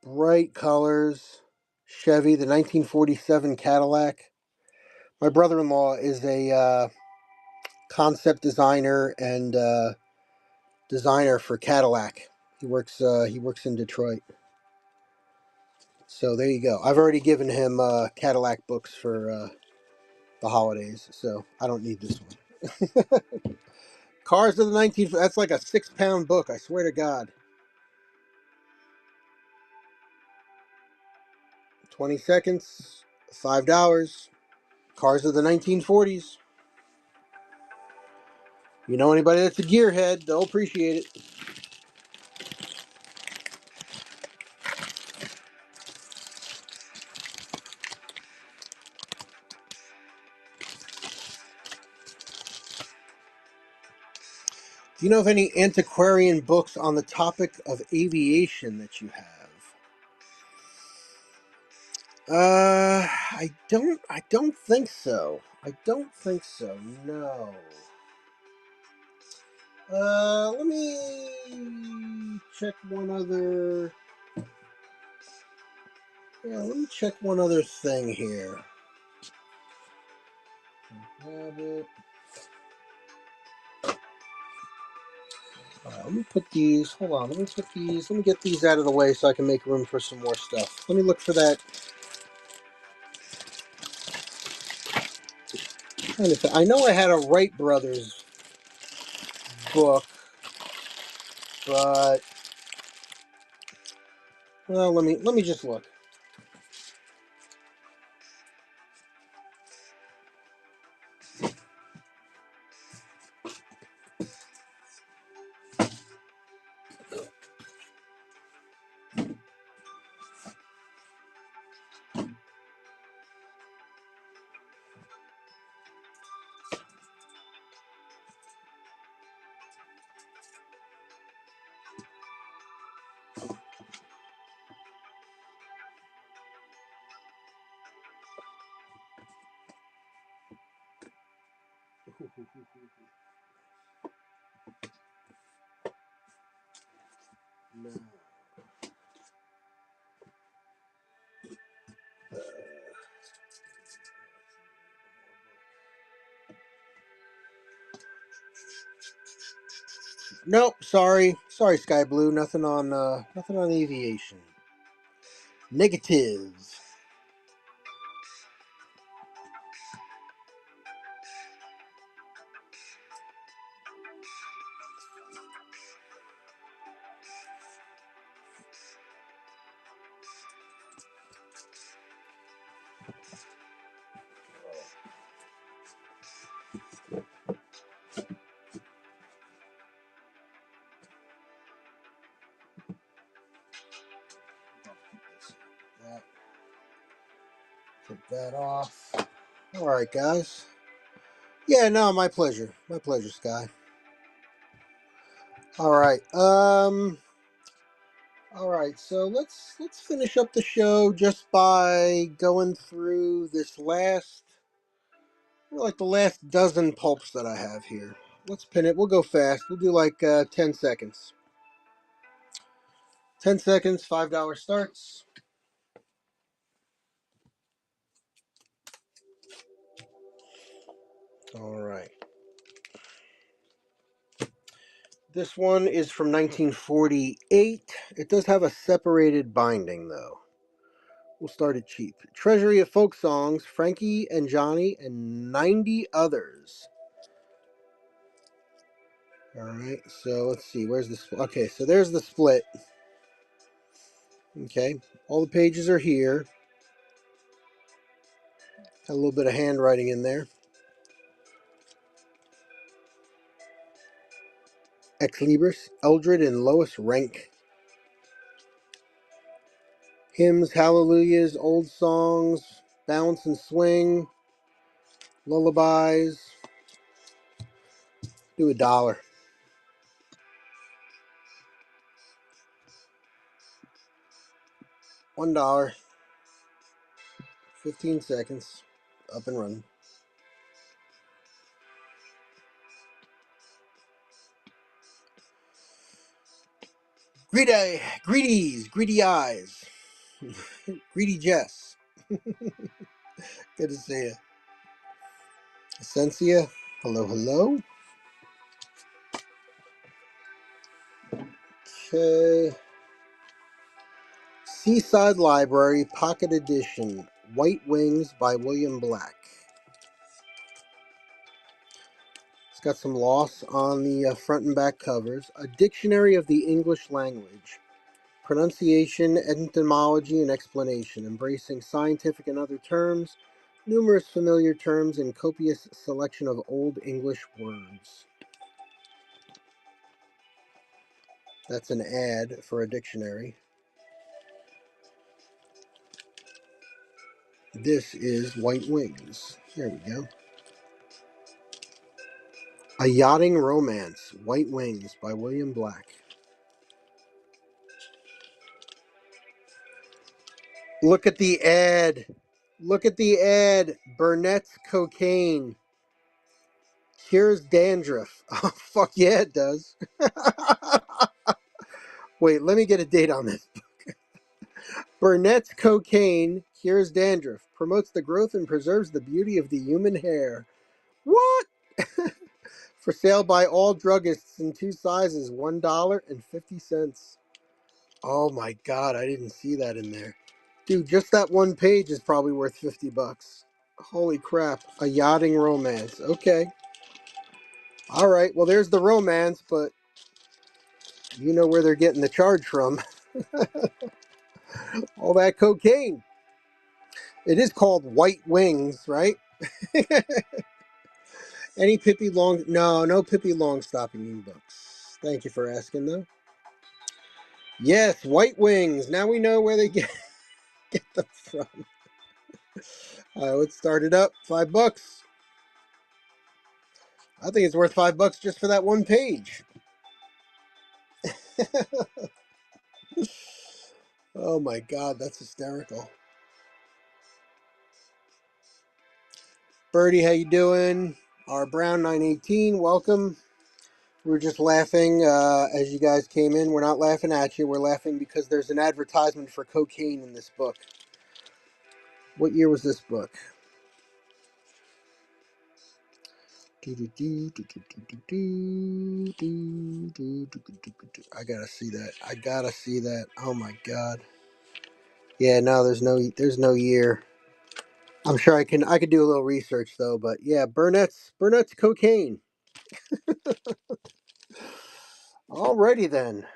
Speaker 1: bright colors. Chevy, the 1947 Cadillac. My brother-in-law is a concept designer and designer for Cadillac. He works in Detroit. So there you go. I've already given him Cadillac books for the holidays, so I don't need this one. Cars of the 19. That's like a 6-pound book. I swear to God. 20 seconds, $5. Cars of the 1940s. You know anybody that's a gearhead, they'll appreciate it. Do you know of any antiquarian books on the topic of aviation that you have? I don't think so. I don't think so. No. Let me check one other. Yeah, let me check one other thing here. Have it. Let me put these. Hold on. Let me put these. Let me get these out of the way so I can make room for some more stuff. Let me look for that. I know I had a Wright Brothers book, but well, let me just look. No. Nope. Sorry, Sky Blue. Nothing on aviation. Negative. That, take that off. All right, guys. Yeah, no, my pleasure. My pleasure, Sky. All right. All right. So let's finish up the show just by going through this like the last dozen pulps that I have here. Let's pin it. We'll go fast. We'll do like 10 seconds. 10 seconds, $5 starts. All right. This one is from 1948. It does have a separated binding, though. We'll start it cheap. Treasury of Folk Songs, Frankie and Johnny, and 90 others. All right, so let's see. Where's the split? Okay, so there's the split. Okay, all the pages are here. Got a little bit of handwriting in there. Ex Libris, Eldred and Lois Rank. Hymns, hallelujahs, old songs, bounce and swing, lullabies. Do $1. $1. 15 seconds. Up and running. Greedy eyes. Greedy Jess. Good to see you. Essentia. Hello. Okay. Seaside Library Pocket Edition. White Wings by William Black. It's got some loss on the front and back covers. A Dictionary of the English Language. Pronunciation, etymology, and explanation. Embracing scientific and other terms. Numerous familiar terms and copious selection of Old English words. That's an ad for a dictionary. This is White Wings. There we go. A Yachting Romance, White Wings by William Black. Look at the ad. Look at the ad. Burnett's Cocaine. Cures dandruff. Oh, fuck yeah, it does. Wait, let me get a date on this. Burnett's Cocaine cures dandruff, promotes the growth and preserves the beauty of the human hair. What? For sale by all druggists in 2 sizes, $1.50. Oh my god, I didn't see that in there. Dude, just that one page is probably worth $50. Holy crap. A Yachting Romance. Okay. Alright, well there's the romance, but you know where they're getting the charge from. All that cocaine. It is called White Wings, right? Any Pippi Long... No Pippi Longstocking books. Thank you for asking, though. Yes, White Wings. Now we know where they get them from. Let's start it up. $5. I think it's worth $5 just for that one page. Oh my god, that's hysterical. Birdie, how you doing? Our Brown 918, welcome. We were just laughing as you guys came in. We're not laughing at you. We're laughing because there's an advertisement for cocaine in this book. What year was this book? I gotta see that. I gotta see that. Oh my god. Yeah, no, there's no year. I'm sure I could do a little research though, but yeah, Burnett's Cocaine. Alrighty then.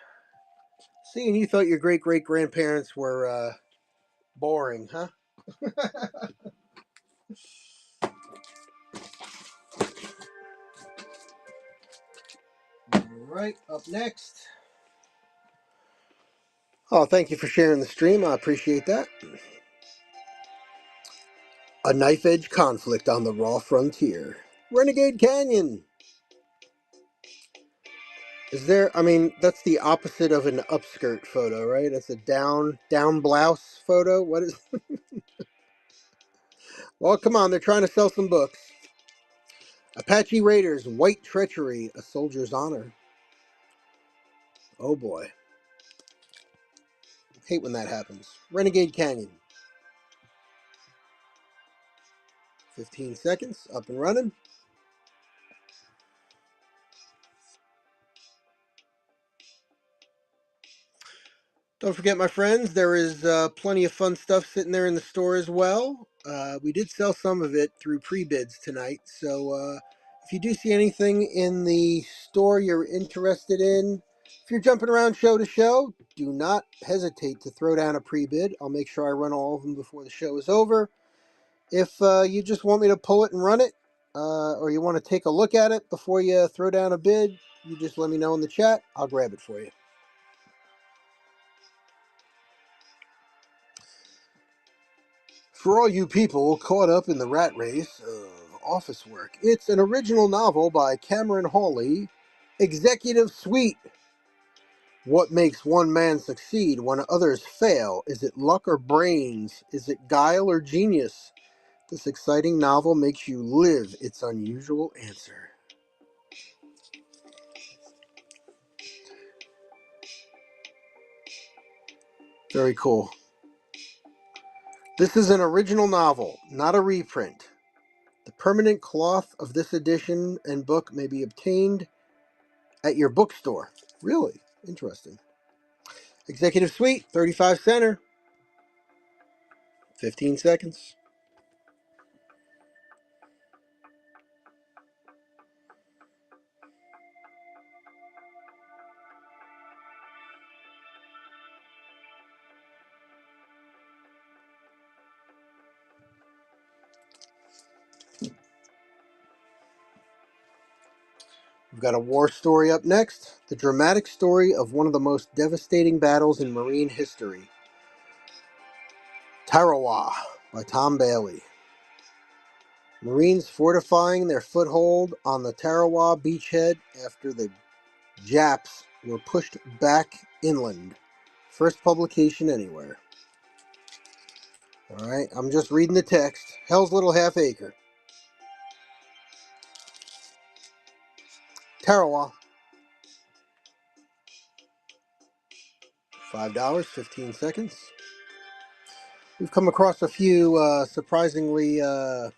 Speaker 1: Seeing you thought your great grandparents were boring, huh? Alright, up next. Oh, thank you for sharing the stream. I appreciate that. A knife edge conflict on the raw frontier. Renegade Canyon. Is there, I mean, that's the opposite of an upskirt photo, right? That's a down blouse photo. What is Well, come on, they're trying to sell some books. Apache Raiders, White Treachery, A Soldier's Honor. Oh boy. Hate when that happens. Renegade Canyon. 15 seconds, up and running. Don't forget, my friends, there is plenty of fun stuff sitting there in the store as well. We did sell some of it through pre-bids tonight, so if you do see anything in the store you're interested in, if you're jumping around show to show, do not hesitate to throw down a pre-bid. I'll make sure I run all of them before the show is over. If you just want me to pull it and run it, or you want to take a look at it before you throw down a bid, you just let me know in the chat. I'll grab it for you. For all you people caught up in the rat race of office work, it's an original novel by Cameron Hawley, Executive Suite. What makes one man succeed when others fail? Is it luck or brains? Is it guile or genius? This exciting novel makes you live its unusual answer. Very cool. This is an original novel, not a reprint. The permanent cloth of this edition and book may be obtained at your bookstore. Really? Interesting. Executive Suite, 35 center, 15 seconds. We've got a war story up next. The dramatic story of one of the most devastating battles in Marine history. Tarawa by Tom Bailey. Marines fortifying their foothold on the Tarawa beachhead after the Japs were pushed back inland. First publication anywhere. Alright, I'm just reading the text. Hell's Little Half Acre. Tarawa. $5, 15 seconds. We've come across a few surprisingly, well,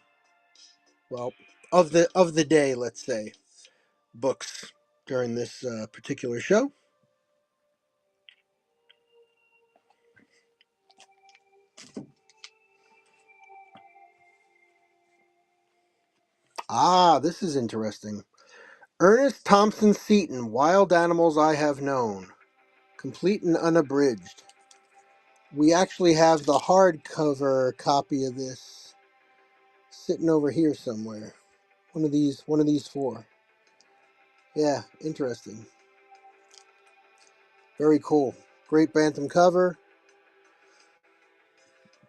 Speaker 1: of the day, let's say, books during this particular show. Ah, this is interesting. Ernest Thompson Seton, Wild Animals I Have Known. Complete and unabridged. We actually have the hardcover copy of this sitting over here somewhere. One of these four. Yeah, interesting. Very cool. Great Bantam cover.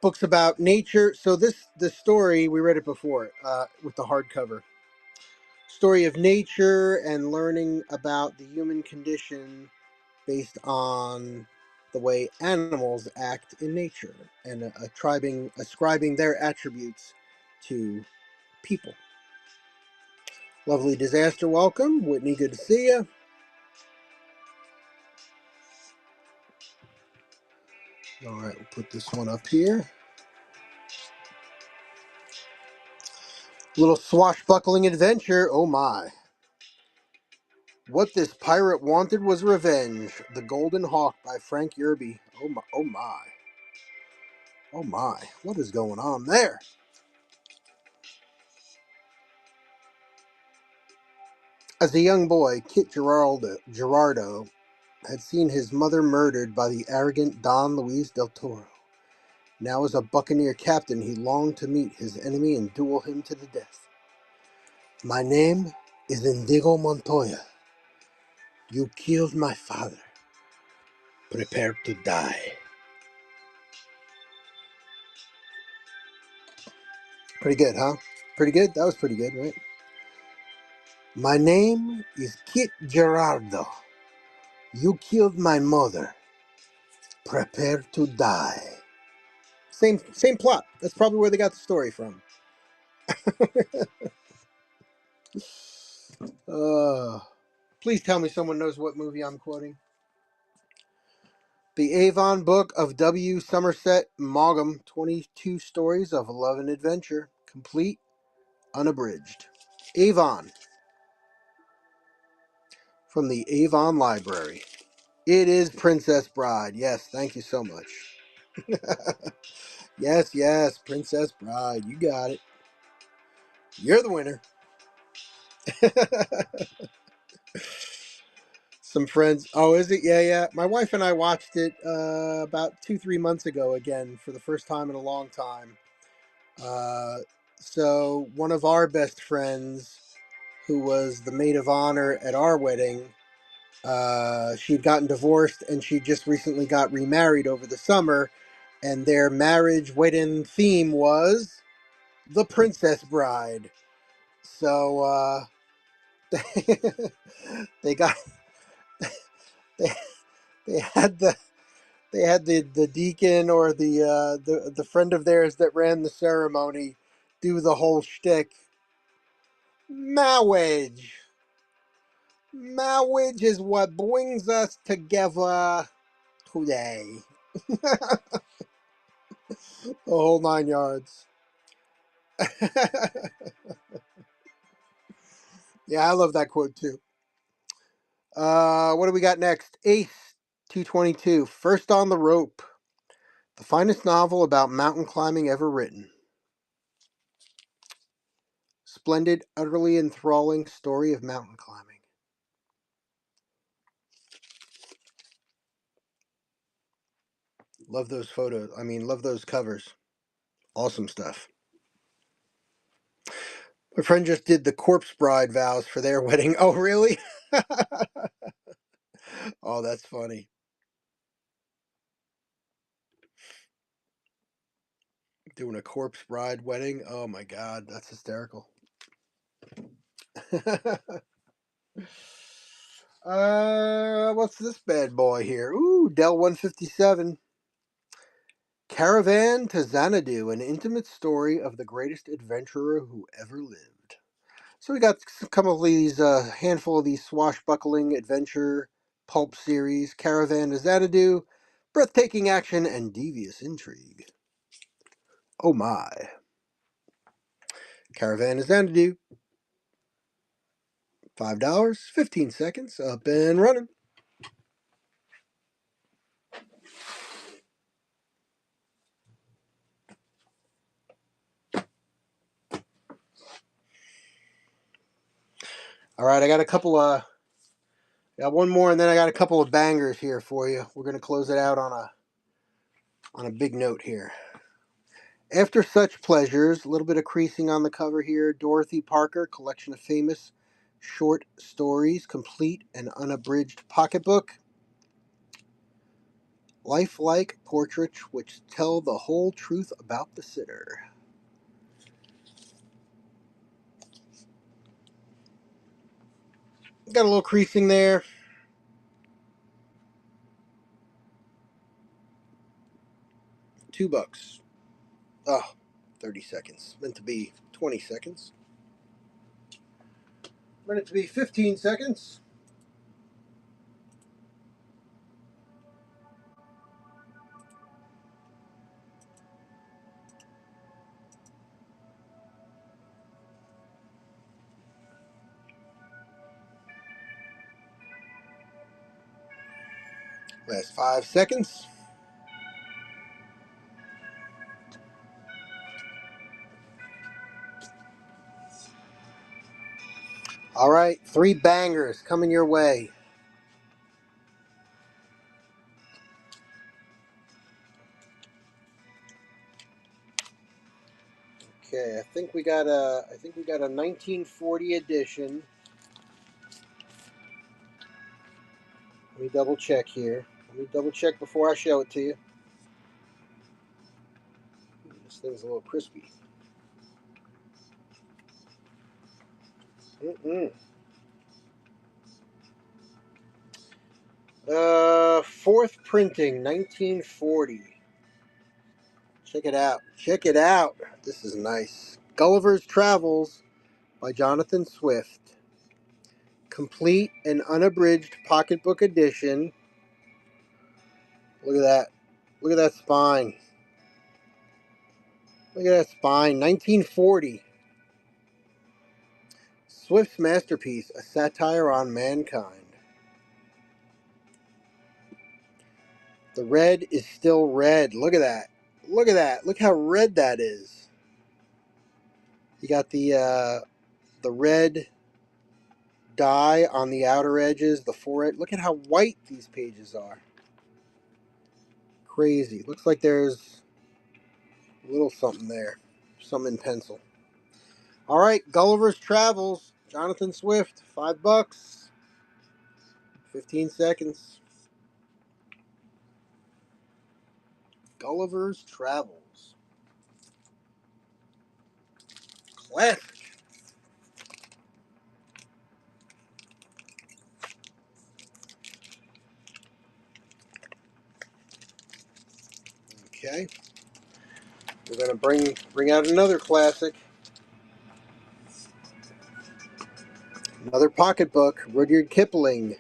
Speaker 1: Books about nature. So this story, we read it before with the hardcover. Story of nature and learning about the human condition based on the way animals act in nature and ascribing their attributes to people. Lovely Disaster, welcome. Whitney, good to see you. All right, we'll put this one up here. Little swashbuckling adventure. Oh my. What this pirate wanted was revenge. The Golden Hawk by Frank Yerby. Oh my. Oh my. Oh my. What is going on there? As a young boy, Kit Gerardo had seen his mother murdered by the arrogant Don Luis del Toro. Now as a buccaneer captain, he longed to meet his enemy and duel him to the death. My name is Indigo Montoya. You killed my father. Prepare to die. Pretty good, huh? Pretty good? That was pretty good, right? My name is Kit Gerardo. You killed my mother. Prepare to die. Same plot. That's probably where they got the story from. Please tell me someone knows what movie I'm quoting. The Avon Book of W. Somerset Maugham, 22 Stories of Love and Adventure, complete, unabridged. Avon, from the Avon Library. It is Princess Bride. Yes, thank you so much. Yes, yes, Princess Bride. You got it. You're the winner. Some friends. Oh, is it? Yeah, yeah. My wife and I watched it about 2, 3 months ago again for the first time in a long time. Uh, so one of our best friends, who was the maid of honor at our wedding, she'd gotten divorced and she just recently got remarried over the summer, and their marriage wedding theme was the Princess Bride. So they got they, they had the deacon or the friend of theirs that ran the ceremony do the whole shtick. Marriage, marriage is what brings us together today. The whole 9 yards. Yeah, I love that quote too. What do we got next? Ace 222. First on the Rope. The finest novel about mountain climbing ever written. Splendid, utterly enthralling story of mountain climbing. Love those photos. I mean, love those covers. Awesome stuff. My friend just did the corpse bride vows for their wedding. Oh, really? Oh, that's funny. Doing a corpse bride wedding. Oh my God, that's hysterical. What's this bad boy here? Ooh, Dell 157. Caravan to Xanadu, an intimate story of the greatest adventurer who ever lived. So we got a couple of these, handful of these swashbuckling adventure pulp series. Caravan to Xanadu, breathtaking action and devious intrigue. Oh my. Caravan to Xanadu, $5, 15 seconds, up and running. All right, I got one more, and then I got a couple of bangers here for you. We're gonna close it out on a big note here. After such pleasures, a little bit of creasing on the cover here. Dorothy Parker, collection of famous short stories, complete and unabridged pocketbook. Lifelike portraits which tell the whole truth about the sitter. Got a little creasing there. $2. Oh, 30 seconds. Meant to be 20 seconds. Meant it to be 15 seconds. Last 5 seconds. All right, 3 bangers coming your way. Okay, I think we got a 1940 edition. Let me double check here. Let me double check before I show it to you. This thing's a little crispy. Mm-mm. Fourth printing, 1940. Check it out. Check it out. This is nice. Gulliver's Travels by Jonathan Swift. Complete and unabridged pocketbook edition. Look at that. Look at that spine. Look at that spine. 1940. Swift's masterpiece, a satire on mankind. The red is still red. Look at that. Look at that. Look how red that is. You got the red dye on the outer edges, the forehead. Look at how white these pages are. Crazy. Looks like there's a little something there. Some in pencil. All right, Gulliver's Travels. Jonathan Swift. $5. 15 seconds. Gulliver's Travels. Classic. Okay. We're gonna bring out another classic. Another pocketbook. Rudyard Kipling.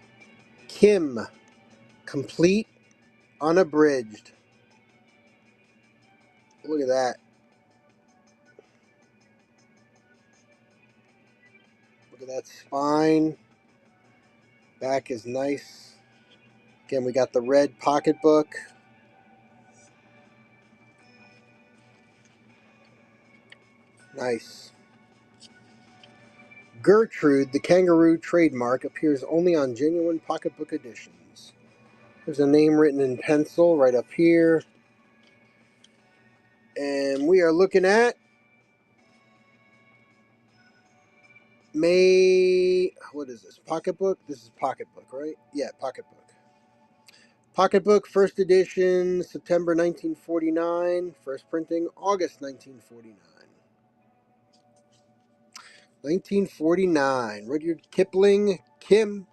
Speaker 1: Kim. Complete Unabridged. Look at that. Look at that spine. Back is nice. Again, we got the red pocketbook. Nice. Gertrude, the kangaroo trademark, appears only on genuine pocketbook editions. There's a name written in pencil right up here. And we are looking at May. What is this? Pocketbook? This is pocketbook, right? Yeah, pocketbook. Pocketbook, first edition, September 1949. First printing, August 1949. 1949. Rudyard Kipling, Kim.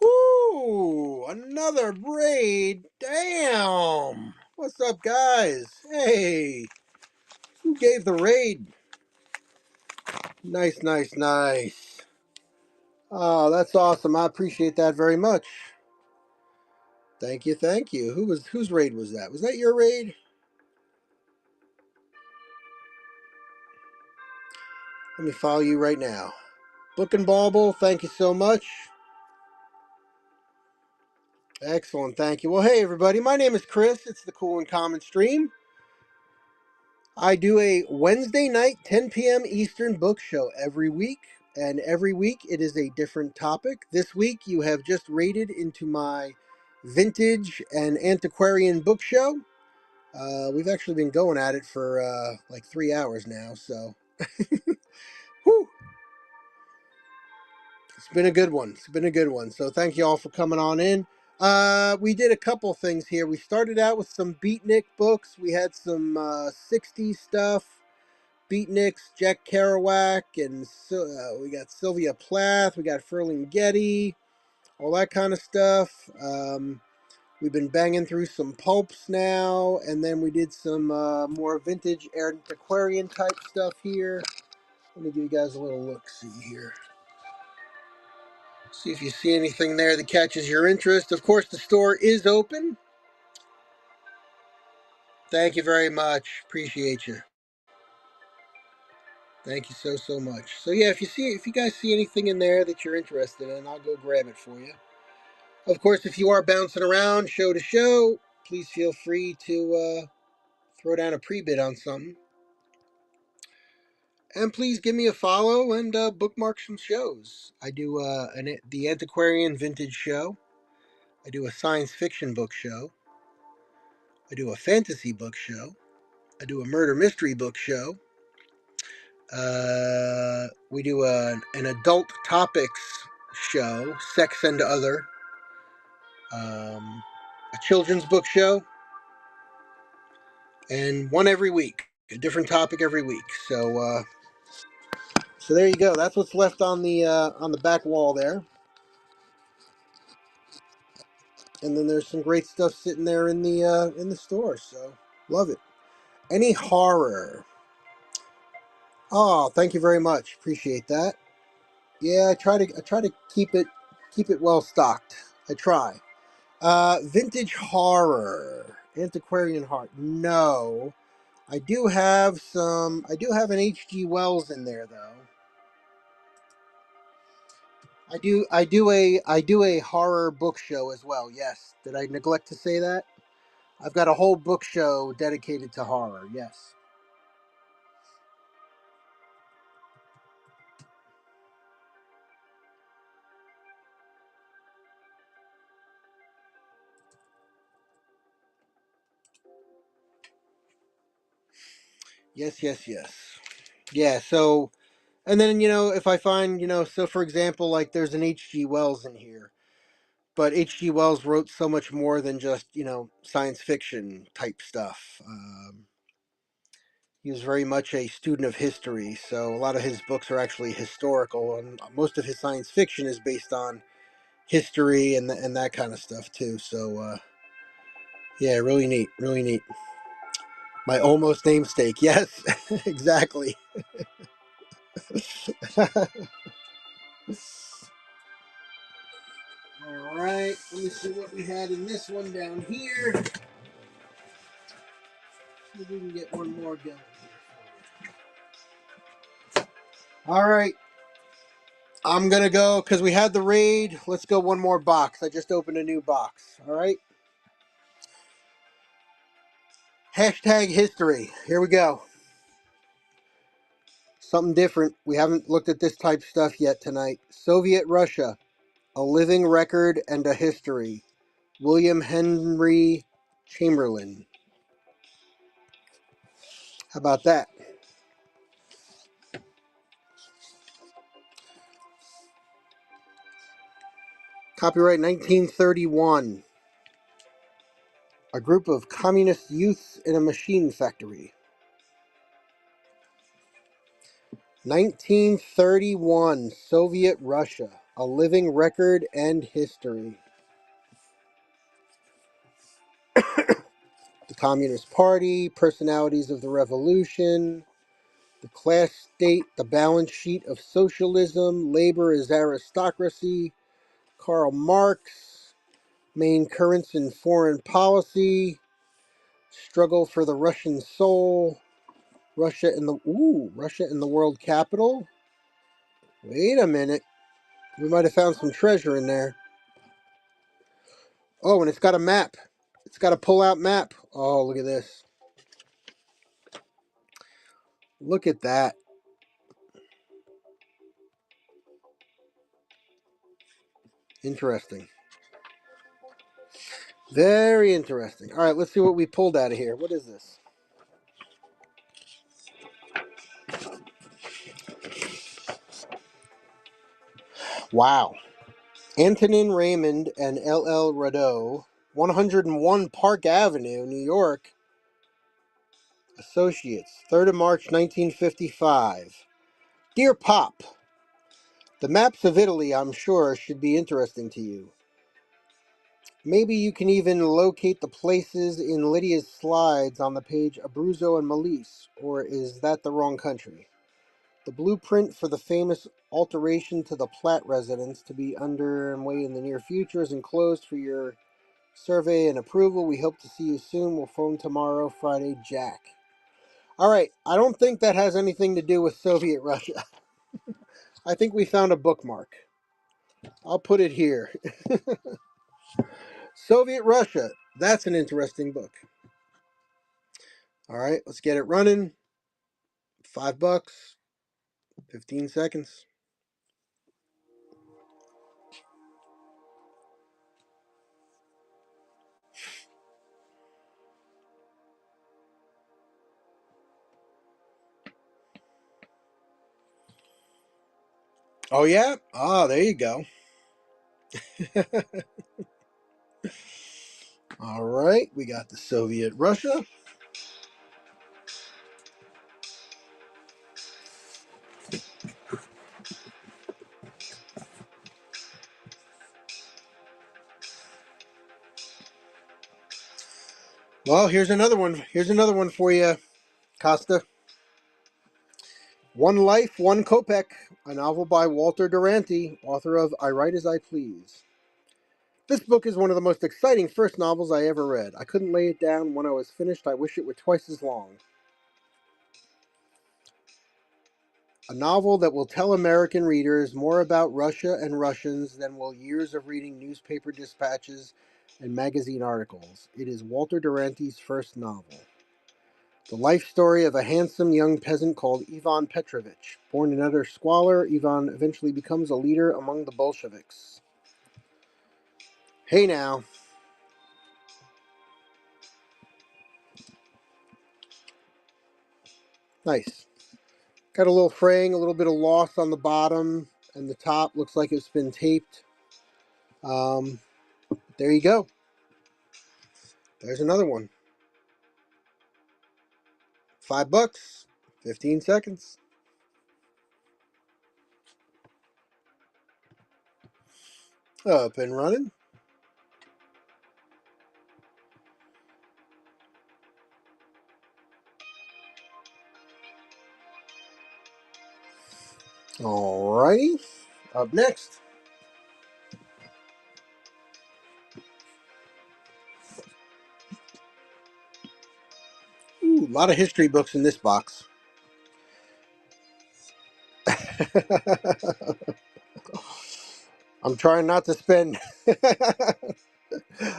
Speaker 1: Ooh, another braid. Damn. What's up, guys? Hey, who gave the raid? Nice, nice, nice. Oh, that's awesome. I appreciate that very much. Thank you, thank you. Whose raid was that? Was that your raid? Let me follow you right now. Book and Bauble, thank you so much. Excellent, thank you. Well, hey everybody, my name is Chris. It's the Cool and Common Stream. I do a Wednesday night, 10 p.m. Eastern book show every week, and every week it is a different topic. This week you have just raided into my vintage and antiquarian book show. We've actually been going at it for like 3 hours now, so whew, it's been a good one. It's been a good one. So thank you all for coming on in. We did a couple things here. We started out with some beatnik books. We had some 60s stuff. Beatniks, Jack Kerouac, and we got Sylvia Plath, we got Ferlinghetti, all that kind of stuff. We've been banging through some pulps now, and then we did some more vintage antiquarian type stuff here. Let me give you guys a little look-see here. See if you see anything there that catches your interest. Of course, the store is open. Thank you very much. Appreciate you. Thank you so much. So yeah, if you guys see anything in there that you're interested in, I'll go grab it for you. Of course, if you are bouncing around show to show, please feel free to throw down a pre-bid on something. And please give me a follow and bookmark some shows. I do the Antiquarian Vintage Show. I do a science fiction book show. I do a fantasy book show. I do a murder mystery book show. We do an adult topics show, sex and other. A children's book show, and one every week, a different topic every week. So there you go. That's what's left on the back wall there. And then there's some great stuff sitting there in the store. So love it. Any horror? Oh, thank you very much. Appreciate that. Yeah, I try to keep it well stocked. I try. Vintage horror, antiquarian horror. No, I do have some. I do have an H.G. Wells in there though. I do a horror book show as well. Yes. Did I neglect to say that? I've got a whole book show dedicated to horror. Yes. Yes, yes, yes. Yeah, so and then if I find, so for example, like there's an H.G. Wells in here, but H.G. Wells wrote so much more than just, science fiction type stuff. He was very much a student of history, so a lot of his books are actually historical, and most of his science fiction is based on history and that kind of stuff too. So yeah, really neat, really neat. My almost namesake, yes, exactly. All right, let me see what we had in this one down here. See if we can get one more going here. All right, I'm gonna go because we had the raid. Let's go one more box. I just opened a new box. All right. Hashtag history. Here we go. Something different. We haven't looked at this type stuff yet tonight. Soviet Russia, a living record and a history. William Henry Chamberlain. How about that? Copyright 1931. A group of communist youths in a machine factory. 1931. Soviet Russia. A living record and history. The Communist Party. Personalities of the Revolution. The class state. The balance sheet of socialism. Labor is aristocracy. Karl Marx. Main currents in foreign policy. Struggle for the Russian soul. Russia in the world capital. Wait a minute. We might have found some treasure in there. Oh, and it's got a map. It's got a pull-out map. Oh, look at this. Look at that. Interesting. Very interesting. All right, let's see what we pulled out of here. What is this? Wow. Antonin Raymond and L.L. Radeau, 101 Park Avenue, New York. Associates, 3rd of March, 1955. Dear Pop, the maps of Italy, I'm sure, should be interesting to you. Maybe you can even locate the places in Lydia's slides on the page Abruzzo and Molise, or is that the wrong country? The blueprint for the famous alteration to the Platt residence to be underway in the near future is enclosed for your survey and approval. We hope to see you soon. We'll phone tomorrow, Friday, Jack. All right, I don't think that has anything to do with Soviet Russia. I think we found a bookmark. I'll put it here. Soviet Russia. That's an interesting book. All right, let's get it running. $5, 15 seconds. Oh, yeah? Ah, there you go. All right, we got the Soviet Russia. Well, here's another one. Here's another one for you, Costa. One Life, One Kopeck, a novel by Walter Duranty, author of I Write as I Please. This book is one of the most exciting first novels I ever read. I couldn't lay it down. When I was finished, I wish it were twice as long. A novel that will tell American readers more about Russia and Russians than will years of reading newspaper dispatches and magazine articles. It is Walter Duranty's first novel. The life story of a handsome young peasant called Ivan Petrovich. Born in utter squalor, Ivan eventually becomes a leader among the Bolsheviks. Hey now. Nice. Got a little fraying, a little bit of loss on the bottom, and the top looks like it's been taped. Um, there you go. There's another one. $5, 15 seconds. Up and running. Alrighty. Up next. Ooh, a lot of history books in this box. I'm trying not to spend.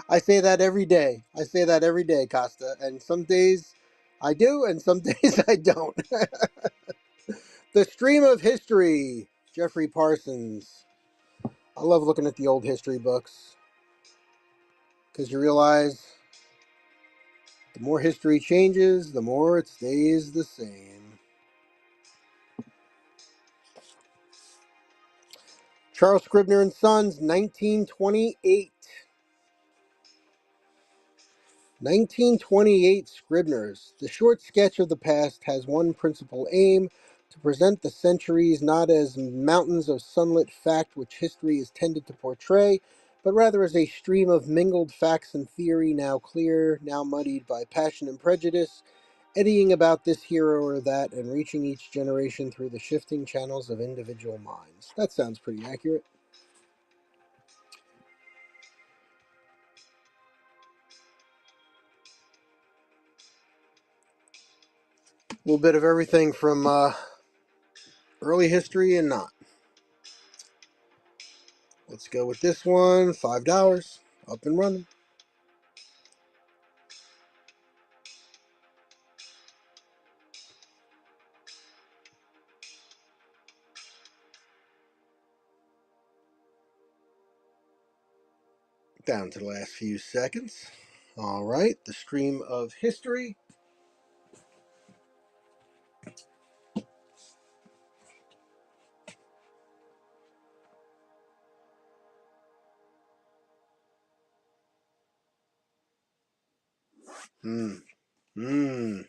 Speaker 1: I say that every day. I say that every day, Costa. And some days I do, and some days I don't. The Stream of History, Jeffrey Parsons. I love looking at the old history books because you realize the more history changes, the more it stays the same. Charles Scribner and Sons, 1928. 1928 Scribners. The short sketch of the past has one principal aim: to present the centuries not as mountains of sunlit fact which history is tended to portray, but rather as a stream of mingled facts and theory, now clear, now muddied by passion and prejudice, eddying about this hero or that, and reaching each generation through the shifting channels of individual minds. That sounds pretty accurate. A little bit of everything from early history and not. Let's go with this one. $5. Up and running. Down to the last few seconds. All right. The Stream of History. Hmm. Hmm.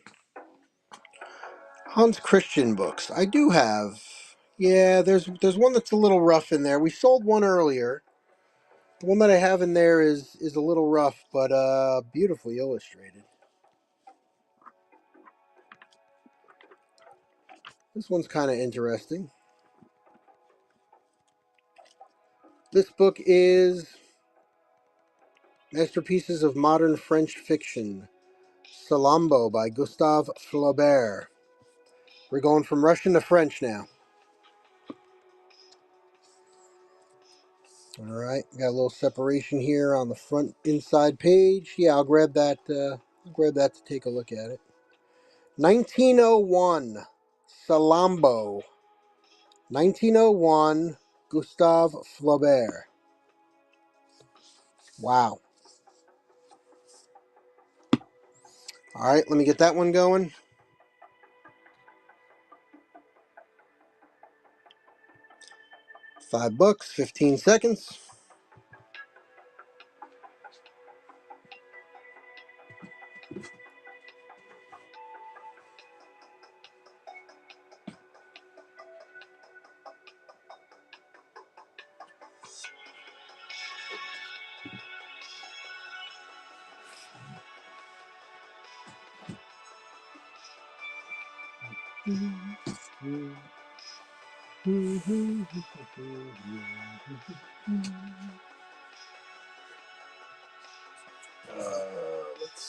Speaker 1: Hans Christian books. I do have. Yeah, there's one that's a little rough in there. We sold one earlier. The one that I have in there is a little rough, but beautifully illustrated. This one's kind of interesting. This book is Masterpieces of Modern French Fiction. Salambo by Gustave Flaubert. We're going from Russian to French now. All right, got a little separation here on the front inside page. Yeah, I'll grab that. I'll grab that to take a look at it. 1901, Salambo. 1901, Gustave Flaubert. Wow. All right, let me get that one going. $5, 15 seconds.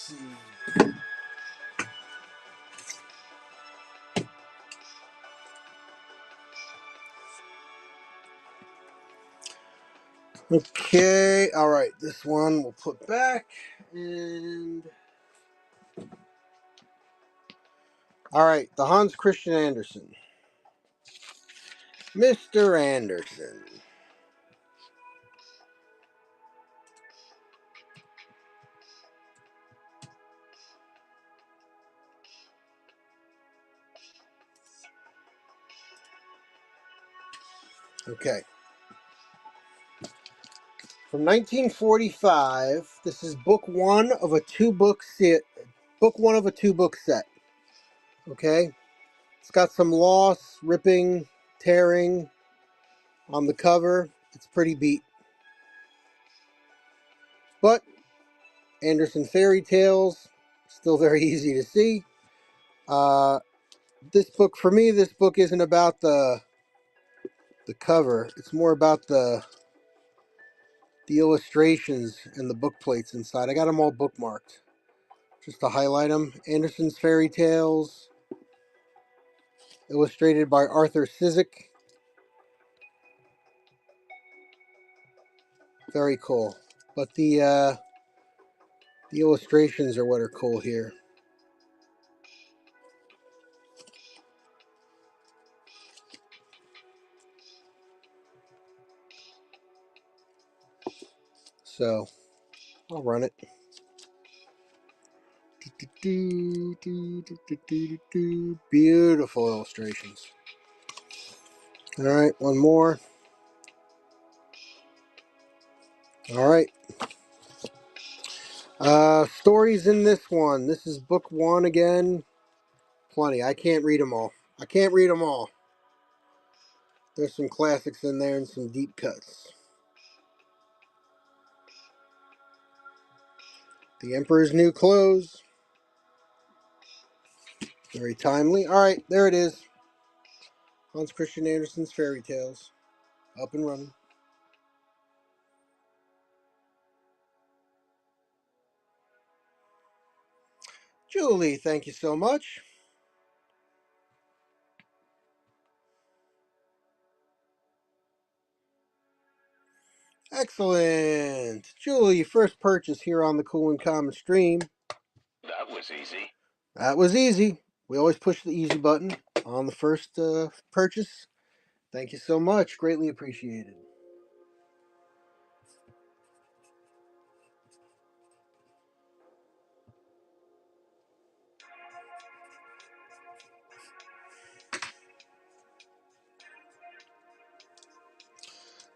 Speaker 1: see. Okay, all right. This one we'll put back, and all right, the Hans Christian Andersen, Mr. Andersen. Okay. From 1945, this is book one of a two-book set. Book one of a two-book set. Okay, it's got some loss, ripping, tearing on the cover. It's pretty beat, but Andersen fairy tales still very easy to see. This book, for me, this book isn't about the cover. It's more about the illustrations and the book plates inside. I got them all bookmarked just to highlight them. Andersen's Fairy Tales, illustrated by Arthur Sizik. Very cool. But the illustrations are what are cool here. So I'll run it. Beautiful illustrations. All right, one more. All right. Stories in this one. This is book one again. Plenty. I can't read them all. I can't read them all. There's some classics in there and some deep cuts. The Emperor's New Clothes. Very timely. All right, there it is. Hans Christian Andersen's Fairy Tales. Up and running. Julie, thank you so much. Excellent. Julie, first purchase here on the Cool and Common stream.
Speaker 2: That was easy.
Speaker 1: That was easy. We always push the easy button on the first purchase. Thank you so much. Greatly appreciated.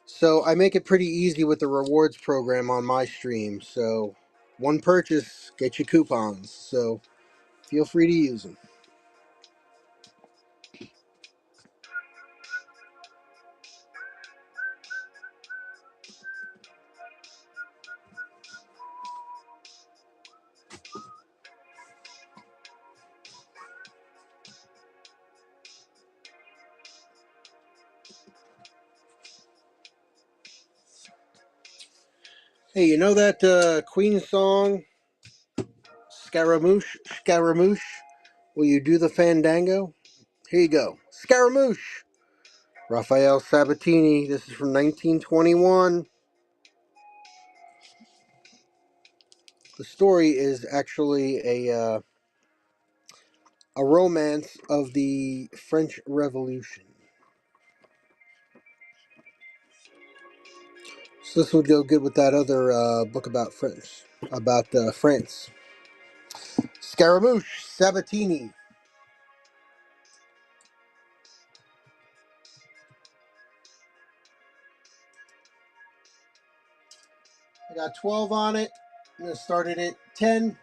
Speaker 1: So I make it pretty easy with the rewards program on my stream. So one purchase, get you coupons. So feel free to use them. Hey, you know that Queen song, Scaramouche, Scaramouche? Will you do the fandango? Here you go. Scaramouche! Raphael Sabatini. This is from 1921. The story is actually a romance of the French Revolution. So this would go good with that other book about France. Scaramouche, Sabatini. I got 12 on it. I'm going to start it at 10.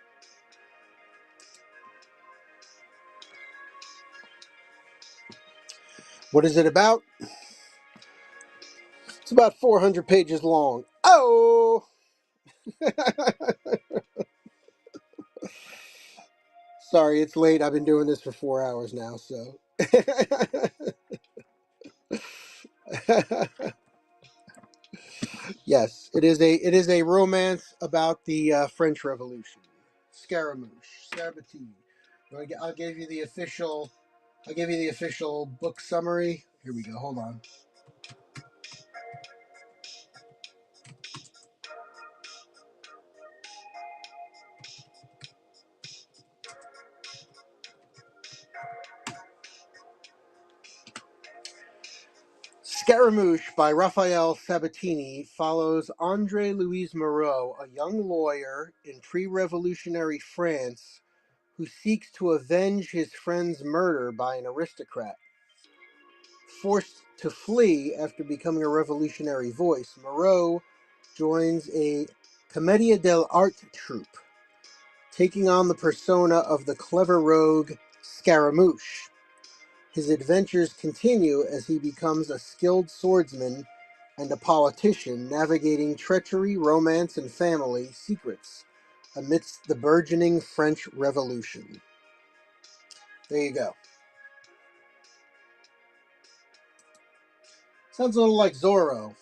Speaker 1: What is it about? It's about 400 pages long. Oh! Sorry, it's late. I've been doing this for 4 hours now, so. Yes, it is a romance about the French Revolution. Scaramouche, Sabatini. I'll give you the official. I'll give you the official book summary. Here we go. Hold on. Scaramouche by Raphael Sabatini follows Andre Louis Moreau, a young lawyer in pre-revolutionary France who seeks to avenge his friend's murder by an aristocrat. Forced to flee after becoming a revolutionary voice, Moreau joins a Commedia dell'arte troupe, taking on the persona of the clever rogue Scaramouche. His adventures continue as he becomes a skilled swordsman and a politician, navigating treachery, romance, and family secrets amidst the burgeoning French Revolution. There you go. Sounds a little like Zorro.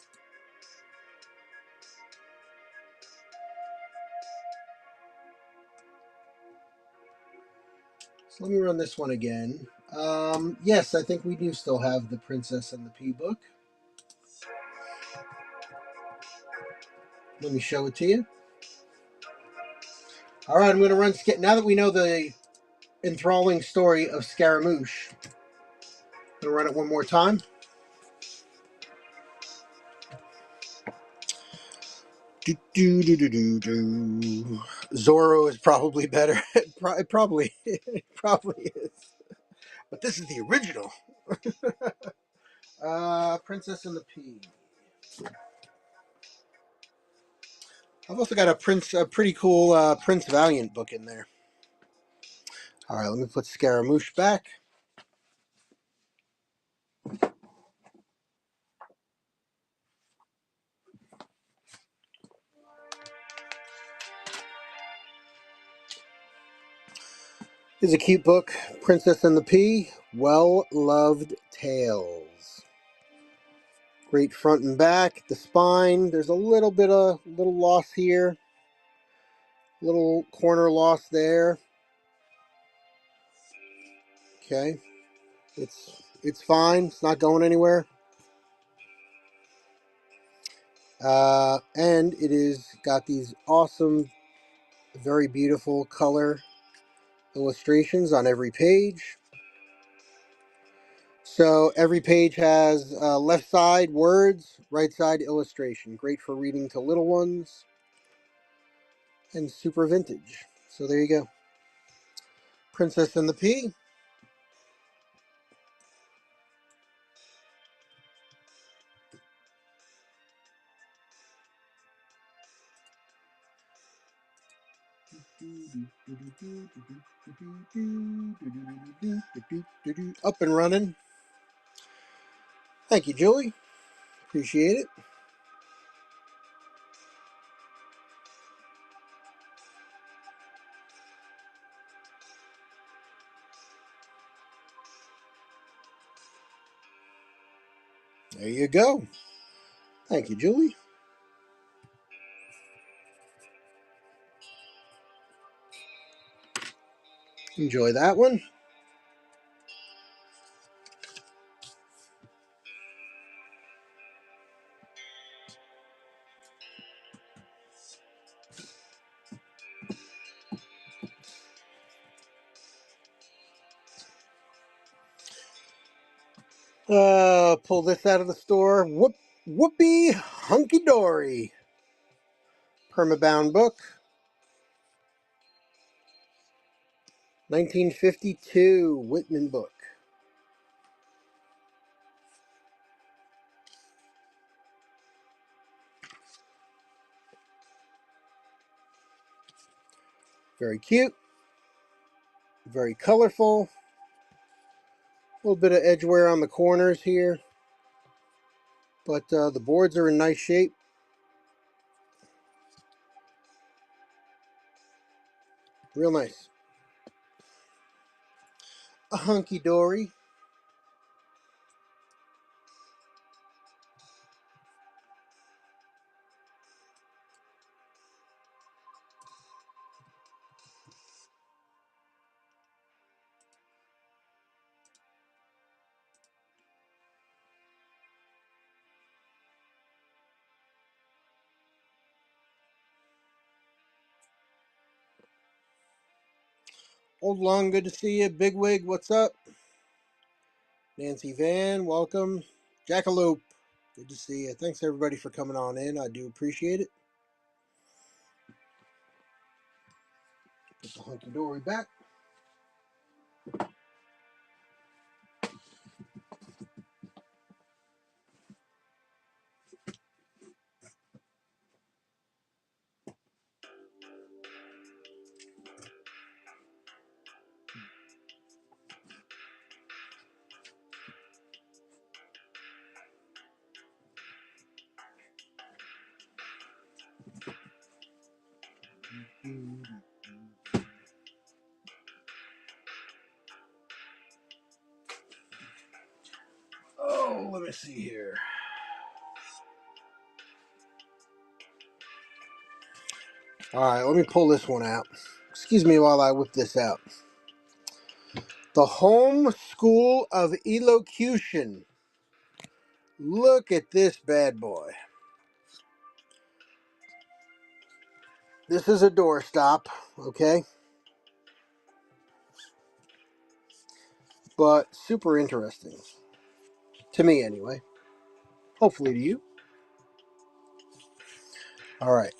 Speaker 1: So let me run this one again. Yes, I think we do still have the Princess and the Pea book. Let me show it to you. All right, I'm going to run. Now that we know the enthralling story of Scaramouche, I'm going to run it one more time. Zorro is probably better. It probably is. But this is the original. Princess and the Pea. I've also got a pretty cool Prince Valiant book in there. All right, let me put Scaramouche back. Here's a cute book, Princess and the Pea, Well-Loved Tales. Great front and back, the spine. There's a little loss here. Little corner loss there. Okay. It's fine. It's not going anywhere. And it is got these awesome, very beautiful color illustrations on every page. So every page has left side words, right side illustration. Great for reading to little ones. And super vintage. So there you go. Princess and the Pea. Up and running. Thank you, Julie. Appreciate it. There you go. Thank you, Julie. Enjoy that one. Pull this out of the store. Whoopee Hunky Dory. Permabound book. 1952 Whitman book. Very cute. Very colorful. A little bit of edge wear on the corners here. But the boards are in nice shape. Real nice. A Hunky Dory. Old Long, good to see you. Bigwig, what's up? Nancy Van, welcome. Jackalope, good to see you. Thanks everybody for coming on in. I do appreciate it. Put the hunky dory back. Oh, let me see here. All right, let me pull this one out. Excuse me while I whip this out. The Home School of Elocution. Look at this bad boy. This is a doorstop, okay? But super interesting. To me, anyway. Hopefully to you. All right,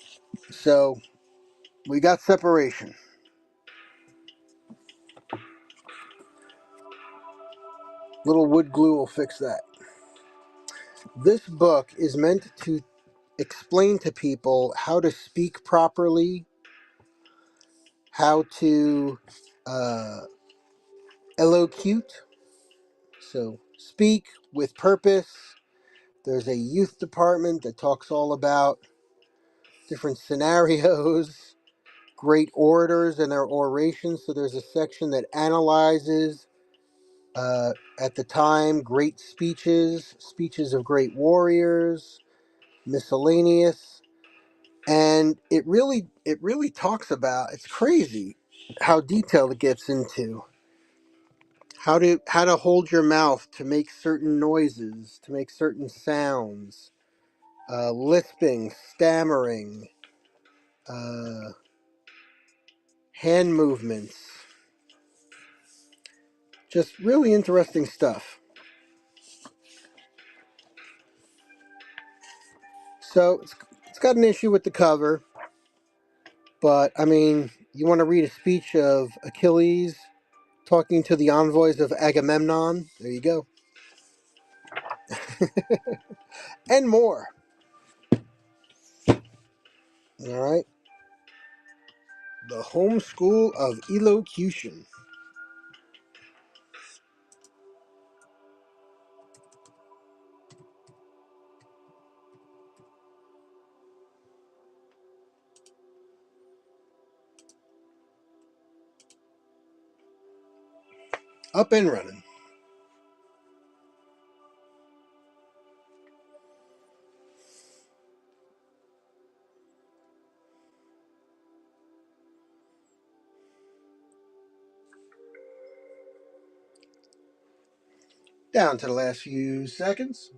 Speaker 1: so we got separation. Little wood glue will fix that. This book is meant to explain to people how to speak properly, how to elocute, so speak with purpose. There's a youth department that talks all about different scenarios, great orators and their orations. So there's a section that analyzes, at the time, great speeches, speeches of great warriors, miscellaneous. And it really talks about, it's crazy how detailed it gets into how to hold your mouth to make certain noises, to make certain sounds, lisping, stammering, uh, hand movements, just really interesting stuff. So it's got an issue with the cover, but I mean, you want to read a speech of Achilles talking to the envoys of Agamemnon? There you go. And more. All right. The Home School of Elocution. Up and running. Down to the last few seconds.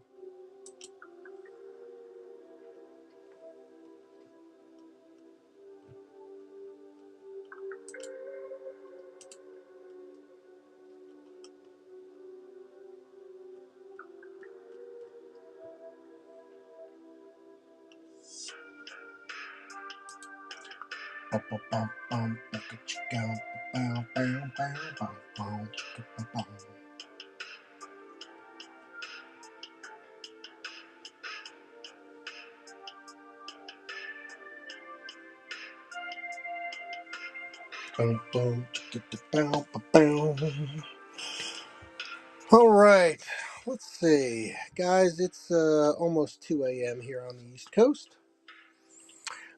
Speaker 1: All right, let's see, guys. It's almost 2 a.m. here on the East Coast,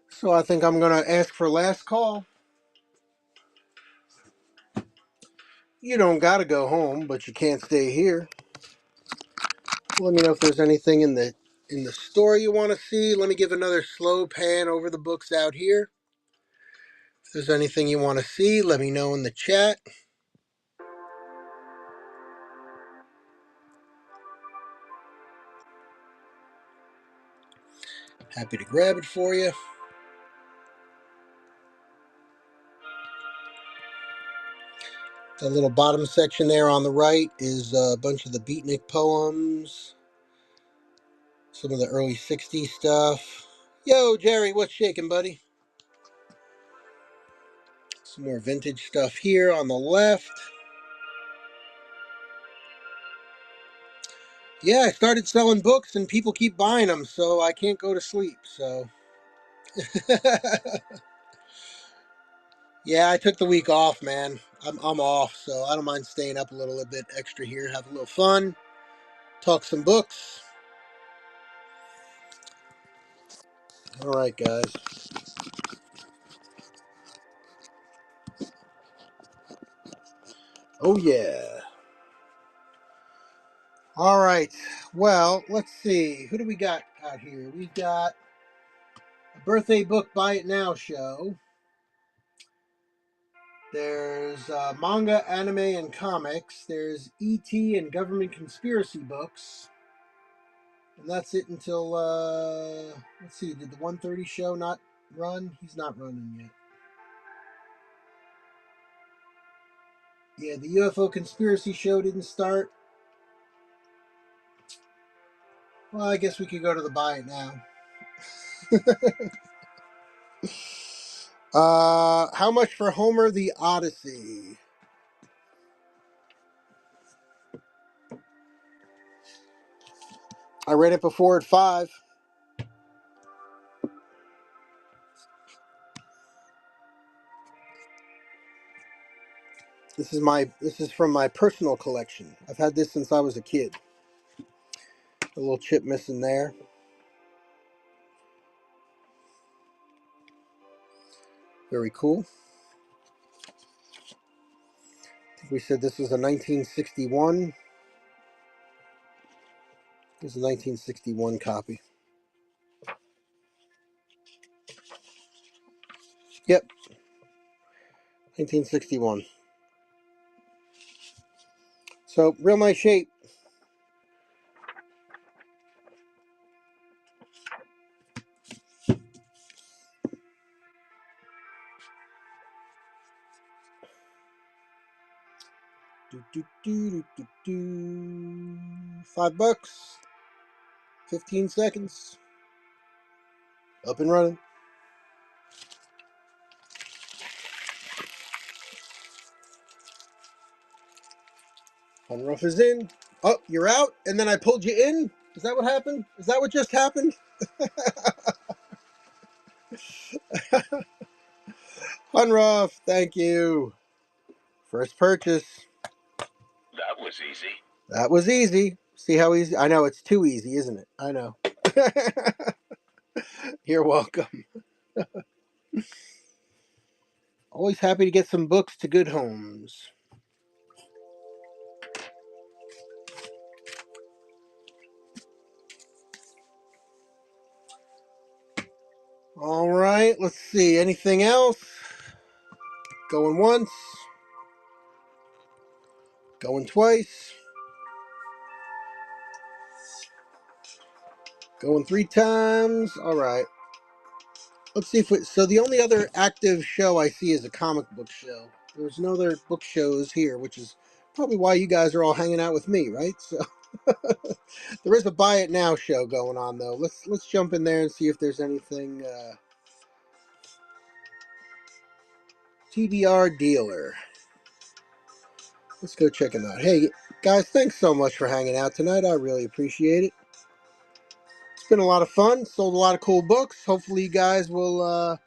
Speaker 1: so I think I'm gonna ask for last call. You don't gotta go home, but you can't stay here. Let me know if there's anything in the store you want to see. Let me give another slow pan over the books out here. If there's anything you want to see, let me know in the chat. Happy to grab it for you. The little bottom section there on the right is a bunch of the beatnik poems, some of the early 60s stuff. Yo, Jerry, what's shaking, buddy? Some more vintage stuff here on the left. Yeah, I started selling books and people keep buying them, so I can't go to sleep. So, yeah, I took the week off, man. I'm off, so I don't mind staying up a little bit extra here, have a little fun, talk some books. All right, guys. Oh, yeah. All right. Well, let's see. Who do we got out here? We've got a birthday book buy it now show. There's manga, anime, and comics. There's ET and government conspiracy books. And that's it until, let's see, did the 1:30 show not run? He's not running yet. Yeah, the UFO conspiracy show didn't start. Well, I guess we could go to the buy it now. How much for Homer the Odyssey? I read it before at 5. This is from my personal collection. I've had this since I was a kid. A little chip missing there. Very cool. I think we said this was a 1961. This is a 1961 copy. Yep, 1961. So, real nice shape. $5. 15 seconds. Up and running. Unruff is in. Oh, you're out, and then I pulled you in? Is that what happened? Is that what just happened? Unruff, thank you. First purchase.
Speaker 2: That was easy.
Speaker 1: That was easy. See how easy? I know, it's too easy, isn't it? I know. You're welcome. Always happy to get some books to good homes. All right, let's see. Anything else? Going once. Going twice. Going 3 times. All right. Let's see if we... So the only other active show I see is a comic book show. There's no other book shows here, which is probably why you guys are all hanging out with me, right? So there is a buy it now show going on though. Let's jump in there and see if there's anything. TBR dealer. Let's go check him out. Hey guys, thanks so much for hanging out tonight. I really appreciate it. It's been a lot of fun. Sold a lot of cool books. Hopefully you guys will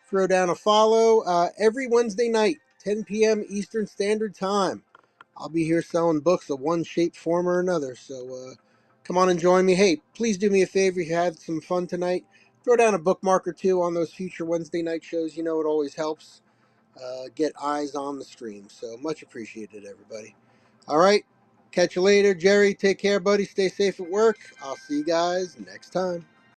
Speaker 1: throw down a follow every Wednesday night, 10 p.m. Eastern Standard Time. I'll be here selling books of one shape, form, or another. So come on and join me. Hey, please do me a favor if you had some fun tonight. Throw down a bookmark or two on those future Wednesday night shows. You know it always helps get eyes on the stream. So much appreciated, everybody. All right. Catch you later. Jerry, take care, buddy. Stay safe at work. I'll see you guys next time.